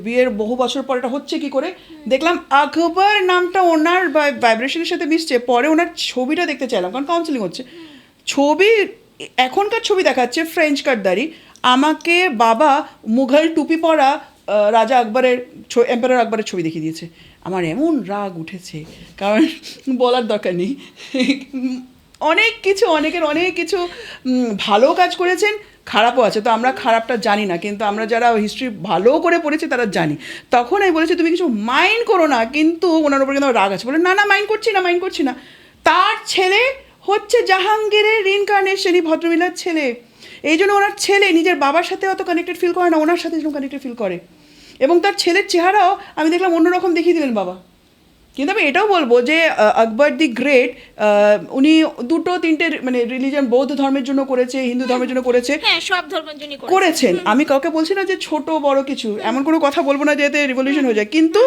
বিয়ের বহু বছর পর এটা হচ্ছে কি করে, দেখলাম আকবর নামটা ওনার ভাইব্রেশনের সাথে মিশছে। পরে ওনার ছবিটা দেখতে চাইলাম, কারণ কাউন্সেলিং হচ্ছে, ছবি এখনকার ছবি দেখাচ্ছে ফ্রেঞ্চ কাটদারি, আমাকে বাবা মুঘল টুপি পরা রাজা আকবরের, এম্পারার আকবরের ছবি দেখিয়ে দিয়েছে। আমার এমন রাগ উঠেছে, কারণ বলার দরকার নেই, অনেক কিছু, অনেকের অনেক কিছু ভালো কাজ করেছেন, খারাপও আছে, তো আমরা খারাপটা জানি না, কিন্তু আমরা যারা হিস্ট্রি ভালো করে পড়েছি তারা জানি। তখন আমি বলেছি তুমি কিছু মাইন্ড করো না, কিন্তু ওনার উপরে কিন্তু রাগ আছে, বলে না না মাইন্ড করছি না, মাইন্ড করছি না। তার ছেলে হচ্ছে জাহাঙ্গীরের রিনকার্নেশনই ভদ্রমিলার ছেলে, এই জন্য ওনার ছেলে নিজের বাবার সাথে অত কানেক্টেড ফিল করে না, ওনার সাথে যেরকম কানেক্টেড ফিল করে। এবং তার ছেলের চেহারাও আমি দেখলাম অন্যরকম দেখিয়ে দিলেন বাবা। কিন্তু আমি এটাও বলবো যে আকবর দি গ্রেট, উনি দুটো তিনটে মানে রিলিজন, বৌদ্ধ ধর্মের জন্য করেছে, হিন্দু ধর্মের জন্য করেছে, হ্যাঁ সব ধর্মের জন্য করেছেন। আমি কাউকে বলছি না যে ছোট বড় কিছু, এমন কোনো কথা বলবো না যে এতে রিভলিউশন হয়ে যায়, কিন্তু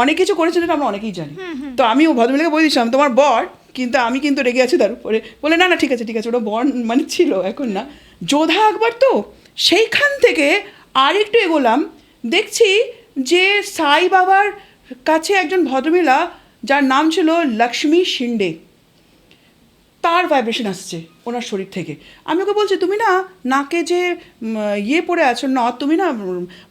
অনেক কিছু করেছেন যেটা আমরা অনেকেই জানি। তো আমি ও ভদ্রমিলাকে বলে দিয়েছিলাম তোমার বর, কিন্তু আমি কিন্তু রেগে আছি তার উপরে, বলে না না ঠিক আছে ঠিক আছে, ওটা বর মানে ছিল, এখন না। যোধা আকবর তো সেইখান থেকে আরেকটু এগোলাম, দেখছি যে সাই বাবার কাছে একজন ভদ্রমিলা যার নাম ছিল লক্ষ্মী শিন্ডে, তার ভাইব্রেশন আসছে ওনার শরীর থেকে। আমি ওকে বলছি তুমি না নাকে যে ইয়ে পরে আছো নথ, তুমি না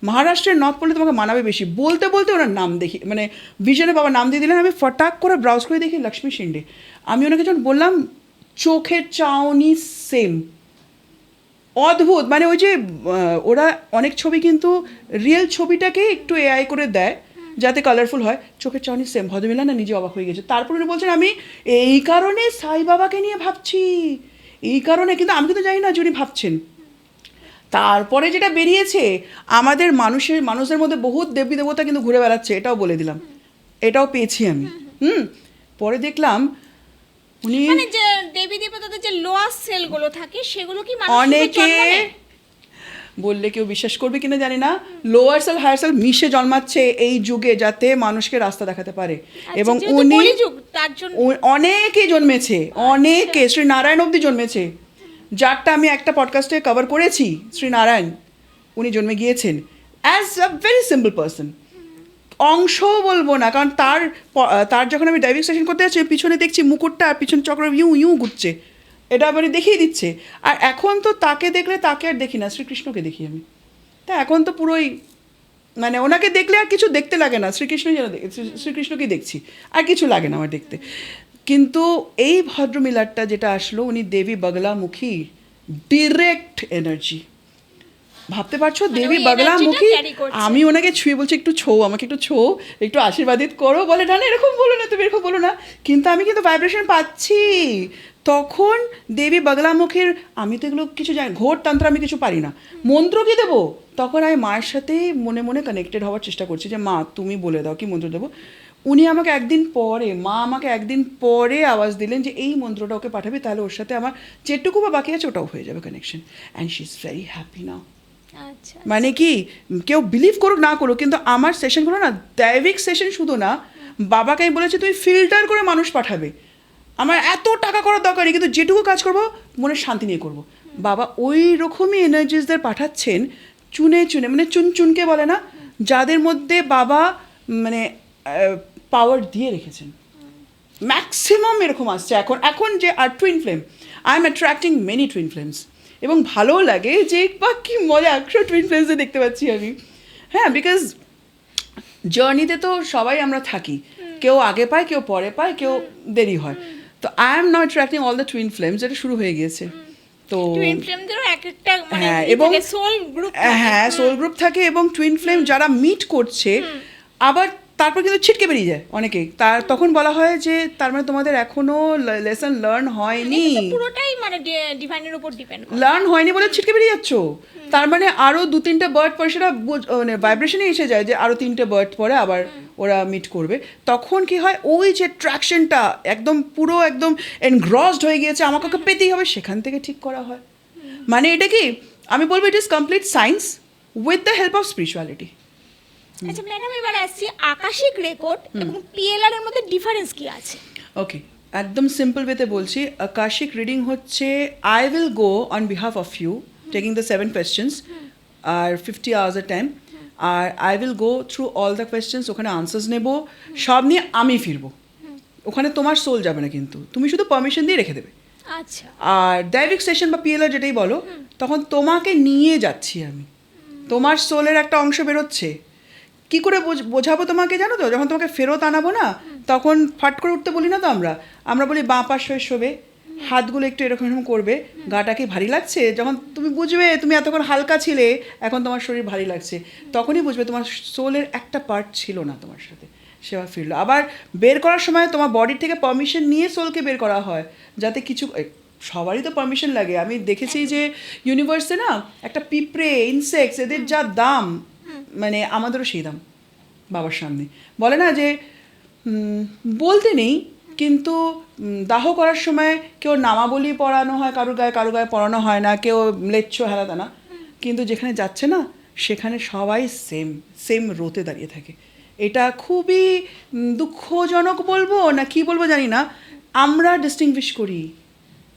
মহারাষ্ট্রের নথ পড়লে তোমাকে মানাবে বেশি। বলতে বলতে ওনার নাম দেখি, মানে ভিশনে বাবা নাম দিয়ে দিলেন, আমি ফটাক করে ব্রাউজ করে দেখি লক্ষ্মী শিন্ডে। আমি ওনাকে যখন বললাম চোখের চাউনি সেম, অদ্ভুত, মানে ওই যে ওরা অনেক ছবি কিন্তু রিয়েল ছবিটাকে একটু এআই করে দেয় যাতে কালারফুল হয়, চোখের চাউনি সেম। ভদ্রমিলা না নিজে অবাক হয়ে গেছে। তারপর উনি বলছেন আমি এই কারণে সাই বাবাকে নিয়ে ভাবছি, এই কারণে, কিন্তু আমি কিন্তু জানি না যে উনি ভাবছেন। তারপরে যেটা বেরিয়েছে, আমাদের মানুষের মধ্যে বহুত দেবী দেবতা কিন্তু ঘুরে বেড়াচ্ছে, এটাও বলে দিলাম, এটাও পেয়েছি আমি। পরে দেখলাম উনি মানে যে দেবী দেবতাদের যে লোয়ার সেলগুলো থাকে সেগুলো কি অনেকে বললে কেউ বিশ্বাস করবে কিনা জানি না, লোয়ার সেল হায়ার সেল মিশে জন্মাচ্ছে এই যুগে, যাতে মানুষকে রাস্তা দেখাতে পারে। এবং উনি অনেকেই জন্মেছে, অনেকে, শ্রীনারায়ণ অবধি জন্মেছে, যারটা আমি একটা পডকাস্টে কভার করেছি। শ্রীনারায়ণ উনি জন্মে গিয়েছেন as a very simple person, অংশও বলবো না, কারণ তার যখন আমি ডাইভিং সেশন করতে যাচ্ছি পিছনে দেখছি মুকুটটা আর পিছনে চক্র ইউ ইউ ঘুরছে, এটা মানে দেখিয়ে দিচ্ছে। আর এখন তো তাকে দেখলে তাকে আর দেখি না, শ্রীকৃষ্ণকে দেখি আমি। তা এখন তো পুরোই মানে ওনাকে দেখলে আর কিছু দেখতে লাগে না, শ্রীকৃষ্ণই যেন শ্রীকৃষ্ণকেই দেখছি, আর কিছু লাগে না আমার দেখতে। কিন্তু এই ভদ্রমিলারটা যেটা আসলো, উনি দেবী বগলামুখী, ডিরেক্ট এনার্জি, ভাবতে পারছো দেবী বগলামুখী। আমি ওনাকে ছুঁয়ে বলছি একটু ছো, আমাকে একটু ছো, একটু আশীর্বাদিত করো, বলে না না এরকম বলো না, তুমি এরকম বলো না, কিন্তু আমি কিন্তু ভাইব্রেশন পাচ্ছি। তখন দেবী বগলামুখীর, আমি তো এগুলো কিছু জানি, ঘোর তন্ত্র আমি কিছু পারি না, মন্ত্র কি দেবো, তখন আমি মায়ের সাথে মনে মনে কানেক্টেড হওয়ার চেষ্টা করছি যে মা তুমি বলে দাও কি মন্ত্র দেবো। উনি আমাকে একদিন পরে আওয়াজ দিলেন যে এই মন্ত্রটা ওকে পাঠাবি, তাহলে ওর সাথে আমার যেটুকু বা বাকি আছে ওটাও হয়ে যাবে connection, and she is very happy নাও। মানে কি কেউ বিলিভ করুক না করুক, কিন্তু আমার সেশনগুলো না দৈবিক সেশন শুধু না, বাবাকে আমি বলেছি তুমি ফিল্টার করে মানুষ পাঠাবে, আমার এত টাকা করার দরকার নেই, কিন্তু যেটুকু কাজ করবো মনের শান্তি নিয়ে করবো। বাবা ওই রকমই এনার্জিসদের পাঠাচ্ছেন, চুনে চুনে, মানে চুনচুনকে বলে না, যাদের মধ্যে বাবা মানে পাওয়ার দিয়ে রেখেছেন। ম্যাক্সিমাম এরকম আসছে এখন যে আর twin flame, I am attracting many twin flames, এবং ভালোও লাগে যে বা কি মজা 100 টুইন ফ্লেমসে দেখতে পাচ্ছি আমি। হ্যাঁ, বিকজ জার্নিতে তো সবাই আমরা থাকি, কেউ আগে পায়, কেউ পরে পায়, কেউ দেরি হয়। তো I am not attracting all the twin flames, এটা শুরু হয়ে গিয়েছে। তো টুইন ফ্লেমদেরও একটা মানে হ্যাঁ, এবং সোল গ্রুপ, হ্যাঁ সোল গ্রুপ থাকে, এবং টুইন ফ্লেম যারা মিট করছে আবার তারপর কিন্তু ছিটকে বেরিয়ে যায় অনেকেই, তখন বলা হয় যে তার মানে তোমাদের এখনো লেসন লার্ন হয়নি, পুরোটাই মানে ডিভাইনের উপর ডিপেন্ড করে। লার্ন হয়নি বলে ছিটকে বেরিয়ে যাচ্ছ, তার মানে আরো 2-3টে বার্ড পরে সেটা মানে ভাইব্রেশনে এসে যায় যে আরো 3টে বার্ড পরে আবার ওরা মিট করবে। তখন কি হয়, ওই যে ট্র্যাকশনটা একদম পুরো একদম এনগ্রসড হয়ে গিয়েছে, আমাকে ওকে পেতেই হবে, সেখান থেকে ঠিক করা হয়। মানে এটা কি আমি বলবো, it is complete science with the help of spirituality. আচ্ছা ম্যাডাম, এবার আসছি আকাশিক রেকর্ড এবং পিএলআর এর মধ্যে ডিফারেন্স কি আছে? ওকে, একদম সিম্পল ওয়েতে বলছি। আকাশিক রিডিং হচ্ছে I will go on behalf of you taking the 7 questions আর 50 আওয়ার্স এর টাইম, আর I will go through all the questions, ওখানে আনসার্স নেব, সব নিয়ে আমি ফিরবো। ওখানে তোমার সোল যাবে না, কিন্তু তুমি শুধু পারমিশন দিয়ে রেখে দেবে। আচ্ছা। আর ডাইভিক সেশন বা পিএলআর যেটাই বলো, তখন তোমাকে নিয়ে যাচ্ছি আমি, তোমার সোলের একটা অংশ বেরোচ্ছে। কী করে বোঝাবো তোমাকে জানো তো, যখন তোমাকে ফেরত আনাবো না, তখন ফাট করে উঠতে বলি না তো আমরা বলি বাঁ পাশ হয়ে শোবে, হাতগুলো একটু এরকম এরকম করবে, গাটা কি ভারী লাগছে, যখন তুমি বুঝবে তুমি এতক্ষণ হালকা ছিলে, এখন তোমার শরীর ভারী লাগছে, তখনই বুঝবে তোমার সোলের একটা পার্ট ছিল না তোমার সাথে, সেবা ফিরলো। আবার বের করার সময় তোমার বডির থেকে পারমিশন নিয়ে সোলকে বের করা হয়, যাতে কিছু, সবারই তো পারমিশন লাগে। আমি দেখেছি যে ইউনিভার্সে না একটা পিঁপড়ে, ইনসেক্টস, এদের যা দাম, মানে আমাদেরও সেই দাম বাবার সামনে। বলে না যে বলতে নেই, কিন্তু দাহ করার সময় কেউ নামাবলি পড়ানো হয় কারো গায়ে পড়ানো হয় না, কেউ লেচ্ছ হেলাতা না, কিন্তু যেখানে যাচ্ছে না সেখানে সবাই সেম রোতে দাঁড়িয়ে থাকে। এটা খুবই দুঃখজনক বলবো না কি বলবো জানি না, আমরা ডিস্টিংগুইশ করি,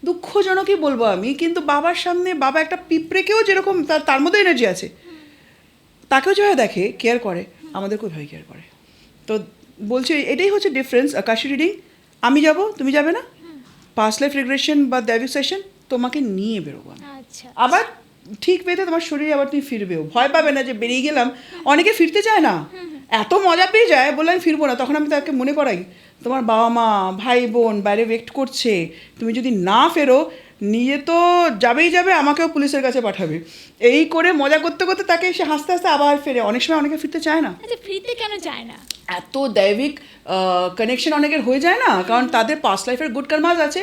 দুঃখজনকই বলবো আমি। কিন্তু বাবার সামনে বাবা একটা পিঁপড়েকেও যেরকম তার মধ্যে এনার্জি আছে, তাকেও যেভাবে দেখে, কেয়ার করে, আমাদেরকেও ওইভাবে কেয়ার করে। তো বলছি এটাই হচ্ছে ডিফারেন্স। আকাশি রিডিং আমি যাব, তুমি যাবে না, পাস্ট লাইফ রিগ্রেশন বা ডাইভিক সেশন তোমাকে নিয়ে বেরোবো। আচ্ছা। আবার ঠিক পেতে তোমার শরীরে আবার তুমি ফিরবেও, ভয় পাবে না যে বেরিয়ে গেলাম। অনেকে ফিরতে চায় না, এত মজা পেয়ে যায় বলে আমি ফিরবো না, তখন আমি তাকে মনে করাই তোমার বাবা মা ভাই বোন বাইরে ওয়েট করছে, তুমি যদি না ফেরো নিয়ে তো যাবেই যাবে, আমাকেও পুলিশের কাছে পাঠাবে, এই করে মজা করতে করতে তাকে এসে হাসতে হাসতে আবার ফেরে। অনেক সময় অনেকে ফিরতে চায় না। আচ্ছা, ফিরতে কেন চায় না? এত দৈবিক কানেকশন অনেকের হয়ে যায় না, কারণ তাদের পাস্ট লাইফের গুড কর্মাস আছে,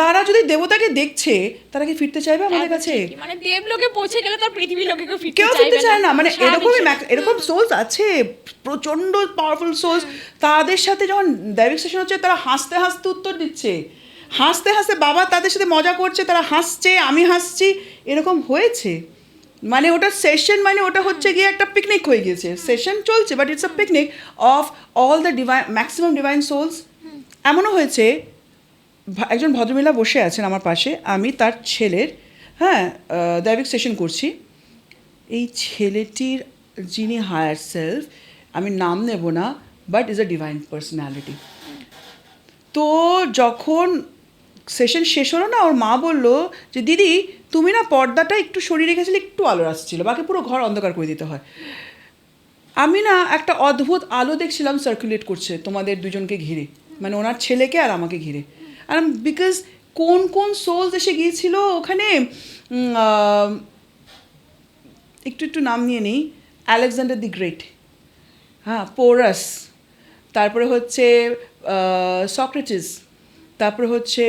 তারা যদি দেবতাকে দেখছে তারা কি ফিরতে চাইবে আমাদের কাছে? মানে দেবলোকে পৌঁছে গেলে তো পৃথিবী লোকে কেউ ফিরতে চায় না। মানে এরকম সোলস আছে, প্রচন্ড পাওয়ারফুল সোলস, তাদের সাথে যখন দৈবিক সেশন হচ্ছে তারা হাসতে হাসতে উত্তর দিচ্ছে, হাসতে হাসতে বাবা তাদের সাথে মজা করছে, তারা হাসছে, আমি হাসছি, এরকম হয়েছে। মানে ওটা সেশন, মানে ওটা হচ্ছে গিয়ে একটা পিকনিক হয়ে গিয়েছে, সেশন চলছে but it's a picnic of all the maximum divine souls. এমনও হয়েছে একজন ভদ্রমহিলা বসে আছেন আমার পাশে, আমি তার ছেলের দৈবিক সেশন করছি। এই ছেলেটির যিনি হায়ার সেলফ, আমি নাম নেব না, but is a divine personality. তো যখন সেশন শেষ হলো না, ওর মা বললো যে দিদি তুমি না পর্দাটা একটু সরিয়ে রেখেছিলে, একটু আলো আসছিল, বাকি পুরো ঘর অন্ধকার করে দিতে হয়। আমি না একটা অদ্ভুত আলো দেখছিলাম সার্কুলেট করছে তোমাদের দুজনকে ঘিরে, মানে ওনার ছেলেকে আর আমাকে ঘিরে। আর বিকজ কোন সোলস এসে গিয়েছিল ওখানে, একটু নাম নিয়ে নিই, আলেকজান্ডার দি গ্রেট, পোরাস, তারপরে হচ্ছে সক্রেটিস, তারপরে হচ্ছে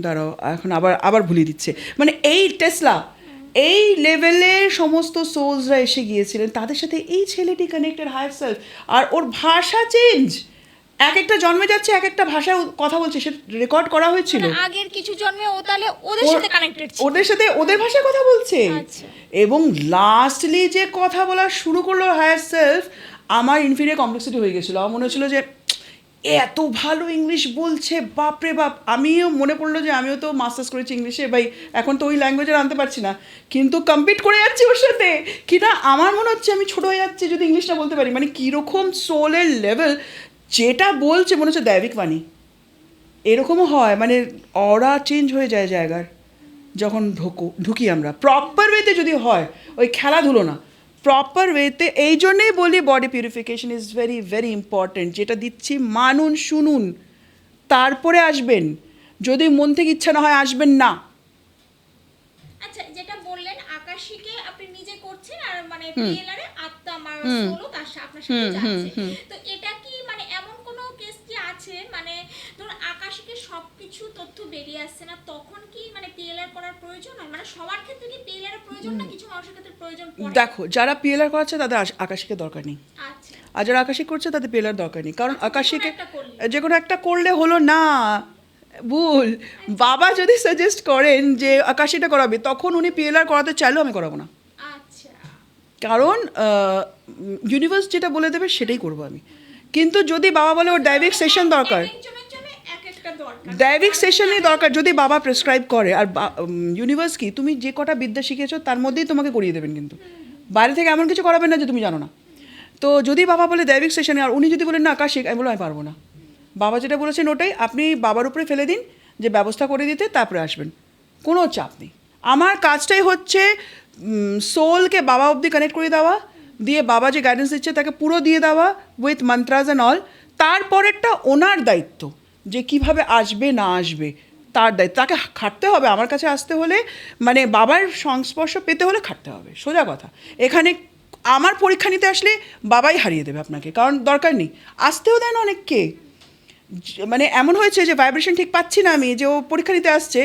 দাঁড়াও এখন আবার ভুলিয়ে দিচ্ছে, মানে এই টেসলা, এই লেভেলের সমস্ত সোলসরা এসে গিয়েছিলেন, তাদের সাথে এই ছেলেটি কানেক্টেড হায়ার সেলফ। আর ওর ভাষা চেঞ্জ, এক একটা জন্মে যাচ্ছে এক একটা ভাষায় কথা বলছে, সে রেকর্ড করা হয়েছিল। আগের কিছু জন্মে ও তাহলে ওদের সাথে কানেক্টেড ছিল, ওদের সাথে ওদের ভাষায় কথা বলছে। এবং লাস্টলি যে কথা বলা শুরু করলো হায়ার সেলফ, আমার ইনফিরিয়র কমপ্লেক্সিটি হয়ে গেছিলো। আমার মনে হচ্ছিলো যে এত ভালো ইংলিশ বলছে, বাপরে বাপ। আমিও মনে পড়লো যে আমিও তো মাস্টার্স করেছি ইংলিশে ভাই, এখন তো ওই ল্যাঙ্গুয়েজে আনতে পারছি না, কিন্তু কম্পিট করে যাচ্ছি ওর সাথে। কি না, আমার মনে হচ্ছে আমি ছোটো হয়ে যাচ্ছি যদি ইংলিশটা বলতে পারি। মানে কীরকম সোলের লেভেল, যেটা বলছে মনে হচ্ছে দৈবিক বাণী। এরকমও হয়, মানে অরা চেঞ্জ হয়ে যায় জায়গার যখন ঢুকি আমরা প্রপার ওয়েতে যদি হয়, ওই খেলাধুলো না, প্রপার ওয়েতে। এই জন্যেই বলি body purification is very very important. যেটা দিচ্ছি মানুন শুনুন, তারপরে আসবেন। যদি মন থেকে ইচ্ছা না হয় আসবেন না। আচ্ছা, যেটা বললেন আকাশীকে আপনি নিজে করছেন, আর মানে পিএলআরে আত্মা আমার সোলও তার আপনার সাথে যাচ্ছে, তো এটা কি মানে এমন কোনো কেস কি আছে, মানে ধরুন আকাশীকে সবকিছু তথ্য বেরিয়ে আসছে না, তখন কি মানে পিএলআর করার প্রয়োজন হয়? মানে সবার ক্ষেত্রে কি পিএলআর প্রয়োজন না কিছু মানুষের ক্ষেত্রে প্রয়োজন পড়ে? দেখো, যারা পিএলআর করাচ্ছে তাদের আকাশীকে দরকার নেই, আচ্ছা, আর যারা আকাশী করছে তাদের পিএলআর দরকার নেই। কারণ আকাশীকে একটা যে কোনো একটা করলে হলো না, ভুল। বাবা যদি সাজেস্ট করেন যে আকাশীটা করাবে, তখন উনি পিএলআর করাতে চাইলেও আমি করাবো না। আচ্ছা, কারণ ইউনিভার্স যেটা বলে দেবে সেটাই করবো আমি। কিন্তু যদি বাবা বলে ওর দৈবিক সেশন দরকার, একজনের জন্য এক একটা দরকার, দৈবিক সেশনই দরকার, যদি বাবা প্রেসক্রাইব করে। আর ইউনিভার্স কি, তুমি যে কটা বিদ্যা শিখেছো তার মধ্যেই তোমাকে করিয়ে দেবেন, কিন্তু বাইরে থেকে এমন কিছু করাবেন না যে তুমি জানো না। তো যদি বাবা বলে দৈবিক সেশনে, আর উনি যদি বলেন না আকাশ শিখ, আমি বলো আমি পারবো না। বাবা যেটা বলেছেন ওটাই আপনি বাবার উপরে ফেলে দিন, যে ব্যবস্থা করে দিতে, তারপরে আসবেন, কোনো চাপ নেই। আমার কাজটাই হচ্ছে সোলকে বাবা অবধি কানেক্ট করে দেওয়া, দিয়ে বাবা যে গাইডেন্স দিচ্ছে তাকে পুরো দিয়ে দেওয়া উইথ মন্ত্রাস অ্যান্ড অল। তারপরেরটা ওনার দায়িত্ব, যে কিভাবে আসবে না আসবে তার দায়িত্ব। তাকে খাটতে হবে, আমার কাছে আসতে হলে মানে বাবার সংস্পর্শ পেতে হলে খাটতে হবে, সোজা কথা। এখানে আমার পরীক্ষা নিতে আসলে বাবাই হারিয়ে দেবে আপনাকে, কারণ দরকার নেই, আসতেও দেয় না অনেককে। মানে এমন হয়েছে যে ভাইব্রেশন ঠিক পাচ্ছি না আমি, যে ও পরীক্ষা নিতে আসছে,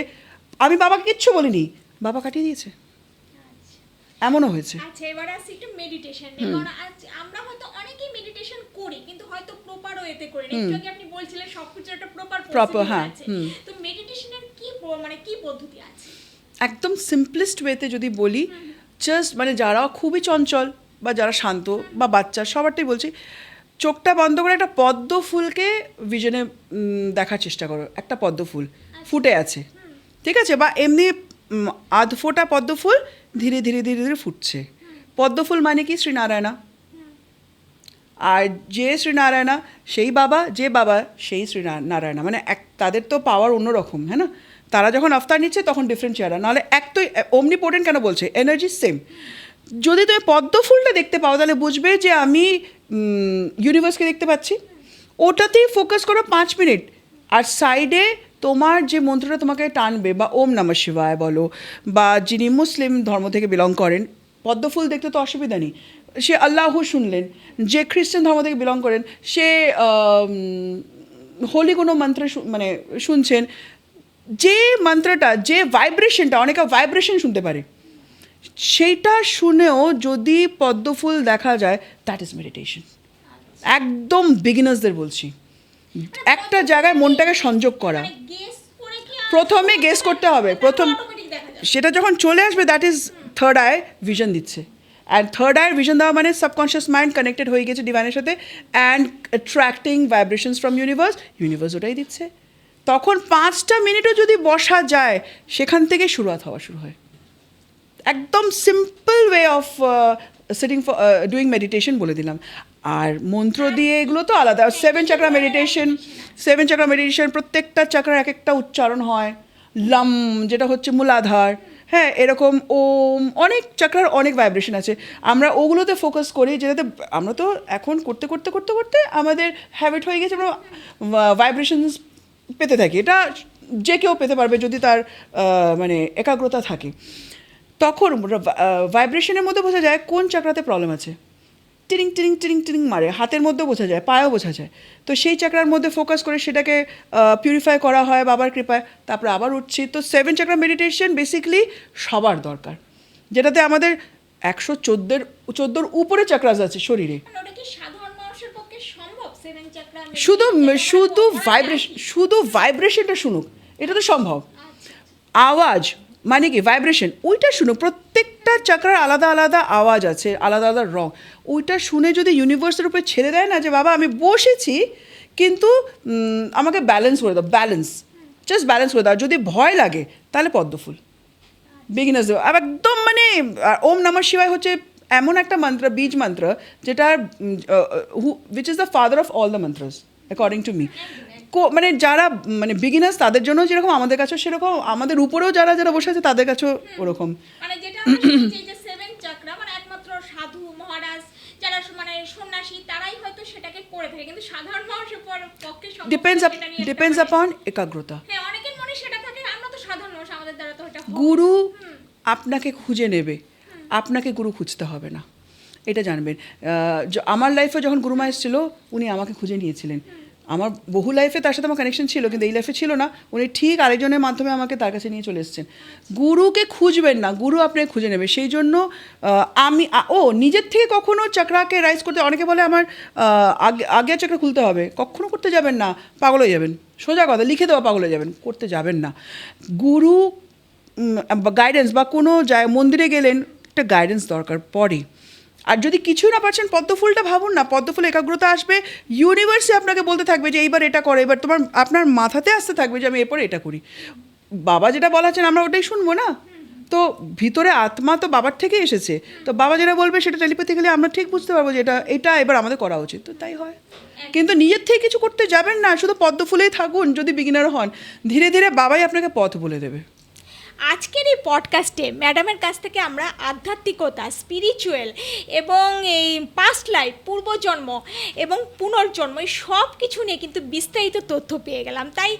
আমি বাবাকে কিচ্ছু বলিনি, বাবা কাটিয়ে দিয়েছে, এমনও হয়েছে। আচ্ছা, এবারে আসি একটু মেডিটেশন নিয়ে। কারণ আমরা হয়তো অনেকেই মেডিটেশন করি, কিন্তু হয়তো প্রপার ওয়েতে করি না। একটু আগে আপনি বলছিলেন সবকিছু একটা প্রপার হ্যাঁ, আছে, তো মেডিটেশনের কি মানে কি পদ্ধতি আছে? একদম সিম্পলেস্ট ওয়েতে যদি বলি, জাস্ট মানে যারা খুবই চঞ্চল বা যারা শান্ত বা বাচ্চা, সবারটাই বলছি, চোখটা বন্ধ করে একটা পদ্ম ফুলকে ভিশনে দেখার চেষ্টা করো। একটা পদ্ম ফুল ফুটে আছে, ঠিক আছে, বা এমনি আধ ফোটা পদ্ম ফুল ধীরে ধীরে ধীরে ধীরে ফুটছে। পদ্ম ফুল মানে কি? শ্রীনারায়ণা। আর যে শ্রীনারায়ণা সেই বাবা, যে বাবা সেই শ্রীনারায়ণা, মানে তাদের তো পাওয়ার অন্যরকম, হ্যাঁ না? তারা যখন আফতার নিচ্ছে তখন ডিফারেন্ট চেহারা, নাহলে এক তো অমনিপোটেন্ট কেন বলছে, এনার্জি সেম। যদি তুমি পদ্ম ফুলটা দেখতে পাও তাহলে বুঝবে যে আমি ইউনিভার্সকে দেখতে পাচ্ছি। ওটাতেই ফোকাস করো 5 মিনিট, আর সাইডে তোমার যে মন্ত্রটা তোমাকে টানবে, বা ওম নমঃ শিবায় বলো, বা যিনি মুসলিম ধর্ম থেকে বিলং করেন, পদ্ম ফুল দেখতে তো অসুবিধা নেই, সে আল্লাহু শুনলেন। যে খ্রিস্টান ধর্ম থেকে বিলং করেন, সে হোলি কোনো মন্ত্র মানে শুনছেন, যে মন্ত্রটা, যে ভাইব্রেশনটা, অনেকে ভাইব্রেশন শুনতে পারে, সেইটা শুনেও যদি পদ্মফুল দেখা যায়, দ্যাট ইজ মেডিটেশন। একদম বিগিনার্সদের বলছি, একটা জায়গায় মনটাকে সংযোগ করা। প্রথমে গেস করতে হবে, সেটা যখন চলে আসবে, that is third eye vision দিচ্ছে। অ্যান্ড থার্ড আইয়ের ভিশন দেওয়া মানে সাবকনশিয়াস মাইন্ড কানেক্টেড হয়ে গেছে ডিভাইনের সাথে, and attracting vibrations from universe ওটাই দিচ্ছে। তখন 5টা মিনিটও যদি বসা যায়, সেখান থেকে শুরু হয়। একদম simple way of sitting for doing meditation বলে দিলাম। আর মন্ত্র দিয়ে এগুলো তো আলাদা। 7 চাকরা মেডিটেশন, প্রত্যেকটা চাকরার এক একটা উচ্চারণ হয়। লাম যেটা হচ্ছে মূলাধার, হ্যাঁ, এরকম ওম, অনেক চাকরার অনেক ভাইব্রেশন আছে। আমরা ওগুলোতে ফোকাস করি, যেটাতে আমরা তো এখন করতে আমাদের হ্যাবিট হয়ে গেছে, আমরা ভাইব্রেশনস পেতে থাকি। এটা যে কেউ পেতে পারবে যদি তার মানে একাগ্রতা থাকে। তখন ভাইব্রেশনের মধ্যে বোঝা যায় কোন চাকরাতে প্রবলেম আছে। টিরিং টিরিং টিরিং টিরিং মারে, হাতের মধ্যেও বোঝা যায়, পায়েও বোঝা যায়। তো সেই চাকরার মধ্যে ফোকাস করে সেটাকে পিউরিফাই করা হয় বাবার কৃপায়, তারপরে আবার উঠছি। তো 7 চাকরা মেডিটেশন বেসিক্যালি সবার দরকার, যেটাতে আমাদের 114 উপরে চাকরাস আছে শরীরে। শুধু ভাইব্রেশনটা শুনুক, এটা তো সম্ভব। আওয়াজ মানে কি ভাইব্রেশন, ওইটা শুনুক। প্রত্যেকটা চাকরার আলাদা আলাদা আওয়াজ আছে, আলাদা আলাদা রং। ওইটা শুনে যদি ইউনিভার্সের উপরে ছেড়ে দেয় না, যে বাবা আমি বসেছি কিন্তু আমাকে ব্যালেন্স করে দাও, জাস্ট ব্যালেন্স করে দাও। যদি ভয় লাগে তাহলে পদ্মফুল বিগিনার্স একদম মানে ওম নমঃ শিবায় হচ্ছে এমন একটা মন্ত্র, বীজ মন্ত্র, যেটা which is the father of all the mantras according to me. মানে যারা মানে বিগিনার্স তাদের জন্য যেরকম, আমাদের কাছেও সেরকম, আমাদের উপরেও যারা যারা বসে আছে তাদের কাছেও ওরকম। মানে যেটা আমরা শুনছি যে সেভেন চক্রা মানে একমাত্র সাধু মহারাজ যারা মানে সন্ন্যাসী তারাই হয়তো সেটাকে করে থাকে, কিন্তু সাধারণ মানুষের পক্ষে ডিপেন্ডস আপন একাগ্রতা। হ্যাঁ, অনেকের মনে সেটা থাকে, আমরা তো সাধারণ মানুষ, আমাদের দ্বারা তো এটা হবে না। গুরু আপনাকে খুঁজে নেবে, আপনাকে গুরু খুঁজতে হবে না, এটা জানবেন। আমার লাইফে যখন গুরুমা এসেছিল, উনি আমাকে খুঁজে নিয়েছিলেন। আমার বহু লাইফে তার সাথে আমার কানেকশন ছিল, কিন্তু এই লাইফে ছিল না। উনি ঠিক আরেকজনের মাধ্যমে আমাকে তার কাছে নিয়ে চলে এসেছেন। গুরুকে খুঁজবেন না, গুরু আপনাকে খুঁজে নেবে। সেই জন্য আমি নিজের থেকে কখনো চক্রাকে রাইজ করতে, অনেকে বলে আমার আগে চক্র খুলতে হবে, কখনো করতে যাবেন না, পাগল হয়ে যাবেন। সোজা কথা, লিখে দেওয়া পাগল হয়ে যাবেন, করতে যাবেন না। গুরু গাইডেন্স বা কোনো মন্দিরে গেলেন, একটা গাইডেন্স দরকার পড়ে। আর যদি কিছু না পারছেন, পদ্মফুলটা ভাবুন না, পদ্মফুল একাগ্রতা আসবে, ইউনিভার্সে আপনাকে বলতে থাকবে যে এইবার এটা করো, এবার আপনার মাথাতে আসতে থাকবে যে আমি এরপরে এটা করি। বাবা যেটা বলাচ্ছেন আমরা ওটাই শুনবো না, তো ভিতরে আত্মা তো বাবার থেকে এসেছে, তো বাবা যেটা বলবে সেটা টেলিপ্যাথিক্যালি আমরা ঠিক বুঝতে পারবো যে এটা এবার আমাদের করা উচিত, তো তাই হয়। কিন্তু নিজের থেকে কিছু করতে যাবেন না, শুধু পদ্মফুলেই থাকুন। যদি বিগিনার হন, ধীরে ধীরে বাবাই আপনাকে পথ বলে দেবে। আজকের এই পডকাস্টে ম্যাডামের কাছ থেকে আমরা আধ্যাত্মিকতা, স্পিরিচুয়াল এবং এই পাস্ট লাইফ, পূর্বজন্ম এবং পুনর্জন্ম, এই সব কিছু নিয়ে কিন্তু বিস্তারিত তথ্য পেয়ে গেলাম। তাই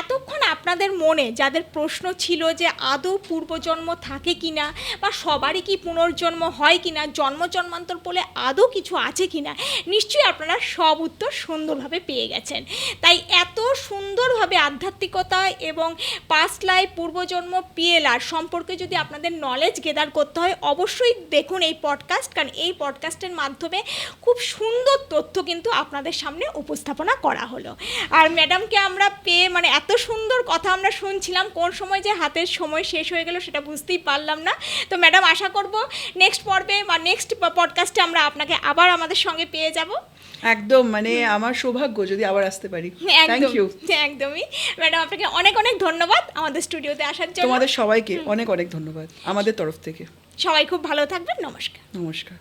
এতক্ষণ আপনাদের মনে যাদের প্রশ্ন ছিল যে আদৌ পূর্বজন্ম থাকে কি না, বা সবারই কি পুনর্জন্ম হয় কি না, জন্ম জন্মান্তর বলে আদৌ কিছু আছে কি না, নিশ্চয়ই আপনারা সব উত্তর সুন্দরভাবে পেয়ে গেছেন। তাই এত সুন্দরভাবে আধ্যাত্মিকতা এবং পাস্ট লাইফ, পূর্বজন্ম, পিএলআর সম্পর্কে যদি আপনাদের নলেজ গেদার করতে হয়, অবশ্যই দেখুন এই পডকাস্ট, কারণ এই পডকাস্টের মাধ্যমে খুব সুন্দর তথ্য কিন্তু আপনাদের সামনে উপস্থাপনা করা হলো। আর ম্যাডামকে আমরা পেয়ে মানে এত সুন্দর কথা আমরা শুনছিলাম, কোন সময় যে হাতের সময় শেষ হয়ে গেল সেটা বুঝতেই পারলাম না। তো ম্যাডাম, আশা করব নেক্সট পর্বে বা নেক্সট পডকাস্টে আমরা আপনাকে আবার আমাদের সঙ্গে পেয়ে যাব। একদম, মানে আমার সৌভাগ্য যদি আবার আসতে পারি। Thank you. একদমই ম্যাডাম, আপনাকে অনেক অনেক ধন্যবাদ আমাদের স্টুডিওতে আসার জন্য। তোমাদের সবাইকে অনেক অনেক ধন্যবাদ আমাদের তরফ থেকে। সবাই খুব ভালো থাকবেন। নমস্কার। নমস্কার।